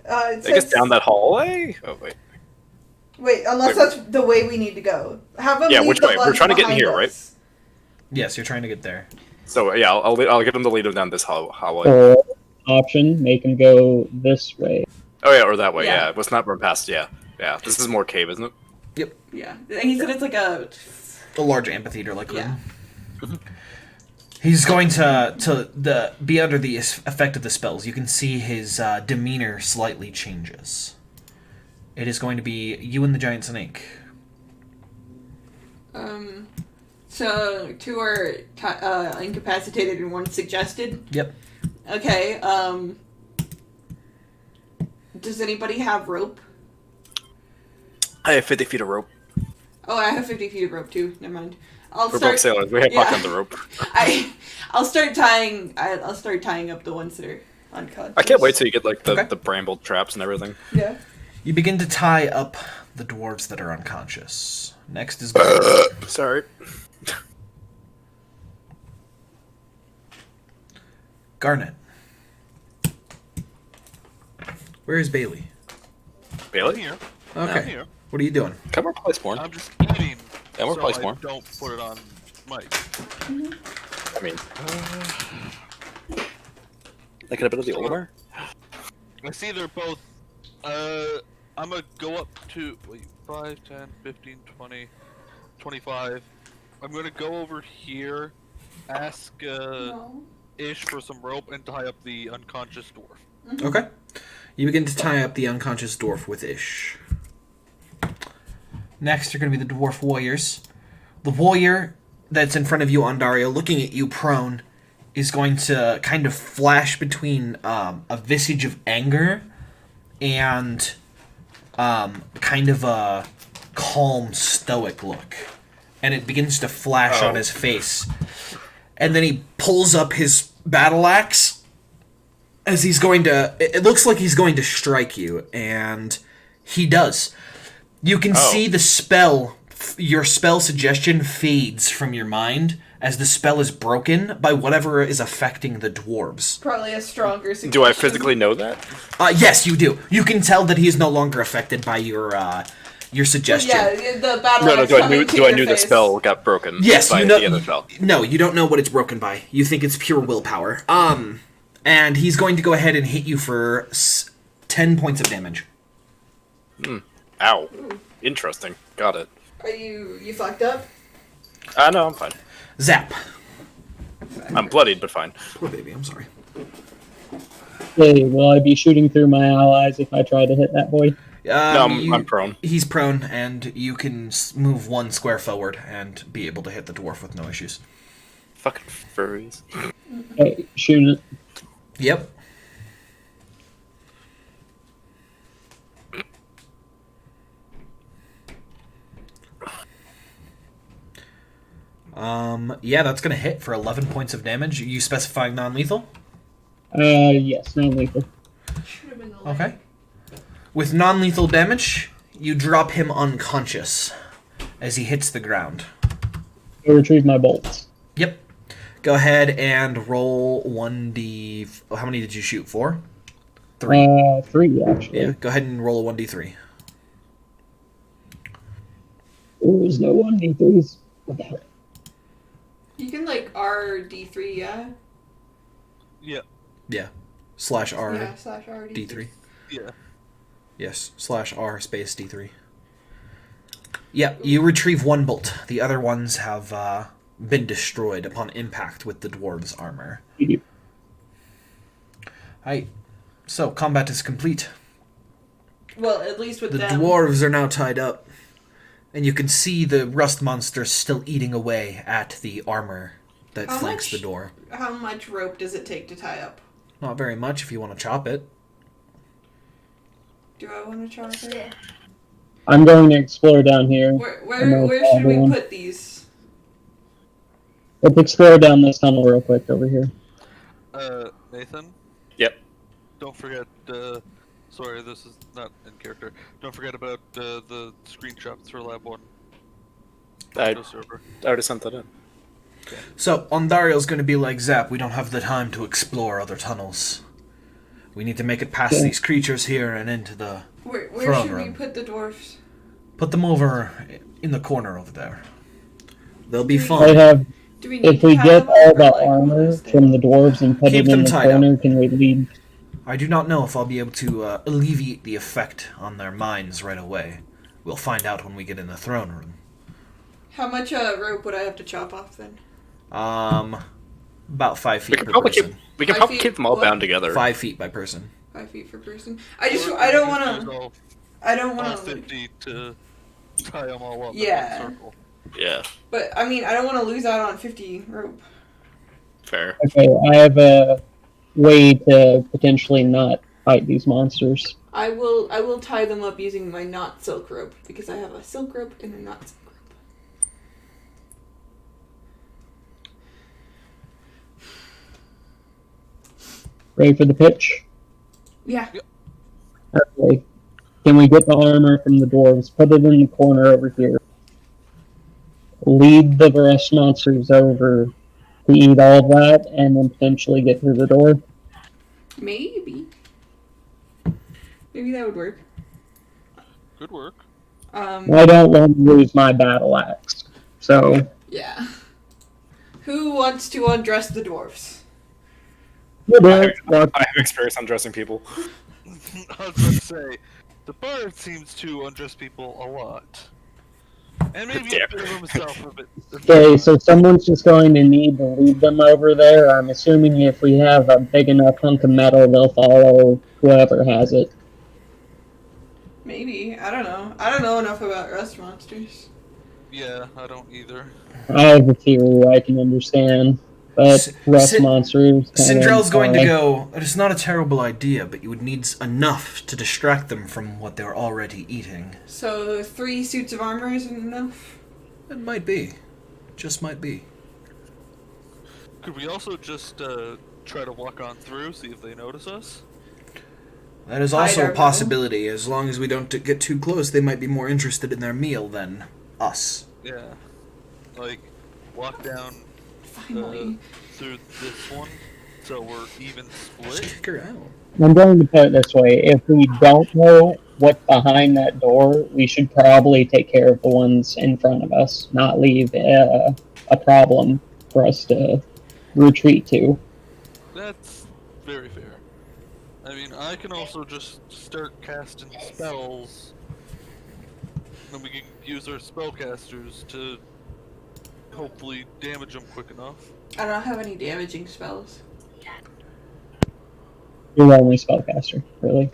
I guess says- down that hallway? Oh, wait. Wait, unless Wait, that's the way we need to go. Have him Yeah, lead which the way? We're bugs trying to get in behind here, right? us. Yes, you're trying to get there. So, yeah, I'll get him to lead him down this hallway. Or option, make him go this way. Oh, yeah, or that way, Yeah. yeah. Let's not run past, yeah. Yeah, this is more cave, isn't it? Yeah. He said it's like a... A large amphitheater like Yeah. room. He's going to be under the effect of the spells. You can see his demeanor slightly changes. It is going to be you and the giant snake. So, two are incapacitated and one suggested? Yep. Okay, does anybody have rope? I have 50 feet of rope. Oh, I have 50 feet of rope too. Never mind. I'll We're start. both sailors. We have yeah. pocket on the rope. I'll start tying. I'll start tying up the ones that are unconscious. I can't wait till you get, like, the, Okay. the bramble traps and everything. Yeah. You begin to tie up the dwarves that are unconscious. Next is Sorry. Garnet. Where is Bailey? I'm Bailey? here. Okay. I'm here. What are you doing? Come on, play Spawn. I'm just eating. Yeah, we're so probably I more. don't put it on mic. I mean... like a bit of the Olimar? I see they're both. I'm gonna go up to 5, 10, 15, 20, 25. I'm gonna go over here, ask No. Ish for some rope, and tie up the unconscious dwarf. Okay. You begin to tie up the unconscious dwarf with Ish. Next are going to be the dwarf warriors. The warrior that's in front of you, Ondario, looking at you prone, is going to kind of flash between a visage of anger and kind of a calm, stoic look. And it begins to flash on his face. And then he pulls up his battle axe as he's going to... It looks like he's going to strike you, and he does. You can see the spell, your spell suggestion fades from your mind as the spell is broken by whatever is affecting the dwarves. Probably a stronger suggestion. Do I physically know that? Yes, you do. You can tell that he is no longer affected by your suggestion. Yeah, the battle. No, axe do I coming knew to do I your knew the face. spell got broken? Yes, by you know. the other spell. No, you don't know what it's broken by. You think it's pure willpower. And he's going to go ahead and hit you for 10 points of damage. Ow. Interesting. Got it. Are you fucked up? No, I'm fine. Zap. I'm bloodied, but fine. Poor baby, I'm sorry. Okay, will I be shooting through my allies if I try to hit that boy? No, I'm prone. He's prone, and you can move 1 square forward and be able to hit the dwarf with no issues. Fucking furries. Okay, shooting it. Yep. Yeah, that's gonna hit for 11 points of damage. You specifying non-lethal? Yes, non-lethal. Should have been the leg. Okay. With non-lethal damage, you drop him unconscious as he hits the ground. I retrieve my bolts. Yep. Go ahead and roll 1d... How many did you shoot? 4? 3. 3, actually. Yeah, go ahead and roll a 1d3. There's no 1d3s. What the hell? You can like RD3, yeah? Yeah. Yeah. Slash R Yeah, slash RD3. D3. Yeah. Yes, slash R space D3. Yeah, you retrieve 1 bolt. The other ones have been destroyed upon impact with the dwarves' armor. You do. Alright, so combat is complete. Well, at least with The them. dwarves are now tied up, and you can see the rust monster still eating away at the armor that How flanks much- the door. How much rope does it take to tie up? Not very much if you want to chop it. Do I want to chop it? I'm going to explore down here. Where should we put these? Let's explore down this tunnel real quick over here. Nathan? Yep. Don't forget, sorry, this is not in character. Don't forget about the screenshots for Lab 1. I Server. already sent that in. So, Ondariel's going to be like Zap, we don't have the time to explore other tunnels. We need to make it past these creatures here and into the... Where Throne should we room. put the dwarfs? Put them over in the corner over there. They'll be I fine. have. Do we need If to we tie get them up all or, the like, armor hold from the dwarves and put Keep it them in the tied up. corner, can we leave? I do not know if I'll be able to alleviate the effect on their minds right away. We'll find out when we get in the throne room. How much rope would I have to chop off then? About 5 feet per probably person. We can 5 probably feet, keep them all what? bound together. 5 feet by person. 5 feet per person. I don't want to. I don't All want to. 50 to tie them all up Yeah. in one circle. Yeah, But I mean, I don't want to lose out on 50 rope. fair. Okay, I have a way to potentially not fight these monsters. I will tie them up using my not silk rope because I have a silk rope and a not silk rope. Ready for the pitch? Yeah. Okay. Can we get the armor from the dwarves? Put it in the corner over here. Lead the rest monsters over to eat all of that, and then potentially get through the door. Maybe. Maybe that would work. Good work. I don't want to lose my battle axe. So, Yeah. Who wants to undress the dwarfs? I have experience undressing people. I was going to say, the bard seems to undress people a lot. And maybe Yeah. a bit of himself a bit. okay, so someone's just going to need to lead them over there. I'm assuming if we have a big enough hunk of metal, they'll follow whoever has it. Maybe. I don't know. I don't know enough about rust monsters. Yeah, I don't either. I have a theory I can understand, but rust monsters. Sindrell's going to go, it's not a terrible idea, but you would need enough to distract them from what they're already eating. So 3 suits of armor isn't enough? It might be. Just might be. Could we also just try to walk on through, see if they notice us? That is Hide also our a meal. possibility. As long as we don't get too close, they might be more interested in their meal than us. Yeah. Like, walk down Finally. through this one, so we're even Just split. kick her out. I'm going to put it this way: if we don't know what's behind that door, we should probably take care of the ones in front of us, not leave a problem for us to retreat to. That's very fair. I mean, I can also just start casting spells, and we can use our spellcasters to hopefully damage him quick enough. I don't have any damaging spells. You're the only spellcaster, really.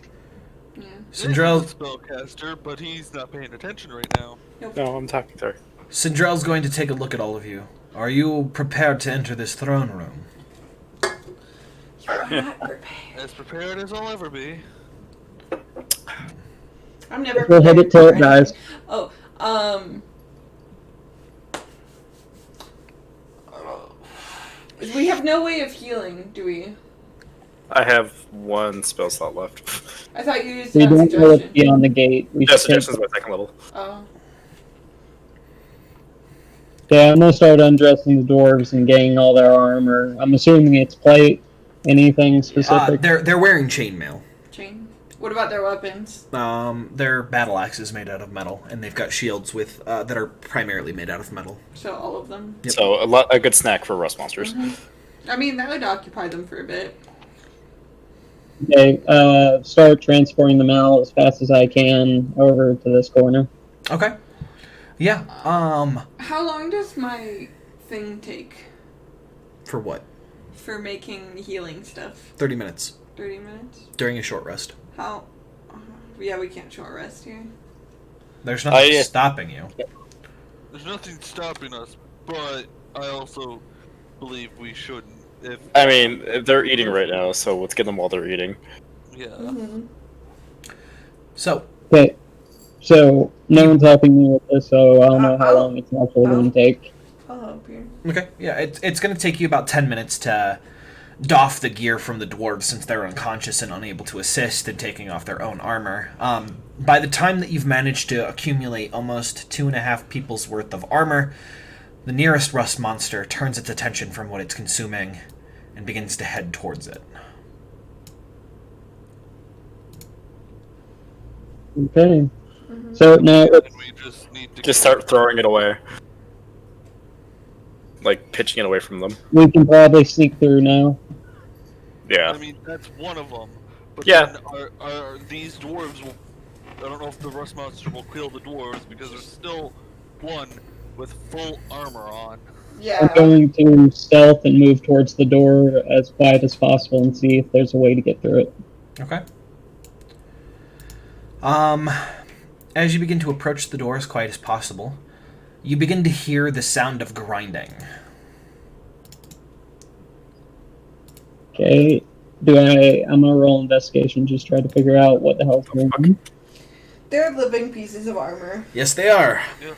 Yeah. Sindrell, He's a spellcaster, but he's not paying attention right now. No, I'm talking to her. Sindrell's going to take a look at all of you. Are you prepared to enter this throne room? I'm not prepared. As prepared as I'll ever be. I'm never We'll hit it till it for anything. dies. Oh, we have no way of healing, do we? I have one spell slot left. I thought you used We that don't know what's suggestion. beyond the gate. We Yeah, should take. suggestion's my second level. Oh. Yeah, I'm gonna start undressing the dwarves and getting all their armor. I'm assuming it's plate. Anything specific? They're wearing chainmail. Chain. What about their weapons? Their battle axes made out of metal, and they've got shields with that are primarily made out of metal. So all of them. Yep. So a good snack for rust monsters. I mean, that would occupy them for a bit. Okay, start transporting them out as fast as I can over to this corner. Okay. Yeah. How long does my thing take For what? for making healing stuff? 30 minutes 30 minutes? during a short rest. How? Yeah, we can't short rest here. There's nothing I- stopping you. There's nothing stopping us, but I also believe we shouldn't. If I mean, they're eating right now, so let's get them while they're eating. yeah. Mm-hmm. So, Okay, so no one's helping me with this, so I don't know how long it's actually going to take. I'll help you. okay, yeah, it's going to take you about 10 minutes to doff the gear from the dwarves since they're unconscious and unable to assist in taking off their own armor. By the time that you've managed to accumulate almost 2.5 people's worth of armor, the nearest rust monster turns its attention from what it's consuming and begins to head towards it. Okay, so now And we just need to Just start throwing it away. Like, pitching it away from them. we can probably sneak through now. Yeah. I mean, that's one of them. But Yeah. then are these dwarves will... I don't know if the rust monster will kill the dwarves, because there's still one with full armor on. I'm Yeah. going to stealth and move towards the door as quiet as possible and see if there's a way to get through it. Okay. As you begin to approach the door as quiet as possible, you begin to hear the sound of grinding. Okay, I'm gonna roll investigation, just try to figure out what the hell's going on. They're living pieces of armor. Yes, they are. Yeah.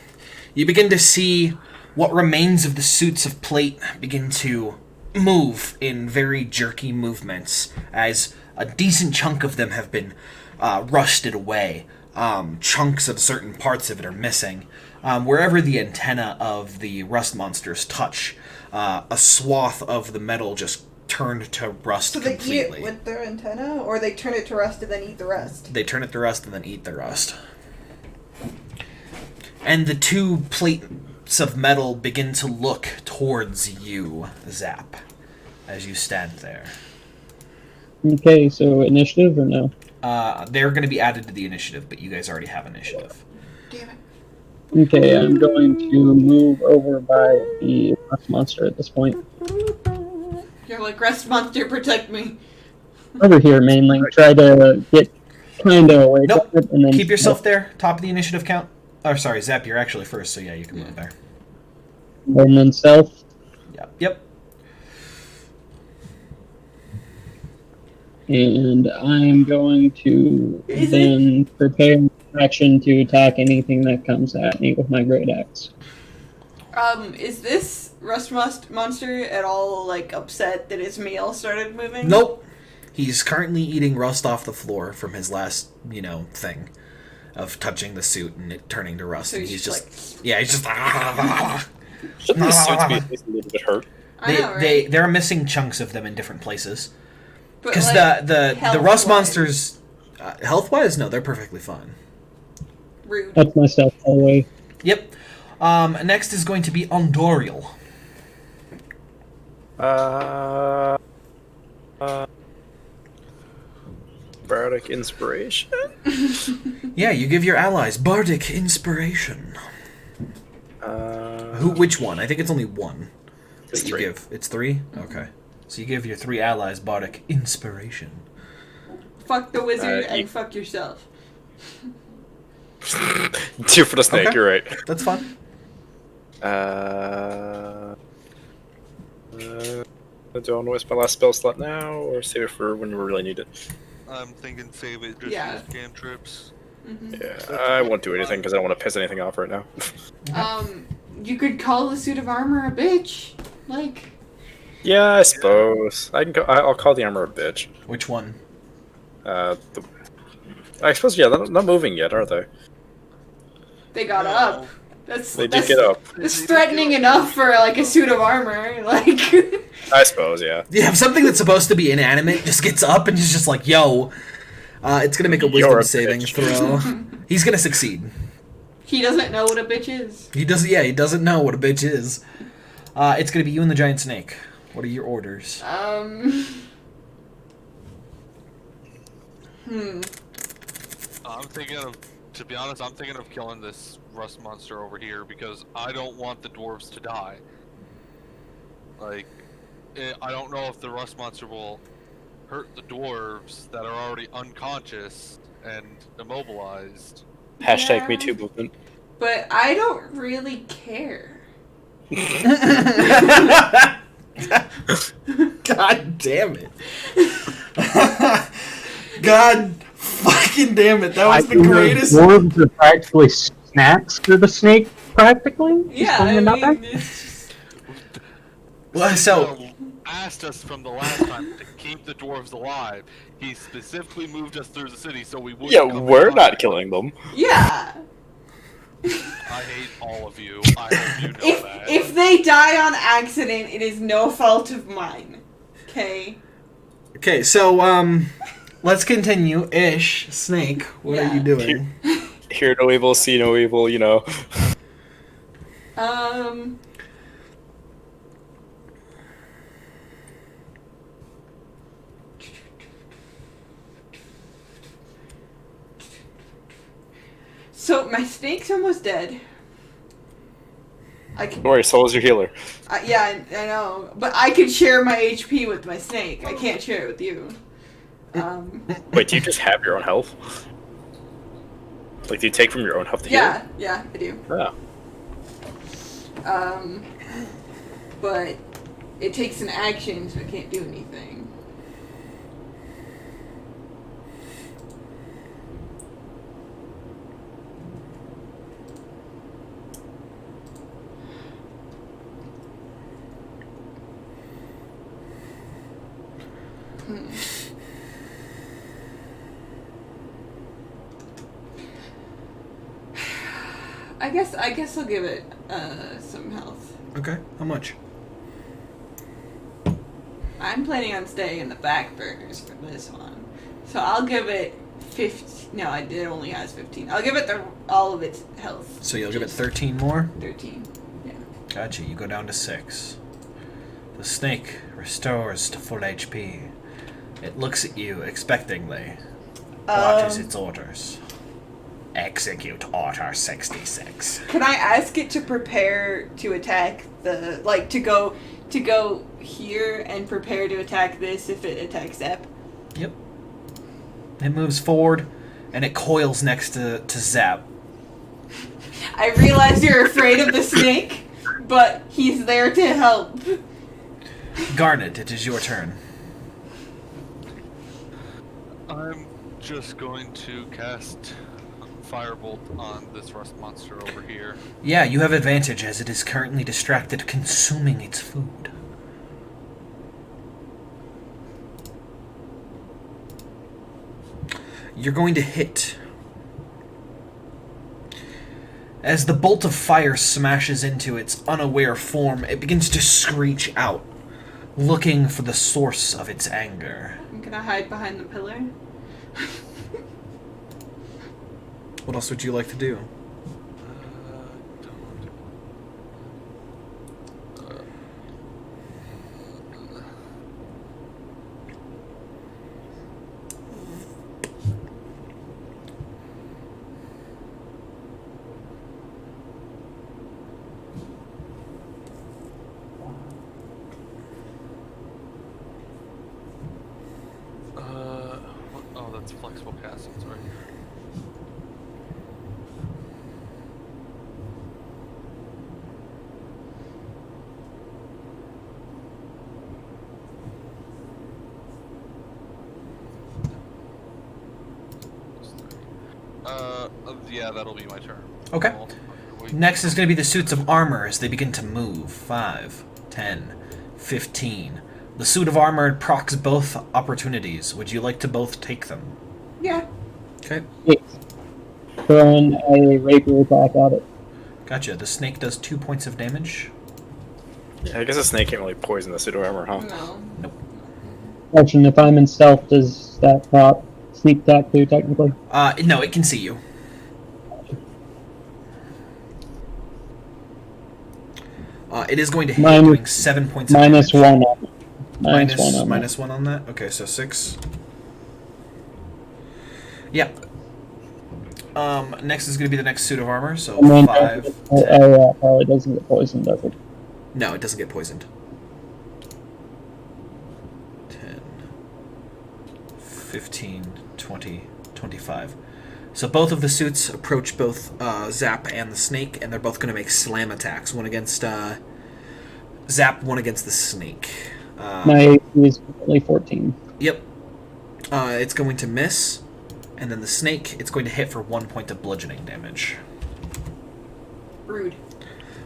You begin to see what remains of the suits of plate begin to move in very jerky movements, as a decent chunk of them have been rusted away. Chunks of certain parts of it are missing. Wherever the antenna of the rust monsters touch, a swath of the metal just turned to rust So they completely. eat it with their antenna, or they turn it to rust and then eat the rest? They turn it to rust and then eat the rust. And the two plates of metal begin to look towards you, Zap, as you stand there. Okay, so initiative or no? They're going to be added to the initiative, but you guys already have initiative. Damn it. Okay, I'm going to move over by the rust monster at this point. You're like, rest monster, protect me. Over here mainly, try to get kinda away Nope. from it, and then Keep yourself there, top of the initiative count. Oh, sorry, Zap, you're actually first, so yeah, you can move there. and then stealth. Yep. And I'm going to Is then prepare action to attack anything that comes at me with my great axe. Is this rust monster at all, like, upset that his meal started moving? Nope. He's currently eating rust off the floor from his last, thing of touching the suit and it turning to rust. So And he's he's just just, yeah, he's just. Shouldn't the suits be at least a little bit hurt? I know, right? There are missing chunks of them in different places. But, Because like, the health-wise, rust monsters, health-wise, no, they're perfectly fine. Rude. That's my stealth, by the way. Yep. Next is going to be Ondoriel. Bardic Inspiration? Yeah, you give your allies Bardic Inspiration. Which one? I think it's only one. It's that you 3. give. It's 3? Okay. So you give your 3 allies bardic inspiration. Fuck the wizard you- and fuck yourself. 2 for the snake. Okay. You're right. That's fun. Do I want to waste my last spell slot now, or save it for when we really need it? I'm thinking save it just Yeah. use cantrips. Yeah, I won't do anything because I don't want to piss anything off right now. You could call the suit of armor a bitch. Like, Yeah, I suppose I can. I'll call the armor a bitch. Which one? I suppose they're not moving yet, are they? they got No. up. That's They did get up. That's threatening enough for like a suit of armor. Like, I suppose, yeah. You have something that's supposed to be inanimate just gets up and he's just like, yo. It's going to make a You're wisdom a saving bitch. throw. He's going to succeed. he doesn't know what a bitch is. He doesn't know what a bitch is. It's going to be you and the giant snake. What are your orders? I'm thinking of, to be honest, I'm thinking of killing this rust monster over here because I don't want the dwarves to die. Like, I don't know if the rust monster will hurt the dwarves that are already unconscious and immobilized. Hashtag Yeah. Me Too movement. But I don't really care. God damn it. God fucking damn it. That was the greatest. Dwarves are practically snacks for the snake, practically? Yeah, Something about I that? mean, it's just, Well, so, Bill asked us from the last time to keep the dwarves alive. He specifically moved us through the city so we wouldn't Yeah, come in we're not contact. killing them. yeah. I hate all of you. I hope you know that. If they die on accident, it is no fault of mine. Okay. okay, so, let's continue. Ish, Snake, what are Yeah. you doing? Hear no evil, see no evil, you know. So my snake's almost dead. I can, Don't worry, Soul is your healer. yeah, I know, but I could share my HP with my snake. I can't share it with you. Wait, do you just have your own health? Like, do you take from your own health to heal? Yeah, I do. Oh. But it takes an action, so I can't do anything. I guess I'll give it some health. Okay, how much? I'm planning on staying in the back burners for this one, so I'll give it 15. No, it only has 15. I'll give it all of its health. So you'll give it Just 13 more? 13. Yeah. Gotcha, you go down to 6. The snake restores to full HP. It looks at you expectingly. What is its orders? Execute Order 66. Can I ask it to prepare to attack to go here and prepare to attack this if it attacks Zep? Yep. It moves forward, and it coils next to Zap. I realize you're afraid of the snake, but he's there to help. Garnet, it is your turn. I'm just going to cast Firebolt on this rust monster over here. Yeah, you have advantage as it is currently distracted consuming its food. You're going to hit. As the bolt of fire smashes into its unaware form, it begins to screech out, looking for the source of its anger. I'm gonna hide behind the pillar. What else would you like to do? It's flexible casting, sorry. Yeah, that'll be my turn. Okay. I'll wait. Next is going to be the suits of armor as they begin to move. 5, 10, 15. The suit of armor procs both opportunities. Would you like to both take them? Yeah. Okay. Yes. Throwing a rapier attack at it. Gotcha. The snake does 2 points of damage. Yeah, I guess a snake can't really poison the pseudo armor, huh? No. Question, if I'm in stealth, does that prop sneak attack too, technically? No, it can see you. It is going to hit, doing 7 points of Minus damage. 1 on it. Minus 1 on that? Okay, so 6. Yep. Next is going to be the next suit of armor, so And then 5, 10. yeah, probably doesn't get poisoned, does it? No, it doesn't get poisoned. 10, 15, 20, 25. So both of the suits approach both Zap and the snake, and they're both going to make slam attacks. One against Zap, one against the snake. My AC is currently 14. Yep. It's going to miss, and then the snake, it's going to hit for 1 point of bludgeoning damage. Rude.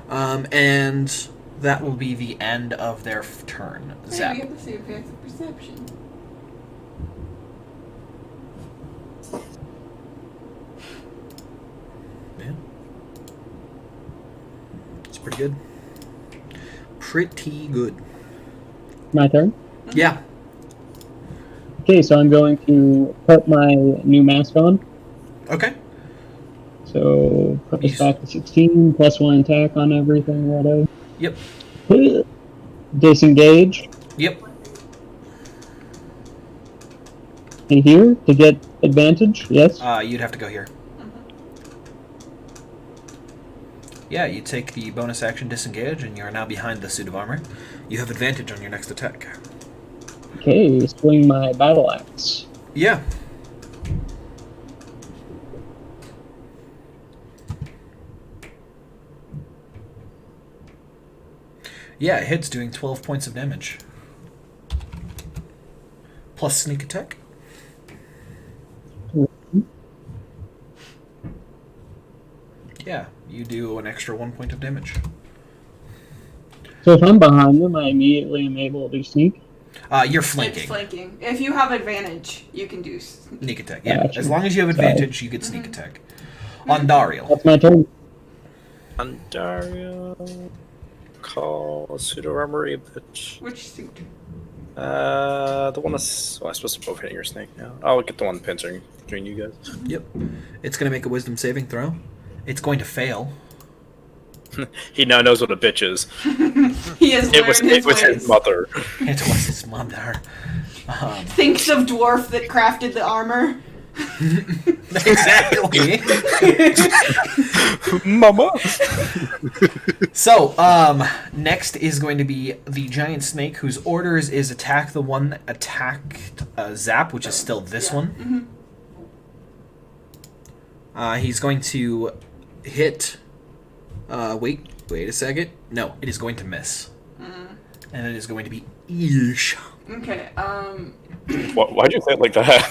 And that will be the end of their turn. Hey, Zap. we have to see if we have some perception. Yeah. It's pretty good. Pretty good. My turn? Yeah. Okay, so I'm going to put my new mask on. Okay. So put this back to 16, plus 1 attack on everything, whatever. Yep. Disengage. Yep. And here to get advantage, yes? You'd have to go here. Yeah, you take the bonus action disengage, and you are now behind the suit of armor. You have advantage on your next attack. Okay, swing my battle axe. Yeah. Yeah, it hits, doing 12 points of damage. Plus sneak attack. Yeah, you do an extra 1 point of damage. So if I'm behind them, I immediately am able to do sneak. You're It's flanking. flanking. If you have advantage, you can do. Sneak attack. Yeah, Gotcha. as long as you have advantage, you get sneak attack. On Dariel. That's my turn. Andario. Call pseudo armor a bitch. Which suit? The one that's. Oh, I'm supposed to both hitting your snake now. I'll get the one pinching between you guys. Yep. It's going to make a wisdom saving throw. It's going to fail. He now knows what a bitch is. He has learned It was his ways. his mother. It was his mother. Thinks of dwarf that crafted the armor. Exactly. Mama. So, next is going to be the giant snake, whose orders is attack the one that attacked Zap, which is still this one. He's going to hit. Wait a second. No, it is going to miss, and it is going to be Eesh. Okay. Why'd you say it like that?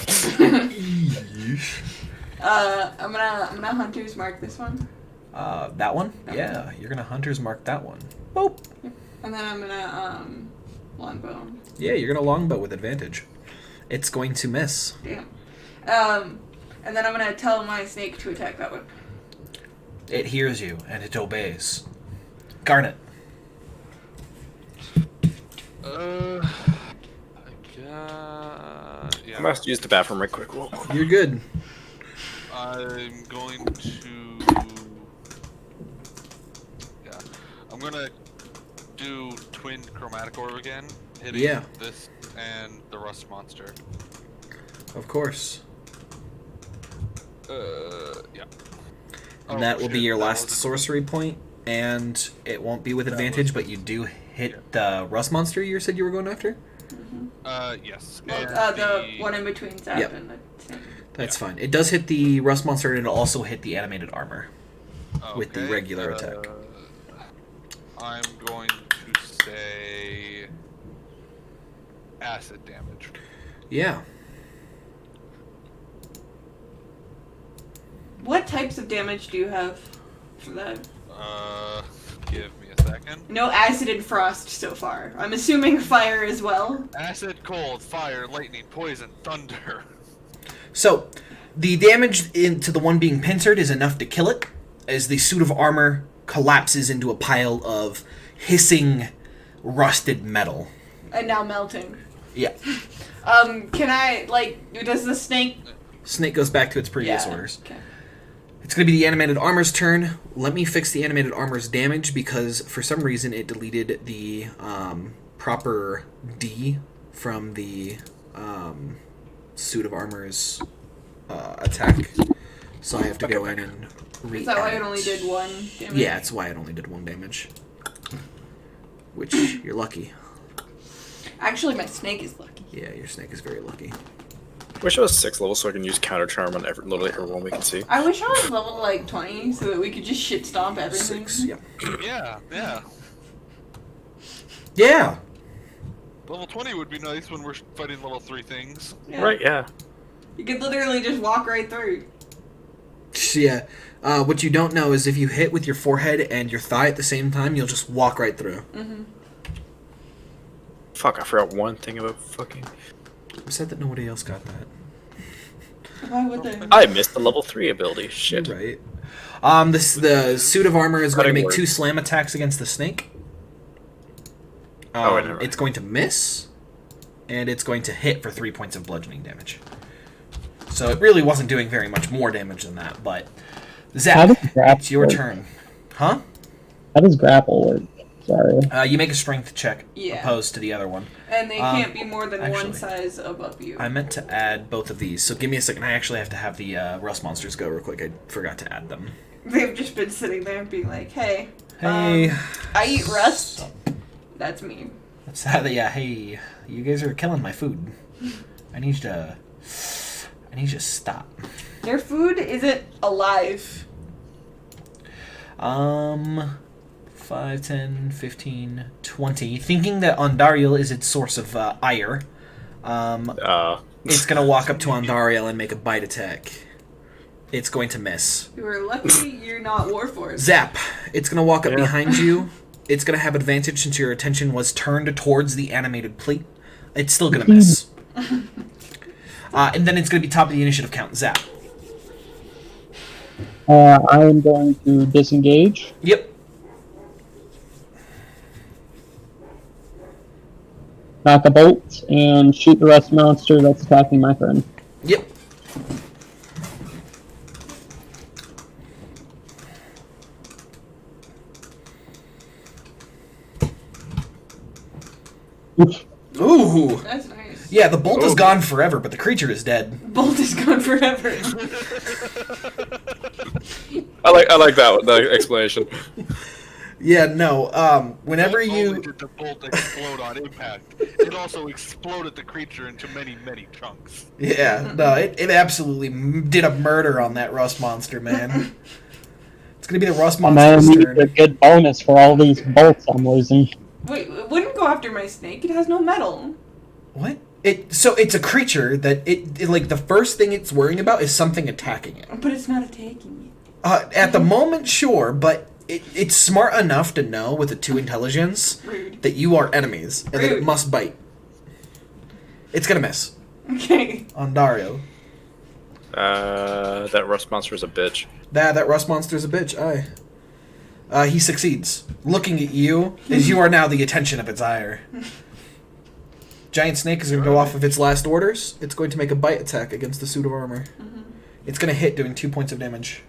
I'm gonna hunters mark this one, That one? Yeah, you're gonna hunter's mark that one. Boop. and then I'm gonna longbow. Yeah, you're gonna longbow with advantage. It's going to miss. Damn. And then I'm gonna tell my snake to attack that one. It hears you and it obeys. Garnet. Yeah. I'm gonna have to use the bathroom right quick. Whoa. You're good. I'm going to. Yeah. I'm gonna do twin chromatic orb again, hitting Yeah. this and the rust monster. Of course. Yeah. And Oh, that will be shit, your that last wasn't- sorcery point, and it won't be with advantage, but you do hit the rust monster you said you were going after? Yes. Well, and the one in between Zap Yep. and the snake. That's fine. It does hit the rust monster, and it'll also hit the animated armor with the Okay, regular attack. I'm going to say acid damage. Yeah. What types of damage do you have for that? Give me a second. No acid and frost so far. I'm assuming fire as well. Acid, cold, fire, lightning, poison, thunder. So, the damage to the one being pincered is enough to kill it, as the suit of armor collapses into a pile of hissing, rusted metal. And now melting. Yeah. Can I, does the snake... Snake goes back to its previous Yeah, orders. okay. It's going to be the animated armor's turn. Let me fix the animated armor's damage, because for some reason it deleted the proper D from the suit of armor's attack. So I have to go in and re-add Is that why it it. only did 1 damage? Yeah, it's why it only did 1 damage. Which, you're lucky. Actually, my snake is lucky. Yeah, your snake is very lucky. Wish I was 6 levels so I can use counter charm on literally everyone we can see. I wish I was level, 20, so that we could just shit stomp everything. 6, yeah. Yeah. Yeah! Level 20 would be nice when we're fighting level 3 things. Yeah. Right, yeah. You could literally just walk right through. Yeah. What you don't know is if you hit with your forehead and your thigh at the same time, you'll just walk right through. Mm-hmm. Fuck, I forgot one thing about fucking... I'm sad that nobody else got that. Why would they? I missed the level 3 ability. Shit. Right. The suit of armor is going to make Cutting 2 slam attacks against the snake. Never mind. It's going to miss, and it's going to hit for 3 points of bludgeoning damage. So it really wasn't doing very much more damage than that, but... How Zach, does grapple it's your work? turn. Huh? How does grapple work? Sorry. You make a strength check, Yeah. opposed to the other one. And they can't be more than actually, one size above you. I meant to add both of these, so give me a second. I actually have to have the rust monsters go real quick. I forgot to add them. They've just been sitting there being like, hey, Hey. I eat rust. That's me. That's how yeah, hey, you guys are killing my food. I need you to stop. Their food isn't alive. 5, 10, 15, 20. Thinking that Ondariel is its source of ire, it's going to walk up to Ondariel and make a bite attack. It's going to miss. You are lucky you're not Warforged. Zap. It's going to walk up Yeah. behind you. It's going to have advantage since your attention was turned towards the animated plate. It's still going to miss. And then it's going to be top of the initiative count. Zap. I am going to disengage. Yep. Knock a bolt and shoot the rust monster that's attacking my friend. Yep. Ooh. That's nice. Yeah, the bolt is Oh. gone forever, but the creature is dead. Bolt is gone forever. I like that explanation. Yeah, no. Whenever Not only you did the bolt explode on impact, it also exploded the creature into many, many chunks. yeah, no, it absolutely did a murder on that rust monster, man. It's gonna be the rust I'm gonna monster's need a turn. good bonus for all these bolts I'm losing. Wait, it wouldn't go after my snake. It has no metal. What? So it's a creature that it like the first thing it's worrying about is something attacking it. But it's not attacking At the moment, sure, but it's smart enough to know with a 2 intelligence you. Rude. that you are enemies and that it Rude. must bite. It's gonna miss Okay. on Dario. That rust monster is a bitch. That rust monster's a bitch. Aye. He succeeds, looking at you as you are now the attention of its ire. Giant snake is going to go off of its last orders. It's going to make a bite attack against the suit of armor. It's going to hit, doing 2 points of damage.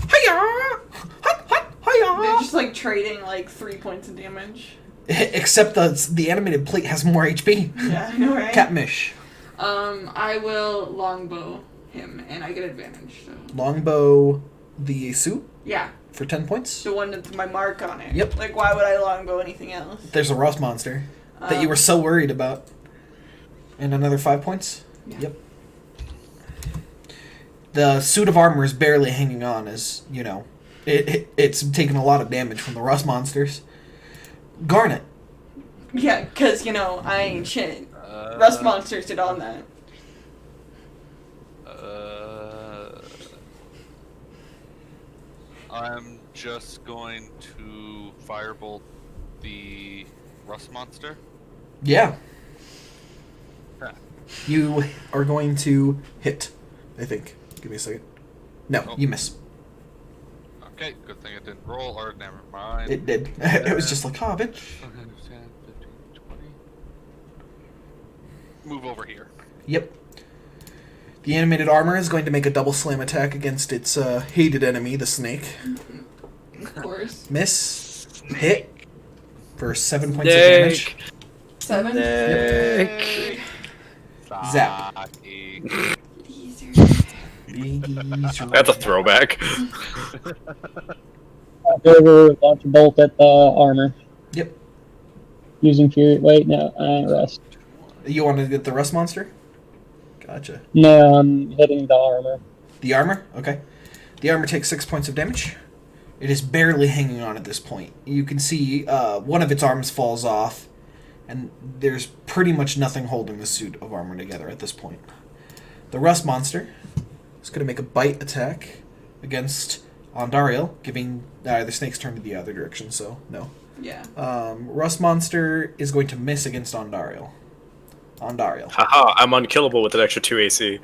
Hiya! They're just like trading 3 points of damage. Except the animated plate has more HP. Yeah, I know, right? Catmish. I will longbow him, and I get advantage. So. Longbow the suit Yeah, for 10 points. the one with my mark on it. Yep. Like, why would I longbow anything else? There's a rust monster that you were so worried about. And another 5 points. Yeah. Yep. The suit of armor is barely hanging on as, you know, it's taken a lot of damage from the rust monsters. Garnet. Yeah, because, you know, I ain't shit. Rust monsters did on that. I'm just going to firebolt the rust monster. Yeah. Yeah. You are going to hit, I think. Give me a second. No, Oh. you miss. Okay, good thing it didn't roll, or never mind. It did. It was just like, oh, bitch. 10, 15, 20. Move over here. Yep. The animated armor is going to make a double slam attack against its hated enemy, the snake. Of course. Miss. Hit. For 7 points of damage. 7? Snake. Zap. Saki. That's a throwback. I'll go over, launch a bolt at the armor. Yep. Using Fury. Wait, no, Rust. You want to get the rust monster? Gotcha. No, I'm hitting the armor. The armor? Okay. The armor takes 6 points of damage. It is barely hanging on at this point. You can see one of its arms falls off, and there's pretty much nothing holding the suit of armor together at this point. The rust monster is going to make a bite attack against Ondariel, giving the snake's turn to the other direction, so no. Yeah. Rust monster is going to miss against Ondariel. Ondariel. Haha, I'm unkillable with an extra 2 AC.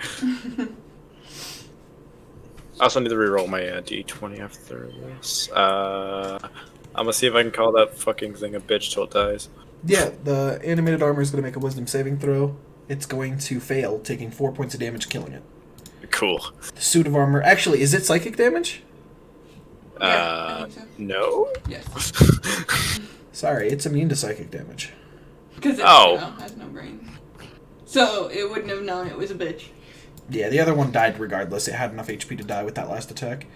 I also need to reroll my d20 after this. I'm gonna see if I can call that fucking thing a bitch till it dies. Yeah, the animated armor is going to make a wisdom saving throw. It's going to fail, taking 4 points of damage, killing it. Cool. The suit of armor... Actually, is it psychic damage? Yeah, I think so. No? Yes. Sorry, it's immune to psychic damage. Because it Oh. has no brain. So it wouldn't have known it was a bitch. Yeah, the other one died regardless. It had enough HP to die with that last attack.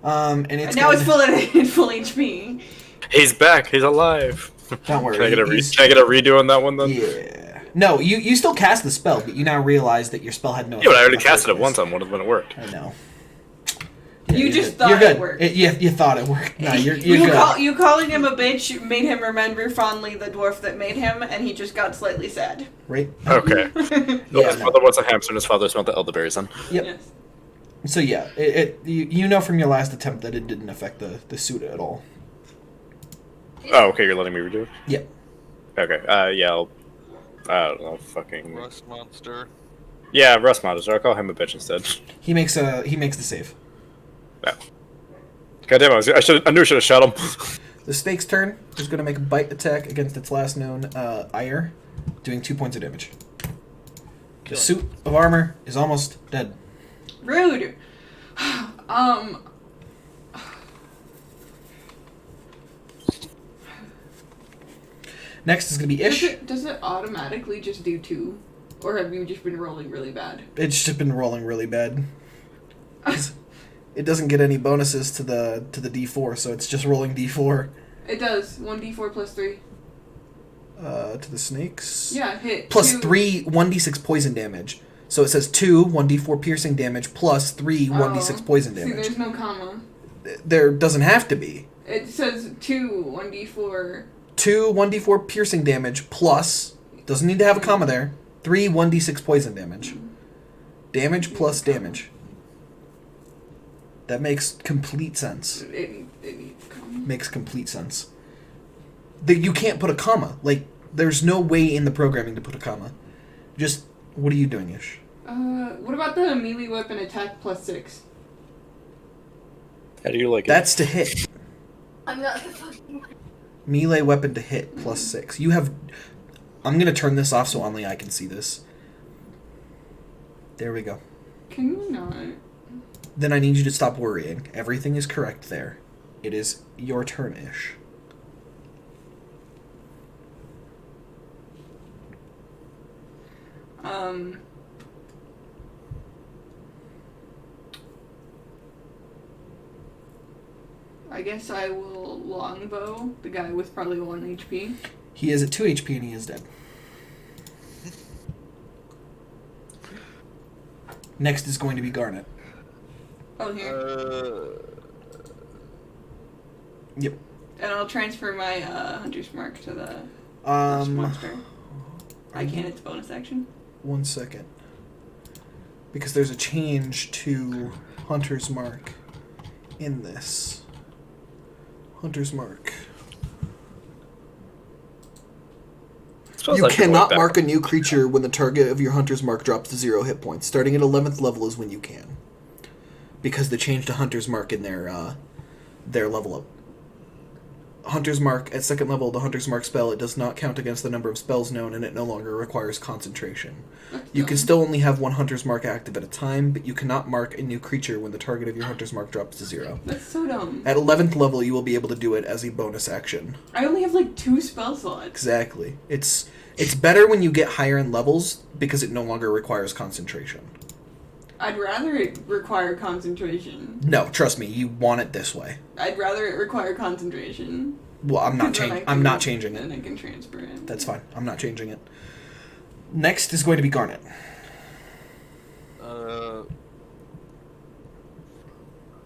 And it's And now it's gonna- full HP. He's back. He's alive. Don't worry. Can I get a he's- redo on that one then? Yeah. No, you still cast the spell, but you now realize that your spell had no Yeah, but I effect already in the casted it first once place. on one when it worked. I know. You you're just good. thought you're it good. worked. You thought it worked. No, you're good. You calling him a bitch made him remember fondly the dwarf that made him, and he just got slightly sad. Right? Okay. Yeah, His no. mother was a hamster and his father smelled the elderberries then. Yep. Yes. So yeah, you know from your last attempt that it didn't affect the suit at all. Oh, okay, you're letting me redo it? Yep. Okay, yeah, I don't know, fucking... Rust monster. Yeah, Rust Monster, I'll call him a bitch instead. He makes the save. No. God damn, I knew I should have shot him. The snake's turn is going to make a bite attack against its last known ire, doing 2 points of damage. The suit of armor is almost dead. Rude. Next is going to be Ish. Does it automatically just do 2? Or have you just been rolling really bad? It's just been rolling really bad. 'Cause it doesn't get any bonuses to the D4, so it's just rolling D4 It does. 1d4 plus 3. to the snakes. Yeah, hit. Plus 2. 3 1d6 poison damage. So it says 2 1d4 piercing damage plus 3 1d6 poison See, damage. there's no comma. There doesn't have to be. It says 2 1d4. 2 1d4 piercing damage plus, doesn't need to have a comma there, 3 1d6 poison damage. Damage plus damage. That makes complete sense. It needs a comma. Makes complete sense. You can't put a comma. Like, there's no way in the programming to put a comma. Just, what are you doing, Ish? What about the melee weapon attack plus 6? How do you like it? That's to hit. I'm not the fucking. Melee weapon to hit plus 6. You have... I'm going to turn this off so only I can see this. There we go. Can you not? Then I need you to stop worrying. Everything is correct there. It is your turn-ish. I guess I will longbow the guy with probably 1 HP. He is at 2 HP and he is dead. Next is going to be Garnet. Oh, here. Yep. And I'll transfer my Hunter's Mark to the first monster. I can't, it's bonus action. 1 second. Because there's a change to Hunter's Mark in this. Hunter's Mark. You cannot mark a new creature when the target of your Hunter's Mark drops to 0 hit points. Starting at 11th level is when you can. Because they changed to Hunter's Mark in their level up. Hunter's Mark, at 2nd level, the Hunter's Mark spell, it does not count against the number of spells known, and it no longer requires concentration. You can still only have 1 Hunter's Mark active at a time, but you cannot mark a new creature when the target of your Hunter's Mark drops to 0. That's so dumb. At 11th level, you will be able to do it as a bonus action. I only have like 2 spell slots. Exactly. It's better when you get higher in levels, because it no longer requires concentration. I'd rather it require concentration. No, trust me, you want it this way. I'd rather it require concentration. Well, I'm not changing it. Then I can transfer it. That's fine. I'm not changing it. Next is going to be Garnet.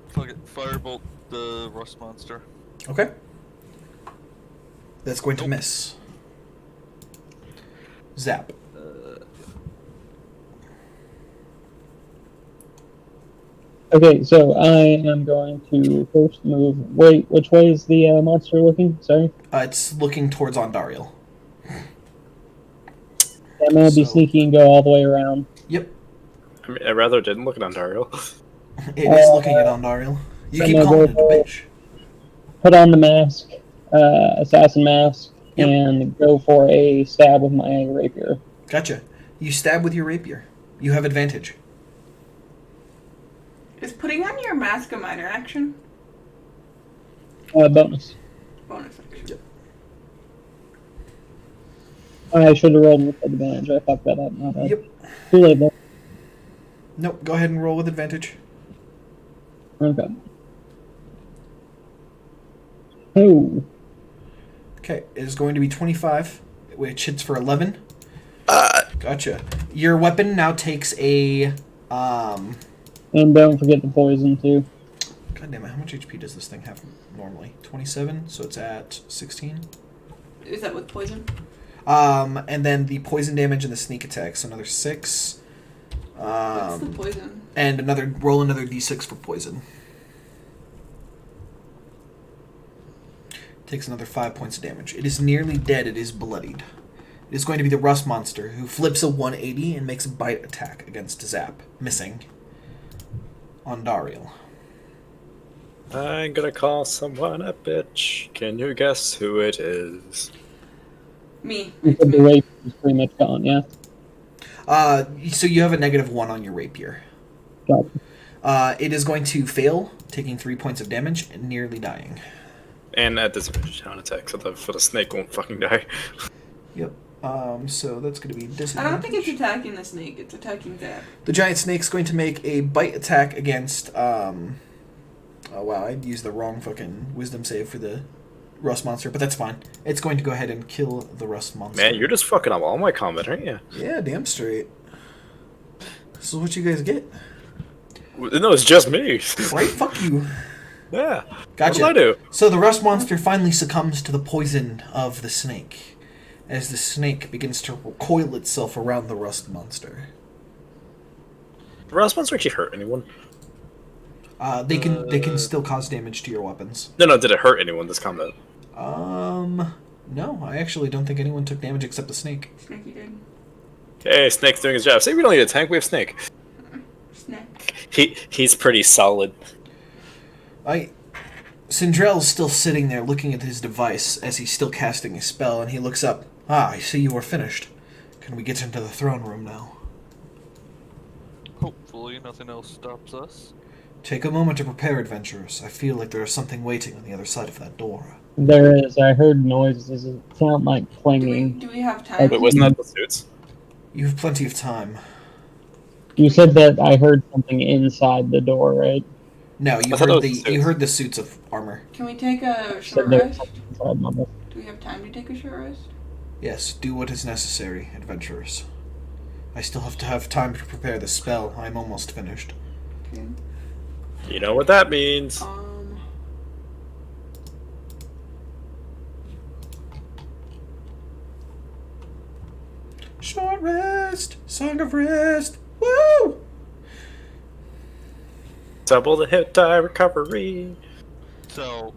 Fuck it. Firebolt the rust monster. Okay. That's going to miss. Zap. Okay, so I am going to first move. Wait, which way is the monster looking? Sorry. It's looking towards Ondariel. I'm gonna be sneaky and go all the way around. Yep. I mean, I rather didn't look at Ontario. It is looking at Ondariel. You keep calling it a bitch. Put on the mask, assassin mask, Yep. and go for a stab with my rapier. Gotcha. You stab with your rapier. You have advantage. Is putting on your mask a minor action? Bonus. Bonus action. Yep. I should have rolled with advantage. I fucked that up. My bad. Yep. Too late though. Nope. Go ahead and roll with advantage. Okay. Oh. Okay. It is going to be 25, which hits for 11. Gotcha. Your weapon now takes a... And don't forget the poison too. God damn it, how much HP does this thing have normally? 27, so it's at 16. Is that with poison? And then the poison damage and the sneak attack, so another 6. What's the poison? And roll another d6 for poison. Takes another 5 points of damage. It is nearly dead, it is bloodied. It is going to be the rust monster, who flips a 180 and makes a bite attack against Zap, missing. Ondariel. I'm gonna call someone a bitch. Can you guess who it is? Me. You said the rapier is pretty much gone, yeah? So you have a -1 on your rapier. Gotcha. It is going to fail, taking 3 points of damage and nearly dying. And at disadvantage on attack, so the snake won't fucking die. Yep. So that's going to be disadvantage. I don't think it's attacking the snake, it's attacking Zap. The giant snake's going to make a bite attack against, oh wow, I'd use the wrong fucking wisdom save for the rust monster, but that's fine. It's going to go ahead and kill the rust monster. Man, you're just fucking up all my combat, aren't you? Yeah, damn straight. This is what you guys get. No, it's just me. Right? Fuck you. Yeah. Gotcha. What did I do? So the rust monster finally succumbs to the poison of the snake, as the snake begins to coil itself around the rust monster. Did rust monster actually hurt anyone? They can still cause damage to your weapons. No, did it hurt anyone this combat? No, I actually don't think anyone took damage except the snake. Snakey did. Hey, Snake's doing his job. Say we don't need a tank, we have Snake. Snake. He's pretty solid. Sindrell's still sitting there looking at his device as he's still casting a spell, and he looks up. Ah, I see you are finished. Can we get into the throne room now? Hopefully nothing else stops us. Take a moment to prepare, adventurers. I feel like there is something waiting on the other side of that door. There is. I heard noises. It sound like clanging. Do we have time? But wasn't that the suits? You have plenty of time. You said that I heard something inside the door, right? No, you I thought it heard was you heard the suits of armor. Can we take a Said short there was rest? something inside my door. Do we have time to take a short rest? Yes, do what is necessary, adventurers. I still have to have time to prepare the spell. I'm almost finished. Okay. You know what that means. Short rest! Song of rest! Woo! Double the hit die recovery. So,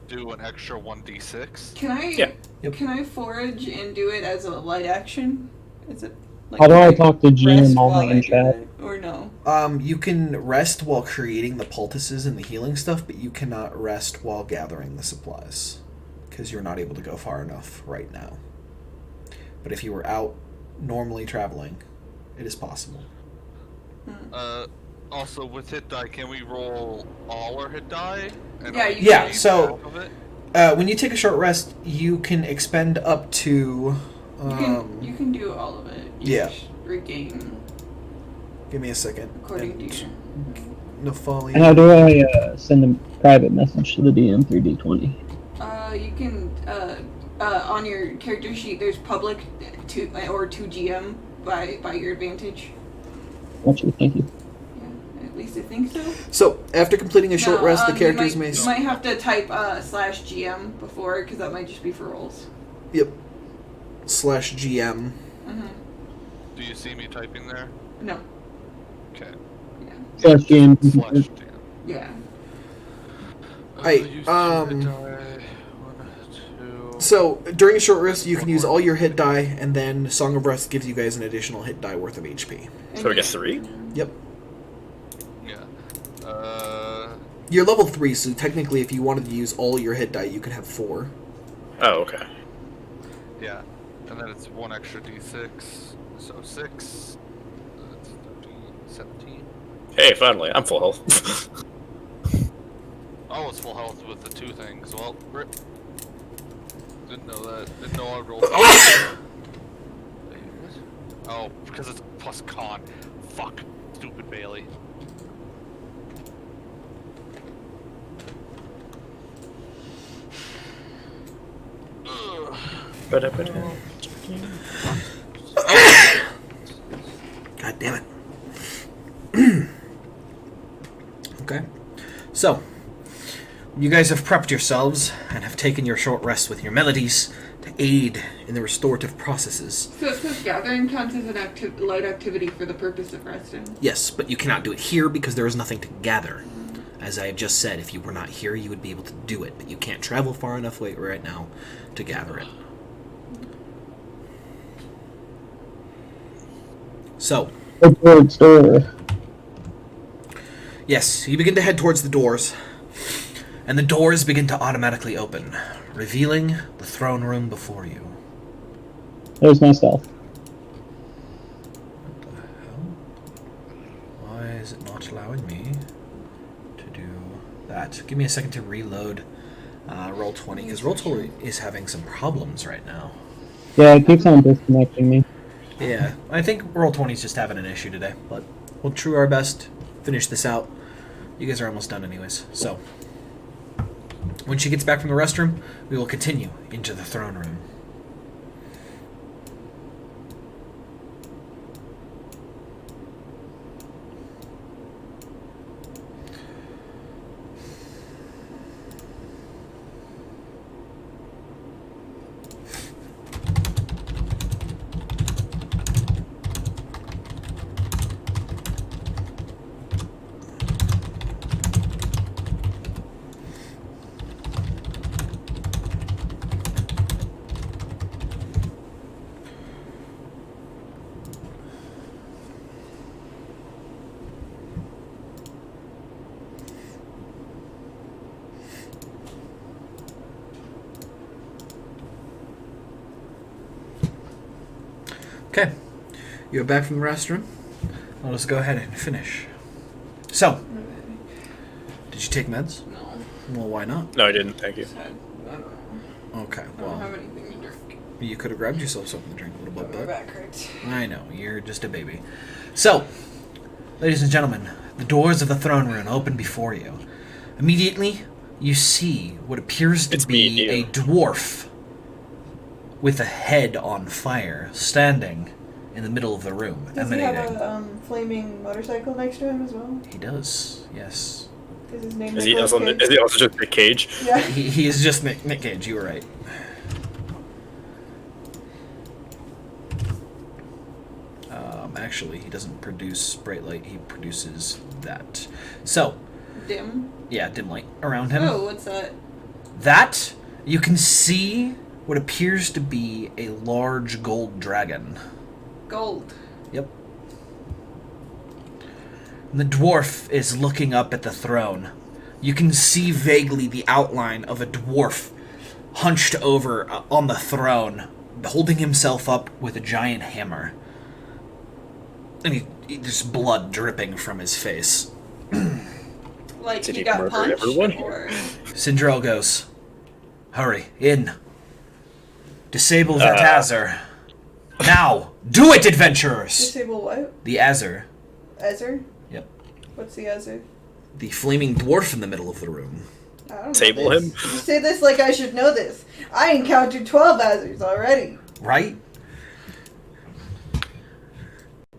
do an extra 1d6. Can I? Yeah. Yep. Can I forage and do it as a light action? Is it? Like, How do I like talk to rest GM while only I in do chat? that, or no? You can rest while creating the poultices and the healing stuff, but you cannot rest while gathering the supplies. Because you're not able to go far enough right now. But if you were out normally traveling, it is possible. Also, with hit die, can we roll all our hit die? And Yeah, only you Yeah, save so- half of it? When you take a short rest, you can expend up to... You can do all of it. You yeah. just regain Give me a second. according to you. Nephallia. How do I send a private message to the DM through D20? You can on your character sheet. There's public to or to GM by your advantage. Gotcha, thank you. Yeah, at least I think so. So, after completing a short No, rest, the you characters might, may... You might have to type /GM before, because that might just be for rolls. Yep. /GM. Mm-hmm. Do you see me typing there? No. Okay. Yeah. Slash GM. Slash DM. Yeah. Hey, So, during a short rest, you can use all your hit die, and then Song of Rest gives you guys an additional hit die worth of HP. So we get 3? Yep. Yeah. You're level 3, so technically if you wanted to use all your hit die, you could have 4. Oh, okay. Yeah. And then it's 1 extra d6. So 6. That's 13, 17. Hey, finally, I'm full health. I was full health with the 2 things. Well, rip. Didn't know that. Didn't know I rolled. Oh, because it's plus con. Fuck. Stupid Bailey. God damn it. Okay. So, you guys have prepped yourselves and have taken your short rest with your melodies to aid in the restorative processes. So it says gathering counts as an light activity for the purpose of resting. Yes, but you cannot do it here because there is nothing to gather. As I have just said, if you were not here, you would be able to do it, but you can't travel far enough away right now to gather it. So, Towards door. yes, you begin to head towards the doors, and the doors begin to automatically open, revealing the throne room before you. There's my stealth. What the hell? Why is it not allowing me to do that? Give me a second to reload Roll20, because Roll20 is having some problems right now. Yeah, it keeps on disconnecting me. Yeah, I think Roll20 is just having an issue today, but we'll try our best, finish this out. You guys are almost done anyways, so... When she gets back from the restroom, we will continue into the throne room. Okay, you're back from the restroom. I'll just go ahead and finish. So, did you take meds? No. Well, why not? No, I didn't. Thank you. I don't know. Okay, I don't well, have anything to drink. you could have grabbed yourself something to drink, a little My bit, but back hurts. I know, you're just a baby. So, ladies and gentlemen, the doors of the throne room open before you. Immediately, you see what appears to It's me and be you. a dwarf with a head on fire, standing in the middle of the room, Does he emanating. have a flaming motorcycle next to him as well? He does, yes. Is his name Is he Nicolas also Cage? just Nick Cage? Yeah. He is just Nick Cage, you were right. Actually, he doesn't produce bright light, he produces that. So, Dim. yeah, dim light around him. Oh, what's that? That, you can see what appears to be a large gold dragon. Gold. Yep. And the dwarf is looking up at the throne. You can see vaguely the outline of a dwarf hunched over on the throne, holding himself up with a giant hammer. And there's blood dripping from his face. Like Did he he got murder punched? everyone? Or... Sindrel goes, "Hurry, in. Disable that Azure. Now! Do it, adventurers!" Disable what? The Azure. Ezer? Yep. What's the Ezer? The flaming dwarf in the middle of the room. I don't know Table this. him? You say this like I should know this. I encountered 12 Azers already. Right?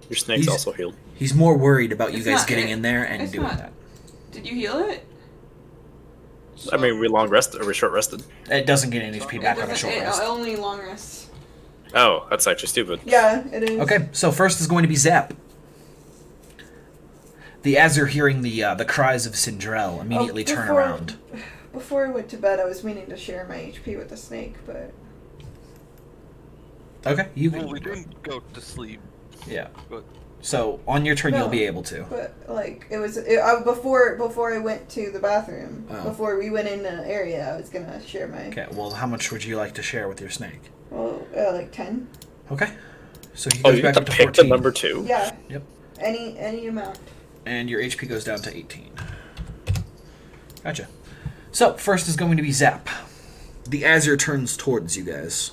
Your snake's He's- also healed. He's more worried about you It's guys not- getting in there and it's doing not. that. Did you heal it? I mean, we long rested, or we short rested. It doesn't get any HP back It on a doesn't- short it rest. only long rests. Oh, that's actually stupid. Yeah, it is. Okay, so first is going to be Zap. The Azure, hearing the cries of Sindrel, immediately turn before- around. Before I went to bed, I was meaning to share my HP with the snake, but Okay, you Well, can. we didn't go to sleep, Yeah. but So on your turn, No. you'll be able to. like before I went to the bathroom, Oh. before we went in the area, I was gonna share my Okay. Well, how much would you like to share with your snake? like 10. Okay. So he Oh, goes you back get up to to pick 14. the number 2? Yeah. Yep. Any amount. And your HP goes down to 18. Gotcha. So, first is going to be Zap. The Azure turns towards you guys.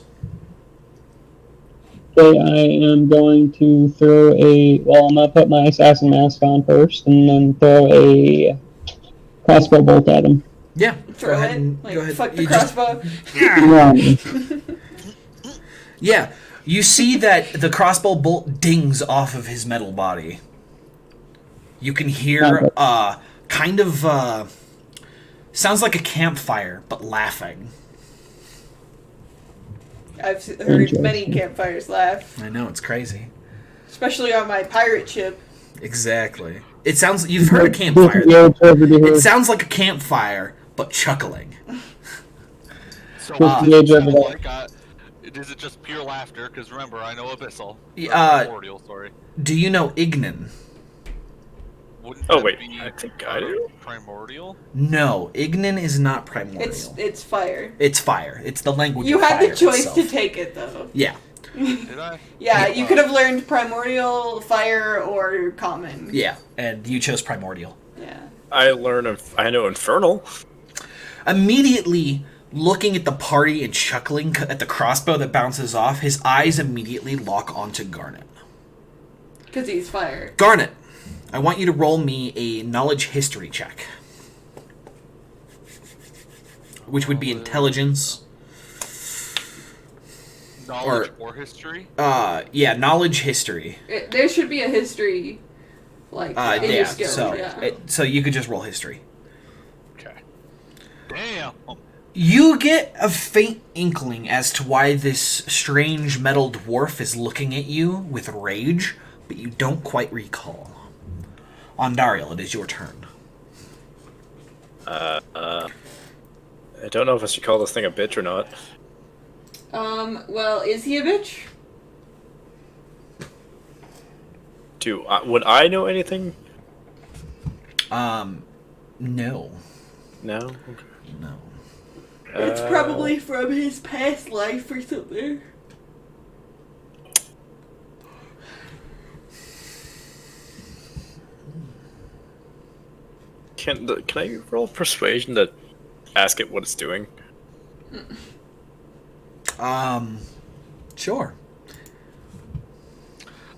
Okay, I am going to throw I'm going to put my assassin mask on first, and then throw a crossbow bolt at him. Yeah. Throw go ahead it. and Like go ahead. fuck the You just- crossbow. Yeah. You see that the crossbow bolt dings off of his metal body. You can hear kind of sounds like a campfire, but laughing. I've heard many campfires laugh, I know, it's crazy. especially on my pirate ship. Exactly. It sounds you've heard a campfire. It sounds like a campfire, but chuckling. so Engage over there. is it just pure laughter? Because remember, I know Abyssal. Primordial, sorry. Do you know Ignan? Wouldn't Oh, that wait, be, I think I do. Primordial? No, Ignan is not primordial. It's fire. It's fire. It's the language You of had fire the choice itself. to take it though. Yeah. Did I? Yeah, you could have learned primordial, fire, or common. Yeah, and you chose primordial. Yeah. I know Infernal. Immediately looking at the party and chuckling at the crossbow that bounces off, his eyes immediately lock onto Garnet. Because he's fire. Garnet, I want you to roll me a knowledge history check. Which would be intelligence. Knowledge or history? Yeah, knowledge history. There should be a history, like, in your Yeah, skills. so, Yeah. so you could just roll history. Okay. Damn. You get a faint inkling as to why this strange metal dwarf is looking at you with rage, but you don't quite recall. Ondariel, it is your turn. I don't know if I should call this thing a bitch or not. Well, is he a bitch? Would I know anything? No. No. Okay. No. It's probably from his past life or something. Can I roll persuasion to ask it what it's doing? Sure.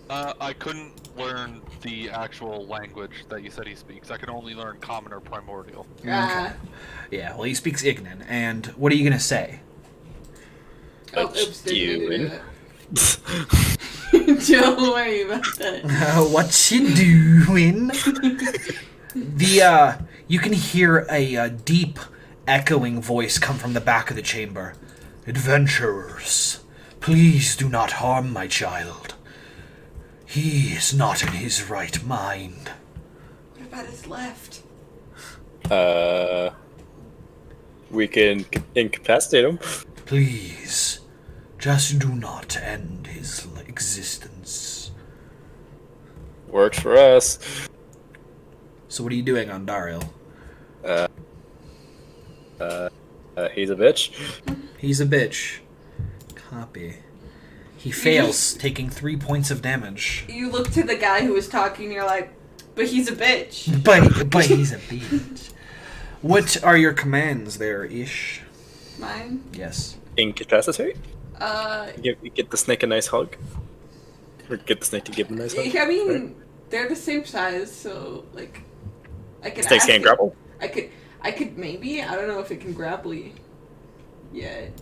I couldn't learn the actual language that you said he speaks. I can only learn common or primordial. Ah. Yeah, well, he speaks Ignan, and what are you going to say? Oh, oops, didn't mean to do Stealing. that. Don't worry about that. What you doing? You can hear a deep, echoing voice come from the back of the chamber. Adventurers, please do not harm my child. He is not in his right mind. What about his left? We can incapacitate him. Please, just do not end his existence. Works for us. So what are you doing on Dario? He's a bitch. He's a bitch. Copy. He fails, taking 3 points of damage. You look to the guy who was talking, and you're like, but he's a bitch. But he's a bitch. What are your commands there, Ish? Mine? Yes. Incapacitate? Uh, Get the snake a nice hug. Or get the snake to give him a nice hug. I mean, right? they're the same size, so, like, I could Snakes ask can't it. grapple? I could maybe. I don't know if it can grapple yet.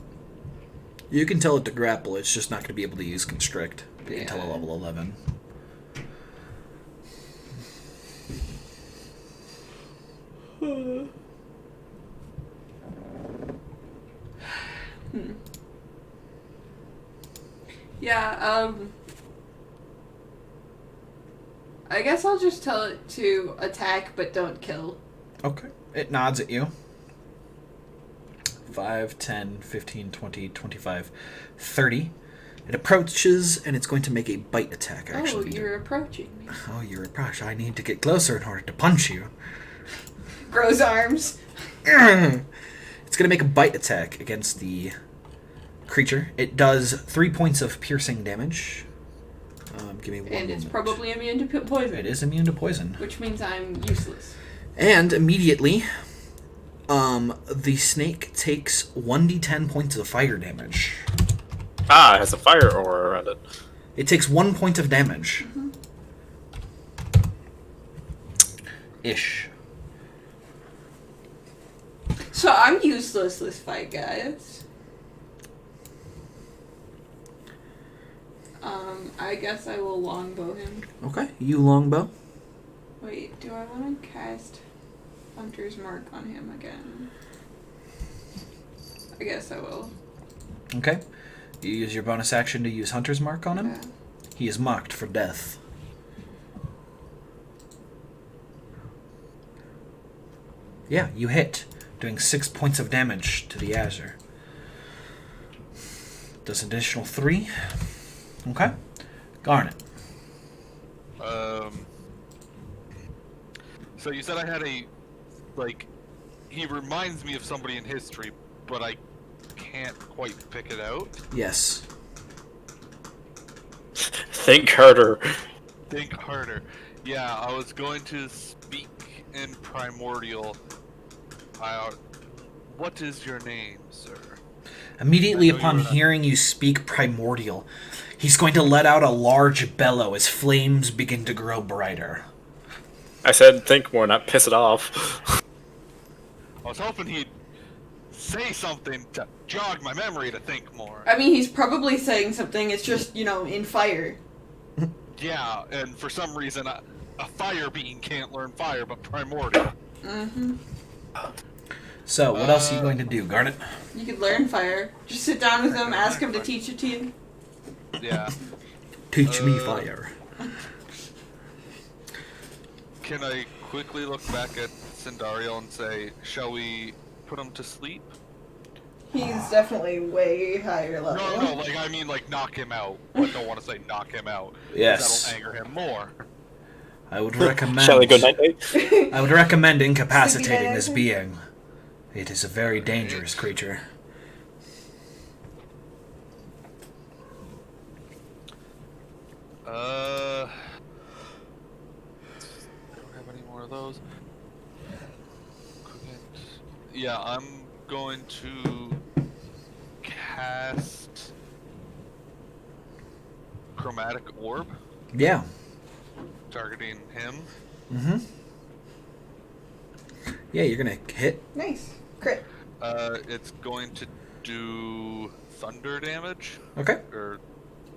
You can tell it to grapple, it's just not going to be able to use Constrict until Yeah. level 11. Yeah, I guess I'll just tell it to attack but don't kill. Okay. It nods at you. 5, 10, 15, 20, 25, 30. It approaches, and it's going to make a bite attack, actually. Oh, you're approaching me. Oh, you're approaching. I need to get closer in order to punch you. Grows arms. It's going to make a bite attack against the creature. It does 3 points of piercing damage. Give me one And it's moment. probably immune to poison. It is immune to poison. Which means I'm useless. And immediately, the snake takes 1d10 points of fire damage. Ah, it has a fire aura around it. It takes 1 point of damage. Mm-hmm. Ish. So I'm useless this fight, guys. I guess I will longbow him. Okay, you longbow. Wait, do I want to cast Hunter's Mark on him again? I guess I will. Okay. You use your bonus action to use Hunter's Mark on him. Yeah. He is marked for death. Yeah, you hit, doing 6 points of damage to the Azure. Does an additional 3. Okay. Garnet. So you said I had he reminds me of somebody in history, but I can't quite pick it out. Yes. Think harder. Think harder. Yeah, I was going to speak in Primordial. What is your name, sir? Immediately I know upon you were not- hearing you speak Primordial, he's going to let out a large bellow as flames begin to grow brighter. I said think more, not piss it off. I was hoping he'd say something to jog my memory to think more. I mean, he's probably saying something. It's just, in fire. Yeah, and for some reason, a fire being can't learn fire, but Primordial. Mm-hmm. So, what else are you going to do, Garnet? You could learn fire. Just sit down with him, ask him to teach it to you. Yeah. Teach me fire. Can I quickly look back at Sindariel and say, shall we put him to sleep? He's definitely way higher level. No, I mean knock him out. I don't want to say knock him out. 'cause Yes. That'll anger him more. I would recommend. Shall we go night night? I would recommend incapacitating this Sleepy being. It is a very dangerous creature. I don't have any more of those. Yeah, I'm going to cast Chromatic Orb, Yeah. targeting him. Mm-hmm. Yeah, you're gonna hit. Nice. Crit. It's going to do thunder damage, Okay. or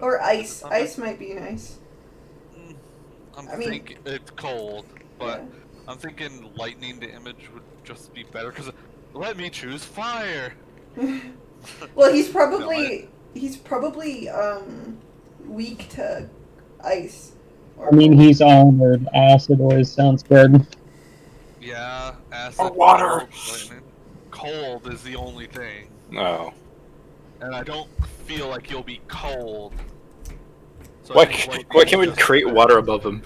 Or ice. Ice might be nice. I think it's cold, but I'm thinking lightning damage would just be better. Because let me choose fire. Well, he's probably weak to ice. I mean, he's armored. Acid always sounds good. Yeah, acid. Or water. Cold is the only thing. No. And I don't feel like you'll be cold. So Why I think lightning can't we just create better. water above him?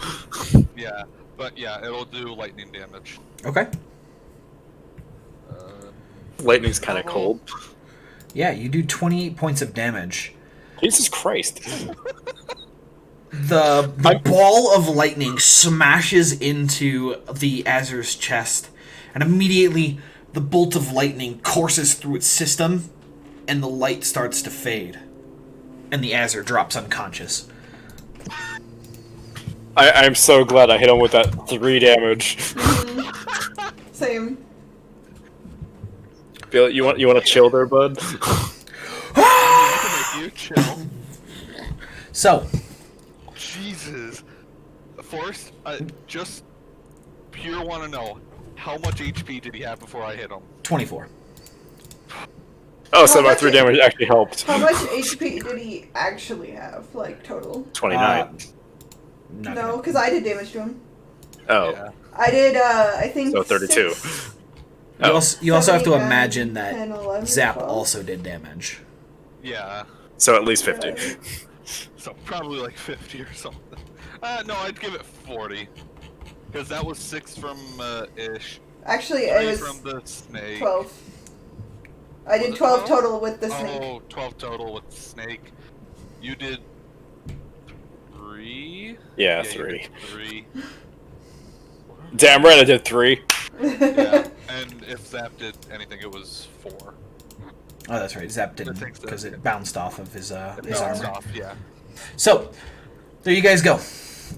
Yeah, but yeah, it'll do lightning damage. Okay. Lightning's kind of cold. Yeah, you do 28 points of damage. Jesus Christ. The ball of lightning smashes into the Azur's chest, and immediately the bolt of lightning courses through its system, and the light starts to fade. And the Azur drops unconscious. I'm so glad I hit him with that 3 damage. Same. Feel you want to chill there, bud? I can make you chill. So, Jesus. Forrest, I just pure want to know, how much HP did he have before I hit him? 24. Oh, so How my much 3 damage actually helped. How much HP did he actually have, like, total? 29. No, because I did damage to him. Oh, Yeah. I did, I think. so 32. 6, You also have to 7, 8, imagine 9, that 10, 11, Zap 12. also did damage. Yeah. So at least 50. So probably like 50 or something. No, I'd give it 40. Because that was 6 from Ish. Actually, 3 it was from the snake. 12. I did it 12 12? total with the snake. Oh, 12 total with the snake. You did 3? Yeah, you 3. did 3. Damn right I did 3. Yeah, and if Zap did anything, it was 4. Oh, that's right. Zap didn't, think so. because it bounced off of his Bounced armor. off, yeah. So, there you guys go.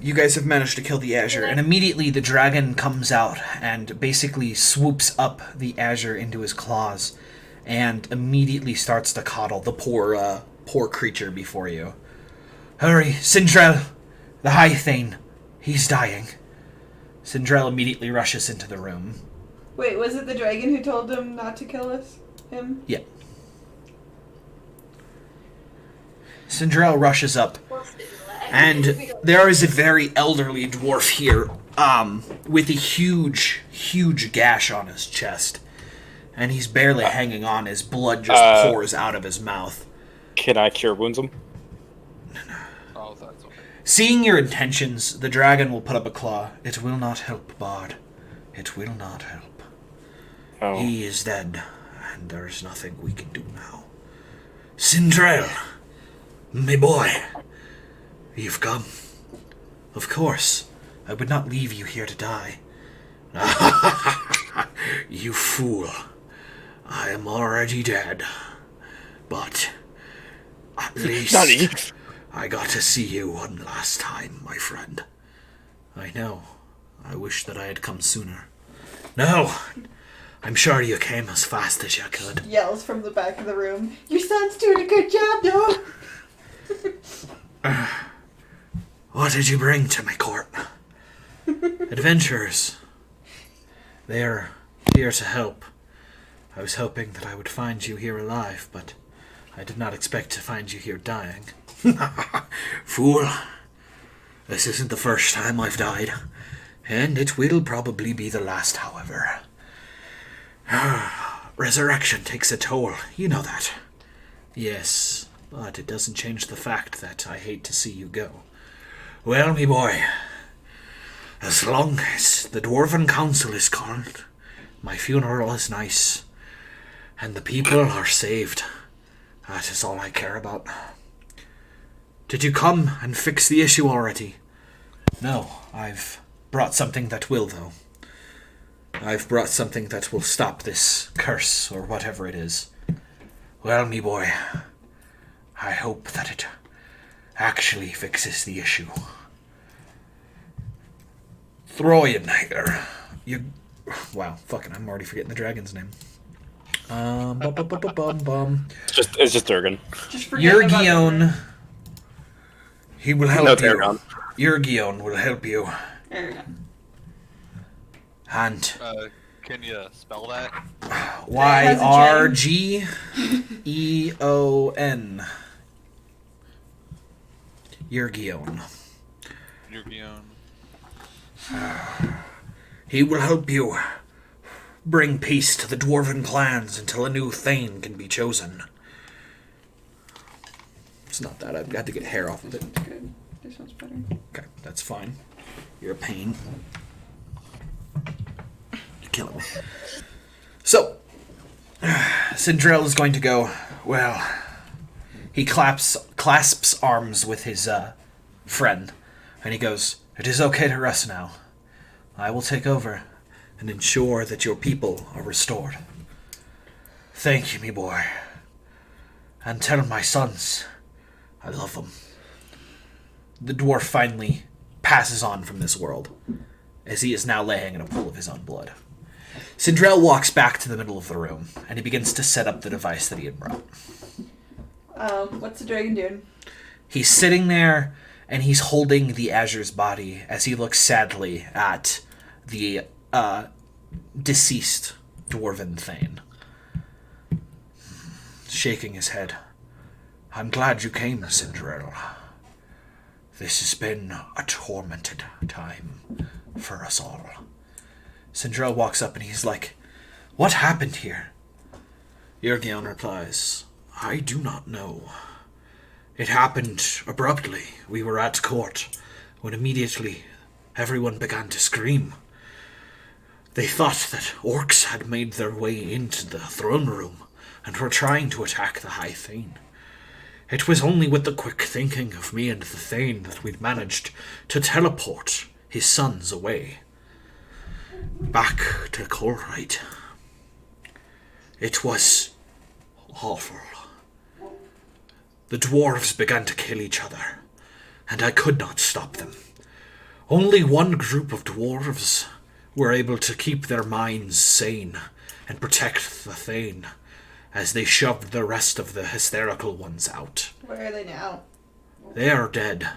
You guys have managed to kill the Azure, and immediately the dragon comes out and basically swoops up the Azure into his claws, and immediately starts to coddle the poor creature before you. Hurry, Sindrel! The High Thane. He's dying. Sindrel immediately rushes into the room. Wait, was it the dragon who told him not to kill us? Him? Yeah. Sindrel rushes up, and there is a very elderly dwarf here, with a huge, huge gash on his chest. And he's barely hanging on, his blood just pours out of his mouth. Can I cure wounds him? Oh, that's okay. Seeing your intentions, the dragon will put up a claw. It will not help, Bard. It will not help. Oh. He is dead, and there is nothing we can do now. Sindrel, my boy, you've come. Of course, I would not leave you here to die. You fool. I am already dead. But at least Nani? I got to see you one last time, my friend. I know. I wish that I had come sooner. No, I'm sure you came as fast as you could. Yells from the back of the room. Your son's doing a good job, though. What did you bring to my court? Adventurers. They are here to help. I was hoping that I would find you here alive, but I did not expect to find you here dying. Fool. This isn't the first time I've died, and it will probably be the last, however. Resurrection takes a toll, you know that. Yes, but it doesn't change the fact that I hate to see you go. Well, me boy, as long as the Dwarven Council is called, my funeral is nice, and the people are saved. That is all I care about. Did you come and fix the issue already? No, I've brought something that will, though. I've brought something that will stop this curse, or whatever it is. Well, me boy, I hope that it actually fixes the issue. Throyan here. You... Wow, fucking, I'm already forgetting the dragon's name. It's just Durgan. Just forget about Yurgion He will help No, you. Tarragon. Yurgion will help you. There we go. And Can you spell that? Yrgeon. Yurgion. Yurgion. He will help you bring peace to the dwarven clans until a new Thane can be chosen. It's not that. I've got to get hair off of it. Good. This one's better. Okay, that's fine. You're a pain. You're killing me. So, Sindrel is going to go, well, he clasps arms with his friend, and he goes, "It is okay to rest now. I will take over and ensure that your people are restored. Thank you, me boy. And tell my sons I love them." The dwarf finally passes on from this world, as he is now laying in a pool of his own blood. Sindrel walks back to the middle of the room, and he begins to set up the device that he had brought. What's the dragon doing? He's sitting there, and he's holding the Azure's body as he looks sadly at the deceased dwarven Thane. Shaking his head. "I'm glad you came, Sindrel. This has been a tormented time for us all." Sindrel walks up and he's like, "What happened here?" Yurgion replies, "I do not know. It happened abruptly. We were at court when immediately everyone began to scream. They thought that orcs had made their way into the throne room and were trying to attack the High Thane. It was only with the quick thinking of me and the Thane that we'd managed to teleport his sons away. Back to Colruyt. It was awful. The dwarves began to kill each other, and I could not stop them. Only one group of dwarves were able to keep their minds sane and protect the Thane, as they shoved the rest of the hysterical ones out. Where are they now? They are dead,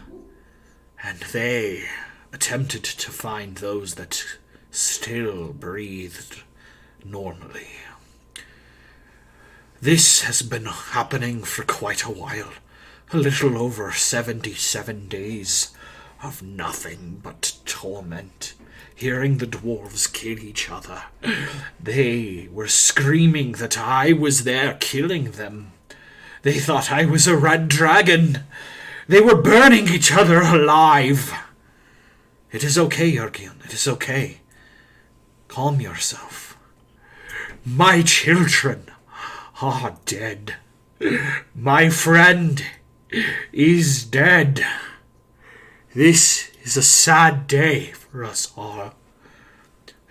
and they attempted to find those that still breathed normally. This has been happening for quite a while, a little over 77 days of nothing but torment. Hearing the dwarves kill each other. They were screaming that I was there killing them. They thought I was a red dragon. They were burning each other alive. It is okay, Yurgion. It is okay. Calm yourself. My children are dead. My friend is dead. This is a sad day for us all.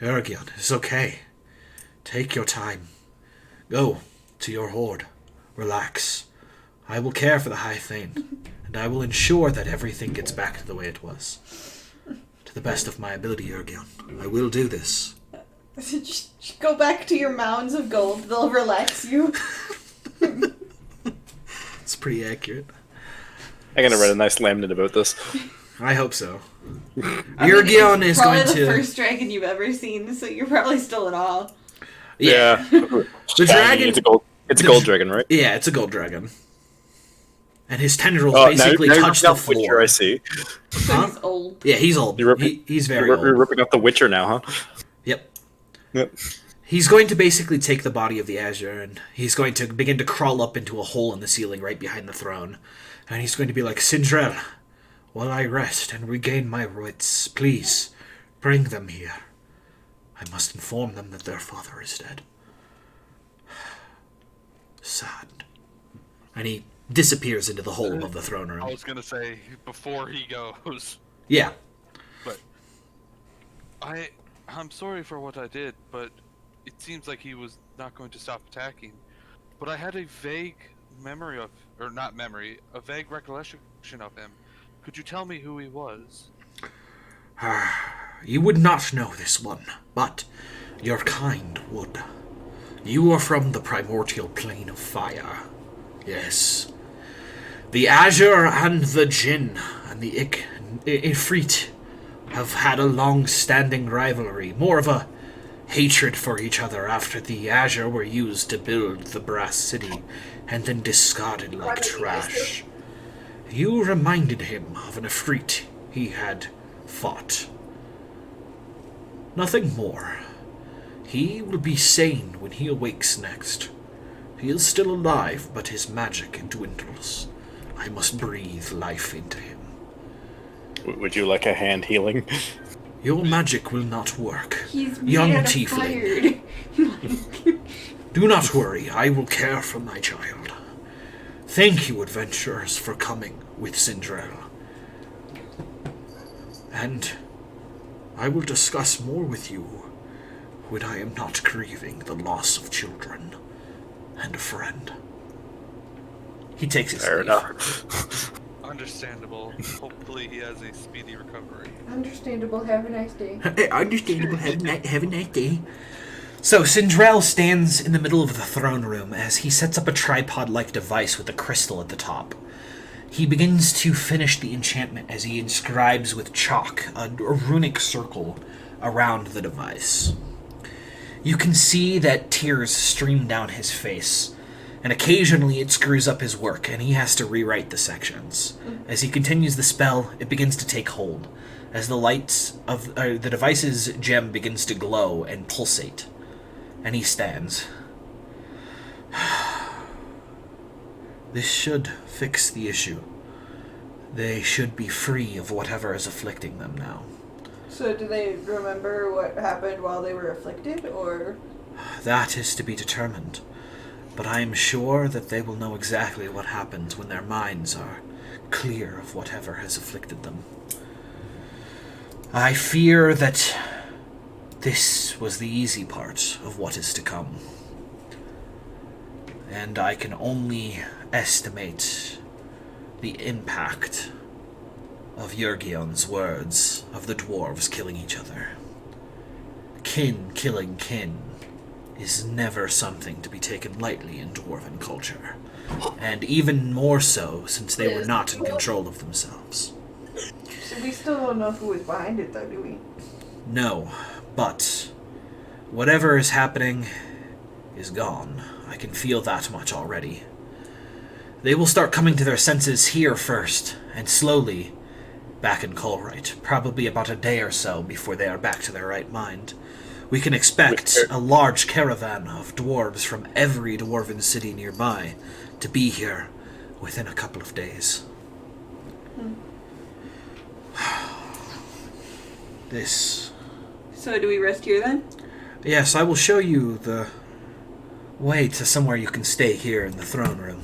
Yurgion, it's okay. Take your time. Go to your horde. Relax. I will care for the High Thane, and I will ensure that everything gets back to the way it was. To the best of my ability, Yurgion. I will do this. Just go back to your mounds of gold. They'll relax you. It's pretty accurate. I'm gonna write a nice laminin about this. I hope so. I Yurgion mean, is probably going the to... first dragon you've ever seen, so you're probably still in awe. Yeah. The dragon- It's a gold. It's a gold dragon, right? Yeah, it's a gold dragon. And his tendrils Oh, basically now you're touch ripping the up Witcher, floor. I see. So Huh? he's old. Yeah, he's old. You're ripping- He's very You're old. ripping up the Witcher now, huh? Yep. Yep. He's going to basically take the body of the Azure, and he's going to begin to crawl up into a hole in the ceiling right behind the throne. And he's going to be like, Sindrel, while I rest and regain my wits, please, bring them here. I must inform them that their father is dead. Sad. And he disappears into the hole above the throne I room. was gonna say before he goes, Yeah. but I'm sorry for what I did, but it seems like he was not going to stop attacking. But I had a vague memory of, or not memory, a vague recollection of him. Could you tell me who he was? You would not know this one, but your kind would. You are from the primordial plane of fire. Yes. The Azure and the Jinn and the Ifrit have had a long-standing rivalry, more of a hatred for each other after the Azure were used to build the Brass City and then discarded like trash. You reminded him of an Ifrit he had fought. Nothing more. He will be sane when he awakes next. He is still alive, but his magic dwindles. I must breathe life into him. Would you like a hand healing? Your magic will not work. He's Young made tiefling. fired. Do not worry, I will care for my child. Thank you, adventurers, for coming with Sindrel. And I will discuss more with you when I am not grieving the loss of children and a friend. He takes his Fair leave. enough. Understandable. Hopefully he has a speedy recovery. Understandable. Have a nice day. Understandable. Have a nice day. So, Sindrel stands in the middle of the throne room as he sets up a tripod-like device with a crystal at the top. He begins to finish the enchantment as he inscribes with chalk a runic circle around the device. You can see that tears stream down his face, and occasionally it screws up his work, and he has to rewrite the sections. As he continues the spell, it begins to take hold, as the lights of the device's gem begins to glow and pulsate, and he stands. This should fix the issue. They should be free of whatever is afflicting them now. So, do they remember what happened while they were afflicted, or? That is to be determined. But I am sure that they will know exactly what happens when their minds are clear of whatever has afflicted them. I fear that this was the easy part of what is to come. And I can only estimate the impact of Jurgion's words of the dwarves killing each other. Kin killing kin is never something to be taken lightly in dwarven culture, and even more so since they were not in control of themselves. So we still don't know who was behind it, though, do we? No, but whatever is happening is gone. I can feel that much already. They will start coming to their senses here first, and slowly back in Colruyt. Probably about a day or so before they are back to their right mind. We can expect a large caravan of dwarves from every dwarven city nearby to be here within a couple of days. This... So do we rest here then? Yes, I will show you the way to somewhere you can stay here in the throne room.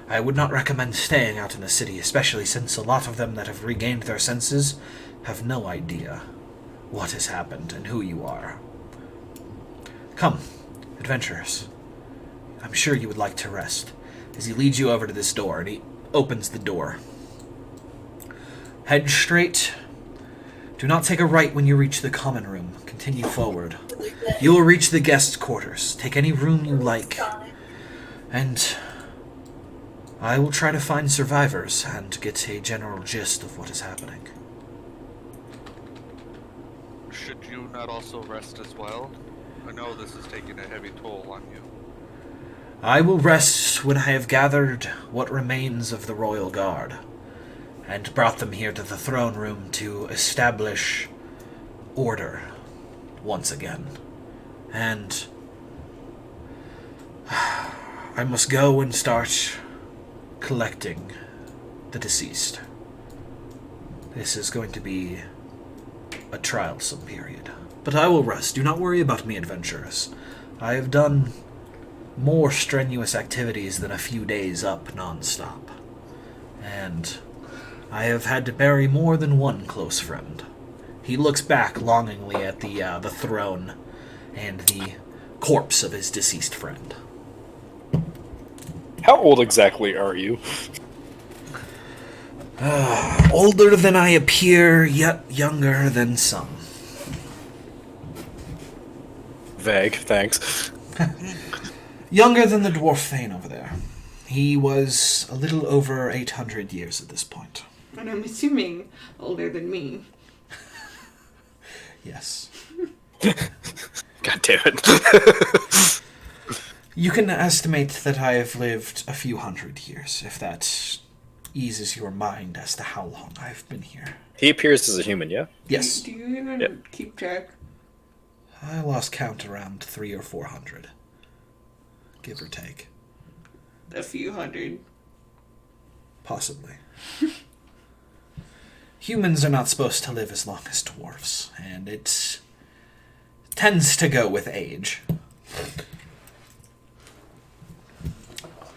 I would not recommend staying out in the city, especially since a lot of them that have regained their senses have no idea what has happened and who you are. Come, adventurers. I'm sure you would like to rest. As he leads you over to this door, and he opens the door. Head straight. Do not take a right when you reach the common room. Continue forward. You will reach the guest quarters. Take any room you like. And I will try to find survivors and get a general gist of what is happening. Should you not also rest as well? I know this is taking a heavy toll on you. I will rest when I have gathered what remains of the royal guard, and brought them here to the throne room to establish order once again. And I must go and start collecting the deceased. This is going to be a trialsome period. But I will rest. Do not worry about me, adventurers. I have done more strenuous activities than a few days up non-stop. And I have had to bury more than one close friend. He looks back longingly at the throne and the corpse of his deceased friend. How old exactly are you? Older than I appear, yet younger than some. Vague, thanks. Younger than the dwarf Thane over there. He was a little over 800 years at this point. And I'm assuming older than me. Yes. God damn it. You can estimate that I have lived a few hundred years, if that eases your mind as to how long I've been here. He appears as a human, yeah? Yes. Do you even Yep. keep track? I lost count around 300 or 400. Give or take. A few hundred. Possibly. Humans are not supposed to live as long as dwarves, and it tends to go with age.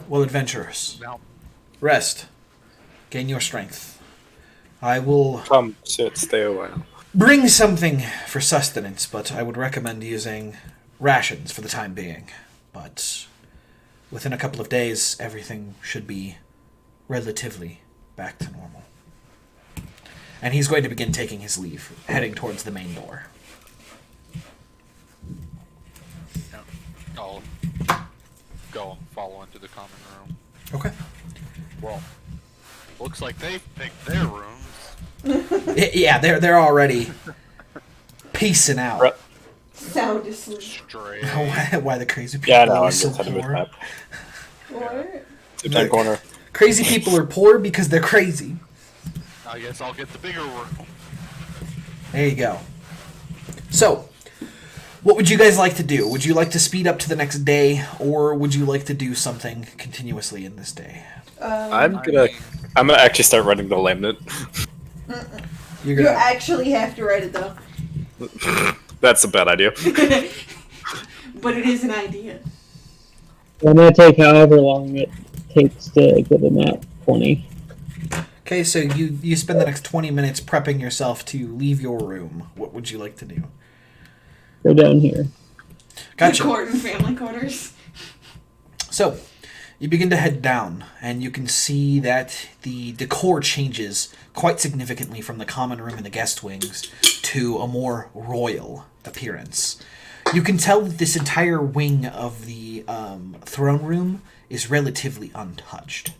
Well, adventurers, Now, rest. Gain your strength. I will Come, sit, stay a while. bring something for sustenance, but I would recommend using rations for the time being. But within a couple of days, everything should be relatively back to normal. And he's going to begin taking his leave, heading towards the main door. I'll go and follow into the common room. Okay. Well, looks like they've picked their rooms. Yeah, they're already piecing out. Right. Sound asleep. Straight. Why the crazy people Yeah, no, are I'm so just heading with poor. map. What? To that corner. Crazy people are poor because they're crazy. I guess I'll get the bigger room. There you go. So, what would you guys like to do? Would you like to speed up to the next day, or would you like to do something continuously in this day? I'm I gonna mean, actually start running the laminate. You're You gonna. actually have to write it though. That's a bad idea. But it is an idea. I'm gonna take however long it takes to get a nat 20. Okay, so you spend the next 20 minutes prepping yourself to leave your room. What would you like to do? Go down here. Gotcha. The court and family quarters. So, you begin to head down, and you can see that the decor changes quite significantly from the common room and the guest wings to a more royal appearance. You can tell that this entire wing of the throne room is relatively untouched.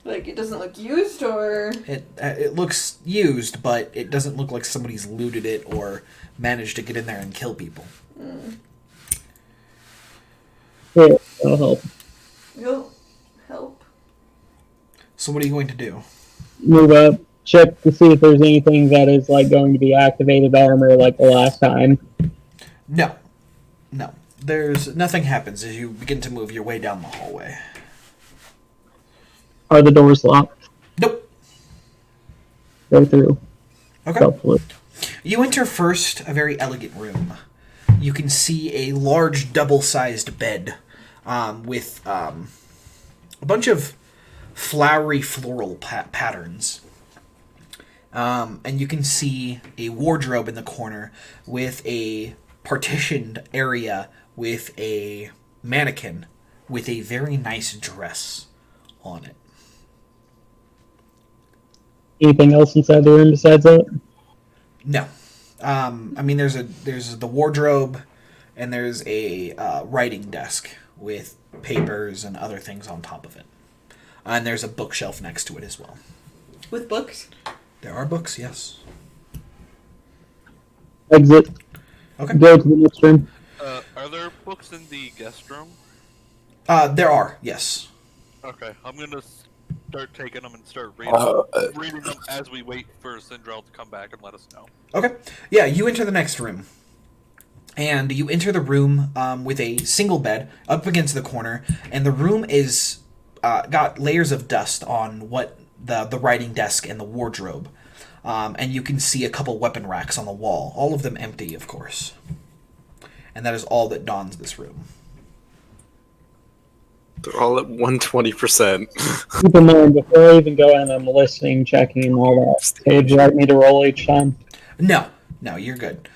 Like, it doesn't look used, or... It looks used, but it doesn't look like somebody's looted it or managed to get in there and kill people. Here, that'll help. You'll help. So what are you going to do? Move up, check to see if there's anything that is like going to be activated armor like the last time. No. There's nothing happens as you begin to move your way down the hallway. Are the doors locked? Nope. Go through. Okay. Hopefully. You enter first a very elegant room. You can see a large double-sized bed with a bunch of flowery floral patterns. And you can see a wardrobe in the corner with a partitioned area with a mannequin with a very nice dress on it. Anything else inside the room besides that? No. I mean, there's the wardrobe, and there's a writing desk with papers and other things on top of it. And there's a bookshelf next to it as well. With books? There are books, yes. Exit. Okay. Go to the next room. Are there books in the guest room? There are, yes. Okay, I'm gonna start taking them and start reading them as we wait for Sindrel to come back and let us know. Okay. Yeah, you enter the next room. And you enter the room with a single bed up against the corner, and the room is got layers of dust on what the writing desk and the wardrobe. And you can see a couple weapon racks on the wall, all of them empty, of course. And that is all that dawns this room. They're all at 120%. Keep in mind, before I even go in, I'm listening, checking, and all that. So would you like me to roll each time? No, you're good.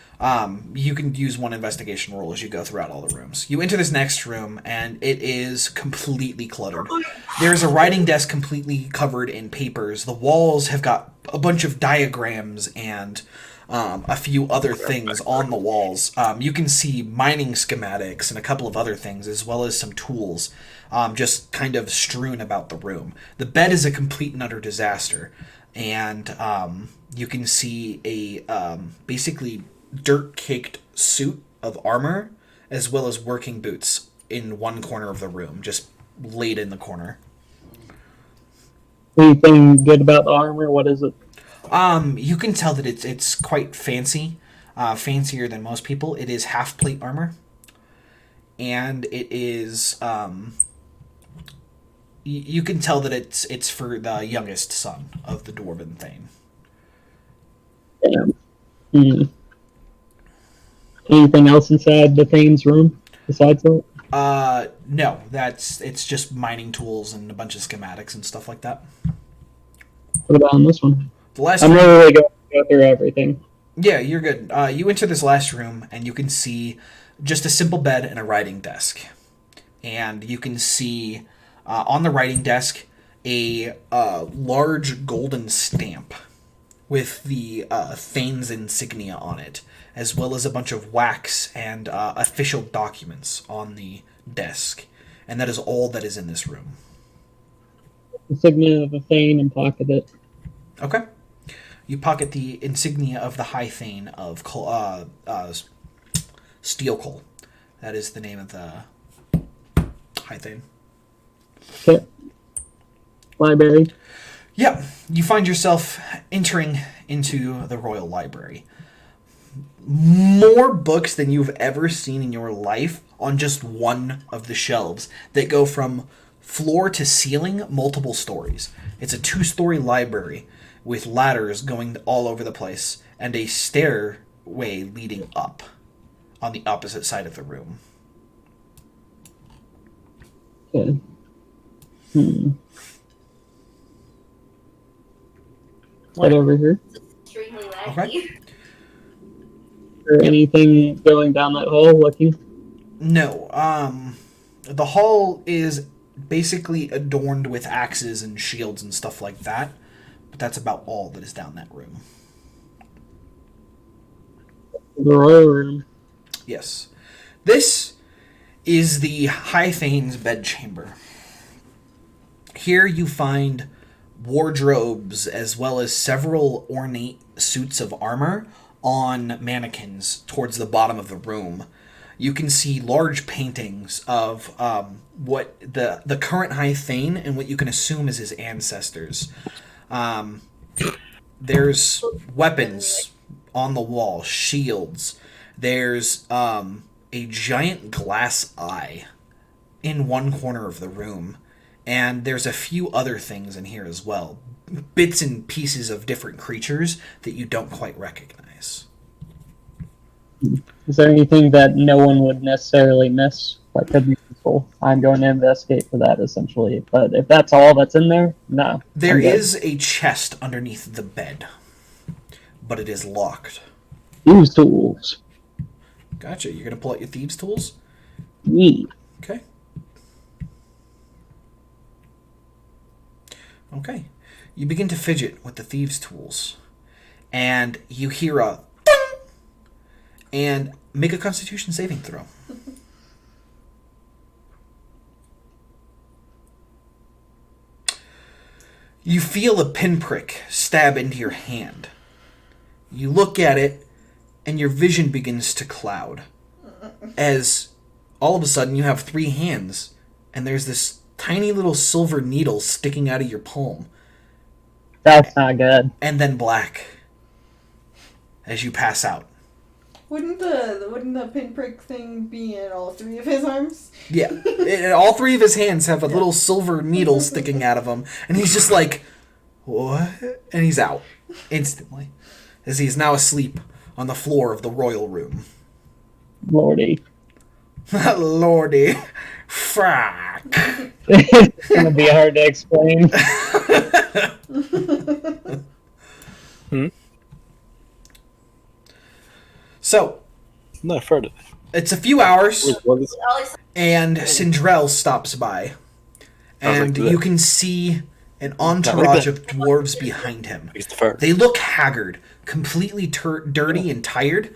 You can use one investigation roll as you go throughout all the rooms. You enter this next room, and it is completely cluttered. There is a writing desk completely covered in papers. The walls have got a bunch of diagrams and a few other things on the walls. You can see mining schematics and a couple of other things, as well as some tools, just kind of strewn about the room. The bed is a complete and utter disaster, and you can see a basically dirt-caked suit of armor, as well as working boots in one corner of the room, just laid in the corner. Anything good about the armor? What is it? You can tell that it's quite fancy, fancier than most people. It is half plate armor, and it is you can tell that it's for the youngest son of the Dwarven Thane. Damn. Anything else inside the Thane's room besides that? No, it's just mining tools and a bunch of schematics and stuff like that. What about on this one? The last I'm room, not really going to go through everything. yeah, you're good. You enter this last room and you can see just a simple bed and a writing desk, and you can see on the writing desk a large golden stamp with the Thane's insignia on it, as well as a bunch of wax and official documents on the desk. And that is all that is in this room. Insignia of a Thane and pocket it. Okay. You pocket the insignia of the High Thane of Steel Coal. That is the name of the High Thane. Okay. Library. Yep. You find yourself entering into the Royal Library. More books than you've ever seen in your life on just one of the shelves that go from floor to ceiling, multiple stories. It's a 2-story library with ladders going all over the place and a stairway leading up on the opposite side of the room. Okay. Right over here. Extremely laggy. Okay. Or anything going down that hall looking? No. The hall is basically adorned with axes and shields and stuff like that, but that's about all that is down that room. The royal room. Yes. This is the High Thane's bedchamber. Here you find wardrobes as well as several ornate suits of armor on mannequins towards the bottom of the room. You can see large paintings of what the current High Thane and what you can assume is his ancestors. There's weapons on the wall, shields. There's a giant glass eye in one corner of the room. And there's a few other things in here as well. Bits and pieces of different creatures that you don't quite recognize. Is there anything that no one would necessarily miss? That could be useful. I'm going to investigate for that, essentially. But if that's all that's in there, no. There is a chest underneath the bed, but it is locked. Use tools. Gotcha. You're going to pull out your thieves' tools? Neat. Okay. Okay. You begin to fidget with the thieves' tools, and you hear a ding! And make a Constitution saving throw. You feel a pinprick stab into your hand. You look at it, and your vision begins to cloud, as all of a sudden you have 3 hands, and there's this tiny little silver needle sticking out of your palm. That's not good. And then black as you pass out. Wouldn't the pinprick thing be in all 3 of his arms? Yeah. All 3 of his hands have a little silver needle sticking out of them. And he's just like, what? And he's out instantly. As he's now asleep on the floor of the royal room. Lordy. Lordy. Frack. It's going to be hard to explain. So, Not heard of it. it's a few hours, What is and Sindrel stops by. And like you can see an entourage of dwarves behind him. He's the fire. They look haggard, completely dirty and tired,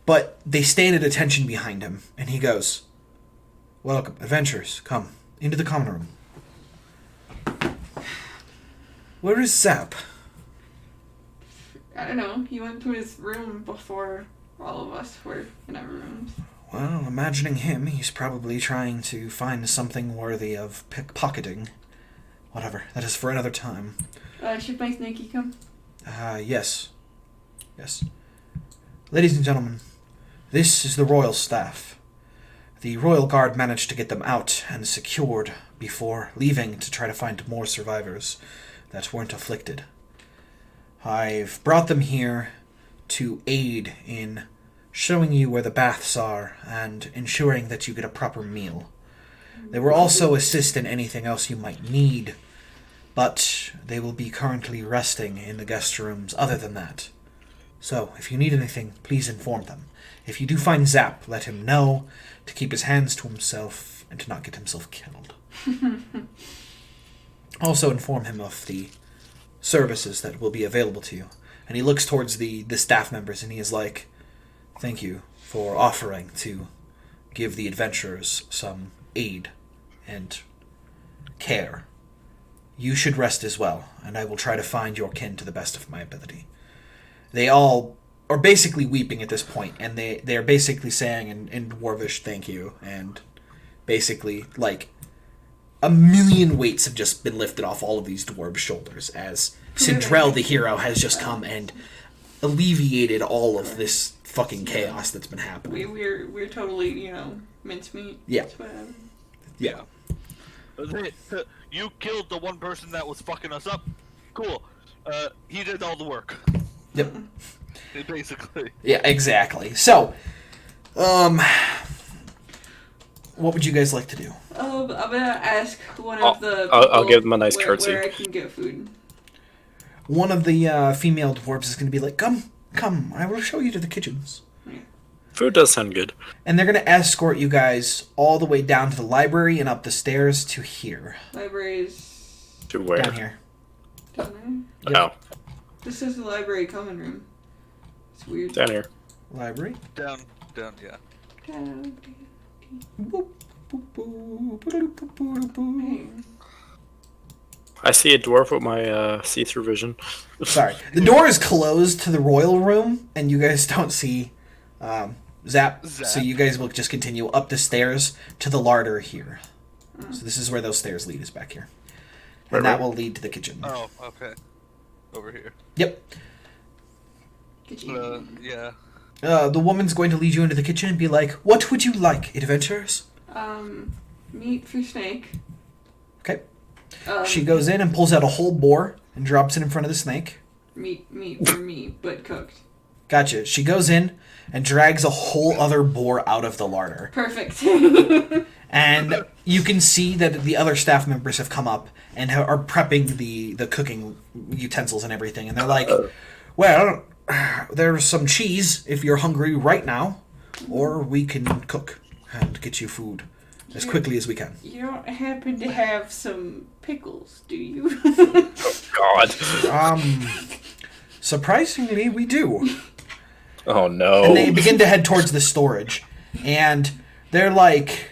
but they stand at attention behind him. And he goes, "Welcome, adventurers. Come into the common room." Where is Zap? I don't know. He went to his room before all of us were in our rooms. Well, imagining him, he's probably trying to find something worthy of pickpocketing. Whatever, that is for another time. Should my Snakey come? Yes. Yes. Ladies and gentlemen, this is the royal staff. The royal guard managed to get them out and secured before leaving to try to find more survivors that weren't afflicted. I've brought them here to aid in showing you where the baths are and ensuring that you get a proper meal. They will also assist in anything else you might need, but they will be currently resting in the guest rooms other than that. So, if you need anything, please inform them. If you do find Zap, let him know to keep his hands to himself and to not get himself killed. Also inform him of the services that will be available to you. And he looks towards the staff members and he is like, "Thank you for offering to give the adventurers some aid and care. You should rest as well, and I will try to find your kin to the best of my ability." They all are basically weeping at this point, and they're basically saying in Dwarvish, "Thank you," and basically, like, a million weights have just been lifted off all of these dwarves' shoulders as Sindrel the hero has just come and alleviated all of this fucking chaos that's been happening. We're totally, mincemeat. Yeah. That's what happened. Yeah. You killed the one person that was fucking us up. Cool. He did all the work. Yep. Basically. Yeah, exactly. So, what would you guys like to do? I'm gonna ask one of the. I'll people give them a nice where curtsy. I can get food. One of the female dwarves is going to be like, Come, I will show you to the kitchens. Food does sound good. And they're going to escort you guys all the way down to the library and up the stairs to here. Libraries To where? Down here. down there. Yep. Oh, This is the library common room. It's weird. down here. Library. Down, yeah. Down. Boop, boop, boop, boop, boop, boop, boop. Hey. I see a dwarf with my see-through vision. Sorry. The door is closed to the royal room, and you guys don't see Zap. So you guys will just continue up the stairs to the larder here. So this is where those stairs lead, is back here. And that will lead to the kitchen. Oh, okay. Over here. Yep. Kitchen. Yeah. The woman's going to lead you into the kitchen and be like, "What would you like, adventurers?" Meat for snake. Okay. Um, She goes in and pulls out a whole boar and drops it in front of the snake. Meat for me, but cooked. Gotcha. She goes in and drags a whole other boar out of the larder. Perfect. And you can see that the other staff members have come up and are prepping the cooking utensils and everything. And they're like, "Well, there's some cheese if you're hungry right now, or we can cook and get you food as quickly as we can." You don't happen to have some pickles, do you? God. Surprisingly, we do. Oh no. And they begin to head towards the storage. And they're like,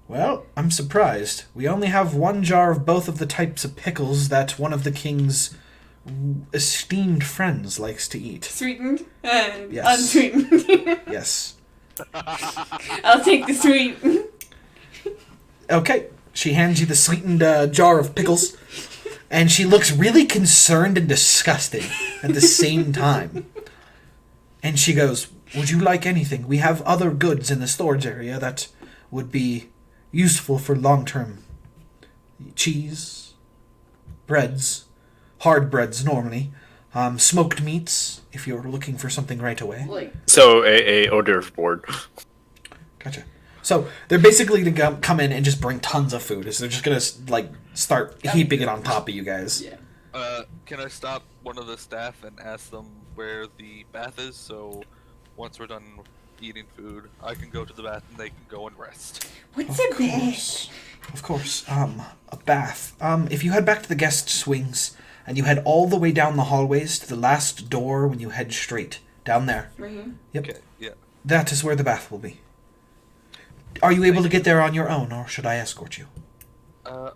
"Well, I'm surprised. We only have one jar of both of the types of pickles that one of the king's esteemed friends likes to eat." Sweetened and Yes. unsweetened. Yes. I'll take the sweet. Okay. She hands you the sweetened jar of pickles. And she looks really concerned and disgusted at the same time. And she goes, "Would you like anything? We have other goods in the storage area that would be useful for long-term. Cheese, breads, hard breads normally, smoked meats if you're looking for something right away." Like, So a hors d'oeuvre board. Gotcha. So they're basically going to come in and just bring tons of food. So they're just going to start heaping it on top of you guys. yeah. Can I stop one of the staff and ask them where the bath is? So once we're done eating food, I can go to the bath and they can go and rest. What's Of a bed? course. Of course. A bath. If you head back to the guest swings, and you head all the way down the hallways to the last door when you head straight. Down there. Right here. Yep. Okay, yeah. That is where the bath will be. Are you able to get there on your own, or should I escort you?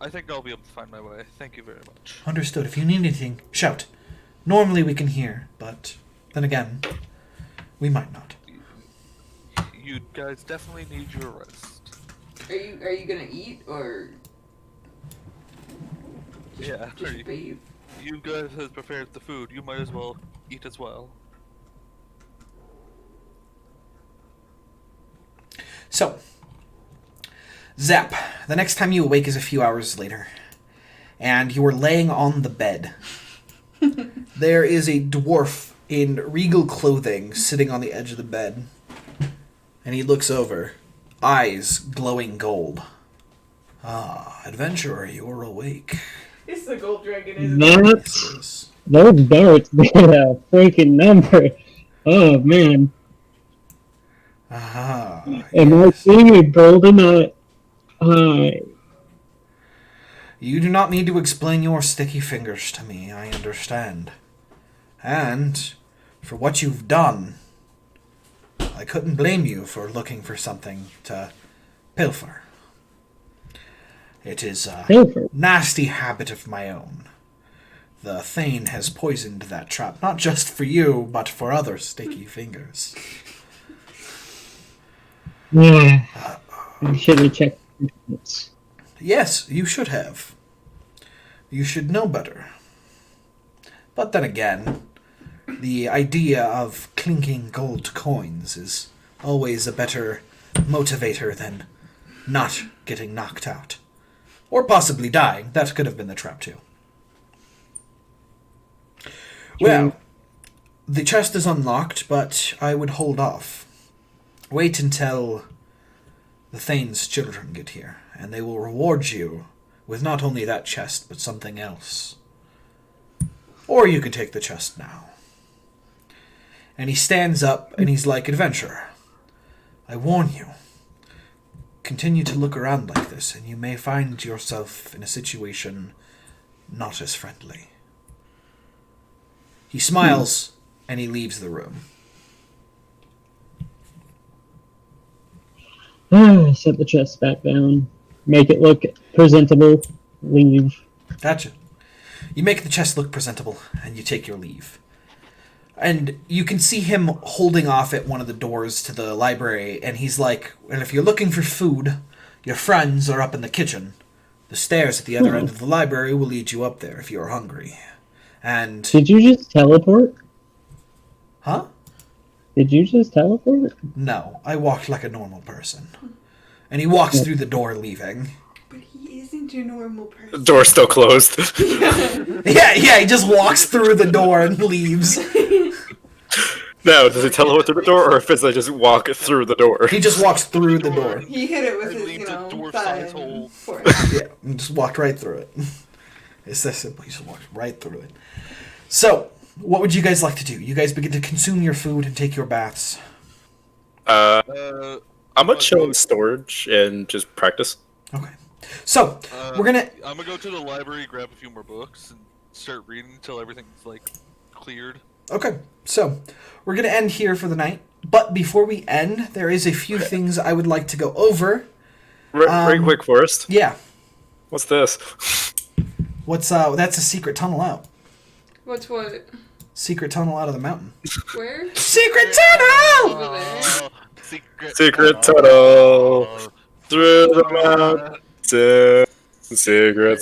I think I'll be able to find my way. Thank you very much. Understood. If you need anything, shout. Normally we can hear, but then again, we might not. You guys definitely need your rest. Are you gonna eat or Yeah. just bathe? You guys have prepared the food. You might as well eat as well. So, Zap, the next time you awake is a few hours later, and you are laying on the bed. There is a dwarf in regal clothing sitting on the edge of the bed, and he looks over, eyes glowing gold. Ah, adventurer, you are awake. It's the gold dragon, isn't it? That's, Yes, it is. those darts did a freaking number. Oh man. Ah, And I yes. see a golden eye. You do not need to explain your sticky fingers to me, I understand. And, for what you've done, I couldn't blame you for looking for something to pilfer. It is a Pilfer. nasty habit of my own. The Thane has poisoned that trap, not just for you, but for other sticky fingers. Yeah. I should have checked the notes. Yes, you should have. You should know better. But then again, the idea of clinking gold coins is always a better motivator than not getting knocked out. Or possibly dying. That could have been the trap too. Well, the chest is unlocked, but I would hold off. Wait until the Thane's children get here, and they will reward you with not only that chest, but something else. Or you could take the chest now. And he stands up, and he's like, Adventurer, I warn you, continue to look around like this, and you may find yourself in a situation not as friendly. He smiles, and he leaves the room. Set the chest back down. Make it look presentable. Leave. Gotcha. You make the chest look presentable, and you take your leave. And you can see him holding off at one of the doors to the library, and he's like, well, if you're looking for food, your friends are up in the kitchen. The stairs at the other end of the library will lead you up there if you're hungry. And... Did you just teleport? Huh? Did you just teleport? No, I walked like a normal person. And he walks through the door, leaving. But he isn't a normal person. Door's still closed. Yeah, he just walks through the door and leaves. No, does he teleport through the door, or if it's I just walk through the door? He just walks through the door. He hit it with I his, leaped a dwarf thigh size hole. and forehead. Yeah, and just walked right through it. It's that simple. He just walked right through it. So, what would you guys like to do? You guys begin to consume your food and take your baths. I'm gonna chill in storage and just practice. Okay. So, we're gonna... I'm gonna go to the library, grab a few more books, and start reading until everything's like cleared. Okay. So, we're gonna end here for the night. But before we end, there is a few things I would like to go over. Very quick first. Yeah. What's this? What's that's a secret tunnel out. What's what? Secret tunnel out of the mountain. Where? Secret tunnel! Over there. Oh, Secret tunnel through the mountain. Secret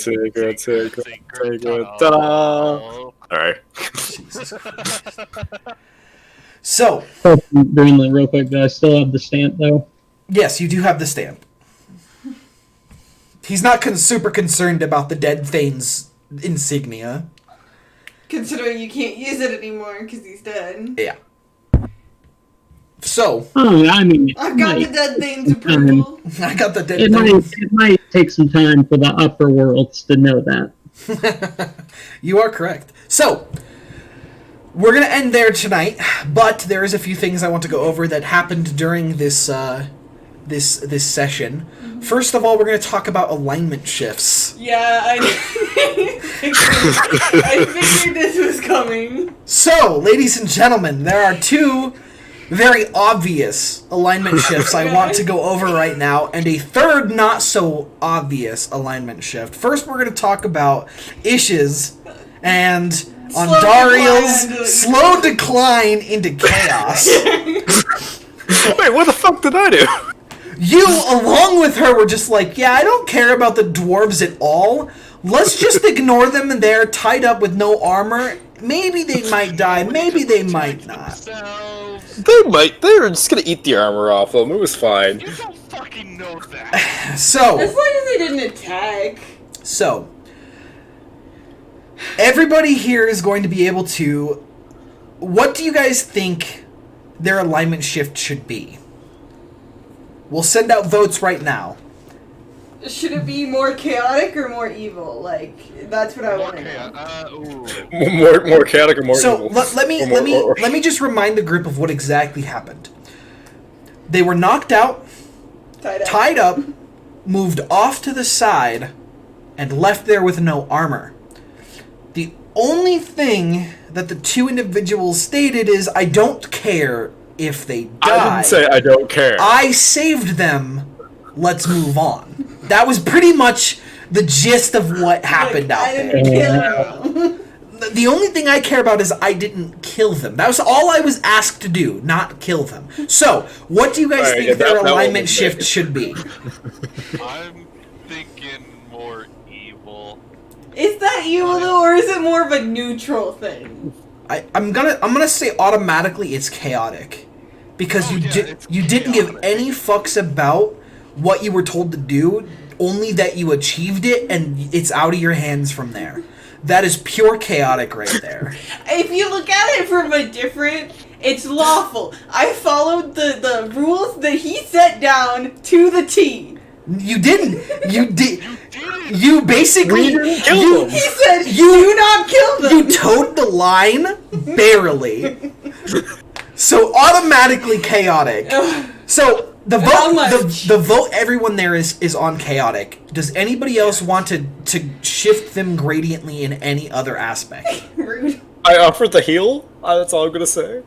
tunnel. Alright. Jesus Christ. So, Greenland, real quick. Do I still have the stamp though? yes, you do have the stamp. He's not super concerned about the dead Thane's insignia. Considering you can't use it anymore because he's dead. Yeah. So, Oh, I mean, I've got the dead thing's approval. I got the dead it Thane. might take some time for the upper worlds to know that. You are correct. So, we're going to end there tonight, but there is a few things I want to go over that happened during this this session. First of all, we're going to talk about alignment shifts. Yeah, I figured this was coming. So, ladies and gentlemen, there are two very obvious alignment shifts I want to go over right now, and a third not so obvious alignment shift. First, we're going to talk about Ish's and Ondariel's slow decline into chaos. Wait, what the fuck did I do? You, along with her, were just like, yeah, I don't care about the dwarves at all. Let's just ignore them, and they're tied up with no armor. Maybe they might die, maybe they might not. They might. They were just gonna eat the armor off them. It was fine. You don't fucking know that. So, As long as they didn't attack. So, everybody here is going to be able to... What do you guys think their alignment shift should be? We'll send out votes right now. Should it be more chaotic or more evil? Like, that's what I want to know. More chaotic or more So, evil? let me just remind the group of what exactly happened. They were knocked out, tied up, moved off to the side, and left there with no armor. The only thing that the two individuals stated is, I don't care if they die. I didn't say I don't care. I saved them. Let's move on. That was pretty much the gist of what happened out I there. didn't kill them. The only thing I care about is I didn't kill them. That was all I was asked to do, not kill them. So, what do you guys think their alignment shift should be? I'm thinking more evil. Is that evil though, or is it more of a neutral thing? I'm gonna say automatically it's chaotic, because you didn't give any fucks about what you were told to do, only that you achieved it and it's out of your hands from there. That is pure chaotic right there. If you look at it from a different, it's lawful. I followed the rules that he set down to the T. You didn't. You did. You basically. Kill them. He said, "Do not kill them." You towed the line barely. So automatically chaotic. So the How vote, much? the vote, everyone there is on chaotic. Does anybody else want to shift them gradiently in any other aspect? Rude. I offered the heal. That's all I'm gonna say.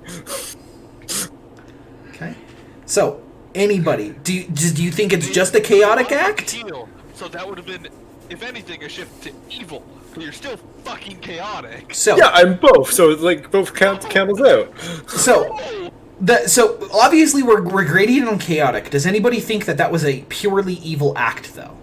Okay. So anybody, do you think it's just a chaotic act? Heal. So that would have been, if anything, a shift to evil. But you're still fucking chaotic. So Yeah, I'm both. So like both count us out. So obviously we're gradient on chaotic. Does anybody think that was a purely evil act though?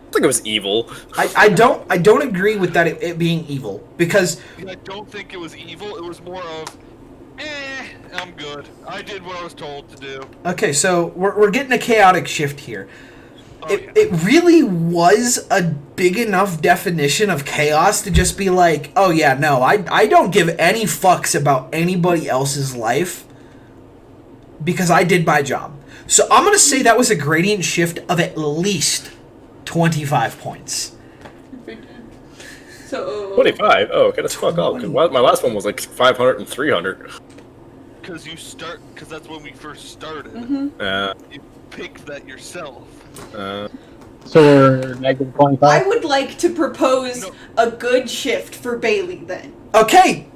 I think it was evil. I don't agree with that it being evil, because I don't think it was evil. It was more of, I'm good. I did what I was told to do. okay, so we're getting a chaotic shift here. Oh, It really was a big enough definition of chaos to just be like, oh yeah, no, I don't give any fucks about anybody else's life because I did my job. So I'm gonna say that was a gradient shift of at least 25 points. So 25. Oh, okay, that's fuck up. 'Cause my last one was like 500 and 300. Because that's when we first started. Uh, You picked that yourself. uh, So we're negative I 25. would like to propose No. a good shift for Bailey then. Okay,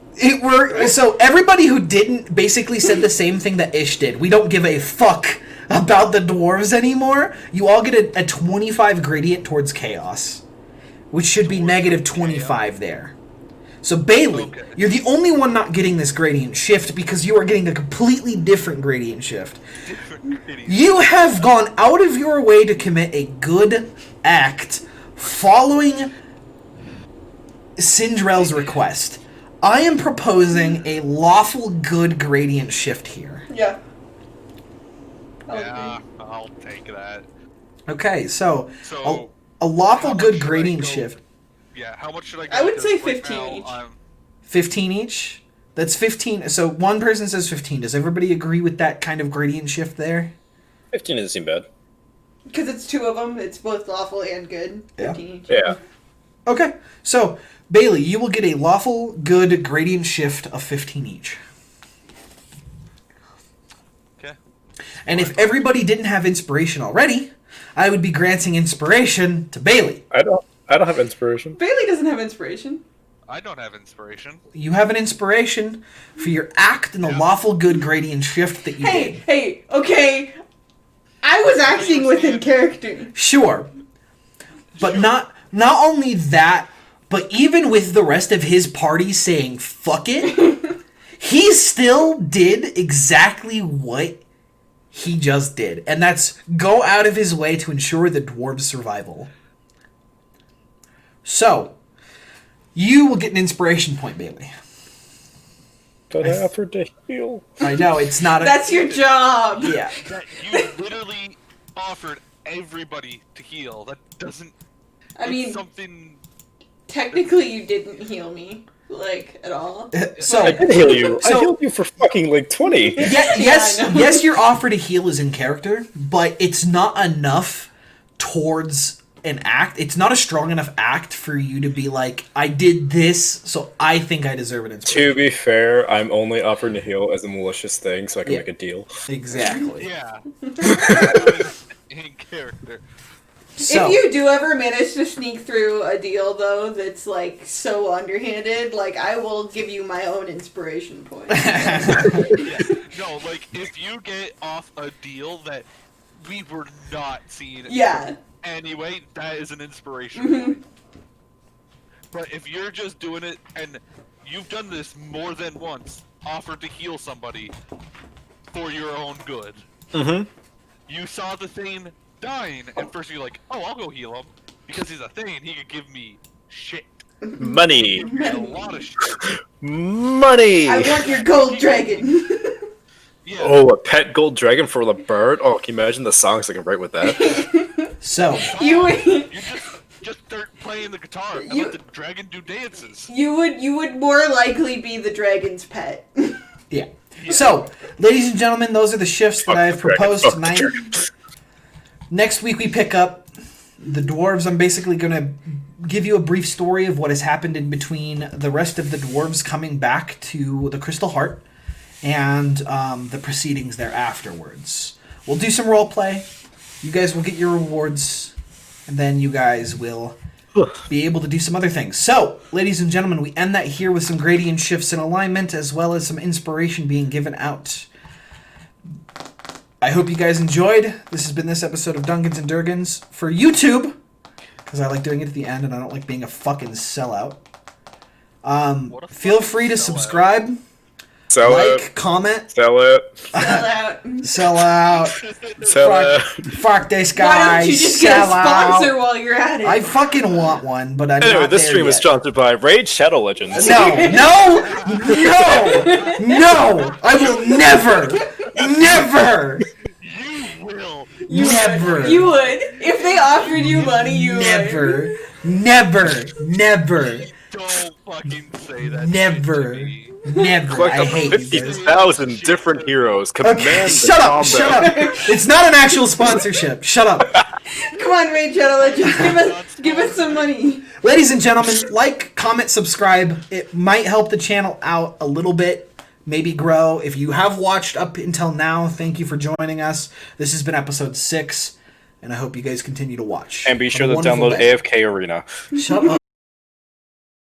so everybody who didn't basically said the same thing that Ish did. We don't give a fuck about the dwarves anymore. You all get a 25 gradient towards chaos, which should be negative 25 there. So Bailey, Okay. you're the only one not getting this gradient shift because you are getting a completely different gradient shift. Different gradient. You have gone out of your way to commit a good act following Sindrel's request. I am proposing a lawful good gradient shift here. Yeah. Yeah, I'll take that. Okay, so So, a lawful how much good should I gradient go- shift. yeah, how much should I go? I would 'Cause say right 15 now, each. I'm 15 each? That's 15. So one person says 15. Does everybody agree with that kind of gradient shift there? 15 doesn't seem bad. Because it's two of them, it's both lawful and good. Yeah. 15 each. Yeah. Okay, so Bailey, you will get a lawful good gradient shift of 15 each. And if everybody didn't have inspiration already, I would be granting inspiration to Bailey. I don't have inspiration. Bailey doesn't have inspiration. I don't have inspiration. You have an inspiration for your act in the lawful good gradient shift that you did. Hey, okay. I was acting within character. Sure. But not only that, but even with the rest of his party saying fuck it, he still did exactly what he just did. And that's go out of his way to ensure the dwarves' survival. So, you will get an inspiration point, Bailey. But I offered to heal. I know, it's not a... That's your job. Yeah. That you literally offered everybody to heal. That doesn't... I mean, it's something... technically you didn't heal me, like, at all. So, I did heal you. So- I healed you for fucking like 20. yes, I know. yes, your offer to heal is in character, but it's not enough towards an act. It's not a strong enough act for you to be like, I did this, so I think I deserve an inspiration. To be fair, I'm only offering to heal as a malicious thing, so I can Yeah. make a deal. Exactly. Yeah. In character. So, If you do ever manage to sneak through a deal, though, that's, like, so underhanded, like, I will give you my own inspiration point. No, like, if you get off a deal that we were not seeing Yeah. anyway, that is an inspiration Mhm. point. But if you're just doing it, and you've done this more than once, offered to heal somebody for your own good. Mm-hmm. You saw the Thane dying, and first you're like, oh, I'll go heal him. Because he's a Thane, he could give me shit. Money. A lot of shit. Money! I want your gold dragon. Yeah. Oh, a pet gold dragon for the bird? Oh, can you imagine the songs I can write with that? so, You would, You just start playing the guitar and You- let the dragon do dances. you would more likely be the dragon's pet. yeah. So, ladies and gentlemen, those are the shifts that I have proposed Fuck the tonight. dragon. Next week we pick up the dwarves. I'm basically going to give you a brief story of what has happened in between the rest of the dwarves coming back to the Crystal Heart and the proceedings there afterwards. We'll do some role play. You guys will get your rewards, and then you guys will be able to do some other things. So, ladies and gentlemen, we end that here with some gradient shifts in alignment, as well as some inspiration being given out. I hope you guys enjoyed. This has been this episode of Dunkins and Durgans for YouTube, because I like doing it at the end, and I don't like being a fucking sellout. What a Feel fucking free to sellout. subscribe, Sell like, it. comment, Sell it. Sell out. sell out. Sell it. Fuck this guy. Why don't you just get a sell sponsor out. while you're at it? I fucking want one, but I'm Anyway, not this there stream is yet. sponsored by Raid Shadow Legends. No, I will never, You will. never, You would. If they offered you money, you would. never, Don't fucking say that. Never. shit to me. never. Collect I up to hate you. 50,000 different heroes. Command Okay, the shut up, combat. shut up. It's not an actual sponsorship. Shut up. Come on, Raid Shadow Legends, give us some money. Ladies and gentlemen, like, comment, subscribe. It might help the channel out a little bit, maybe grow. If you have watched up until now, thank you for joining us. This has been episode 6, and I hope you guys continue to watch. And be Have sure a to wonderful download day. AFK Arena. Shut up.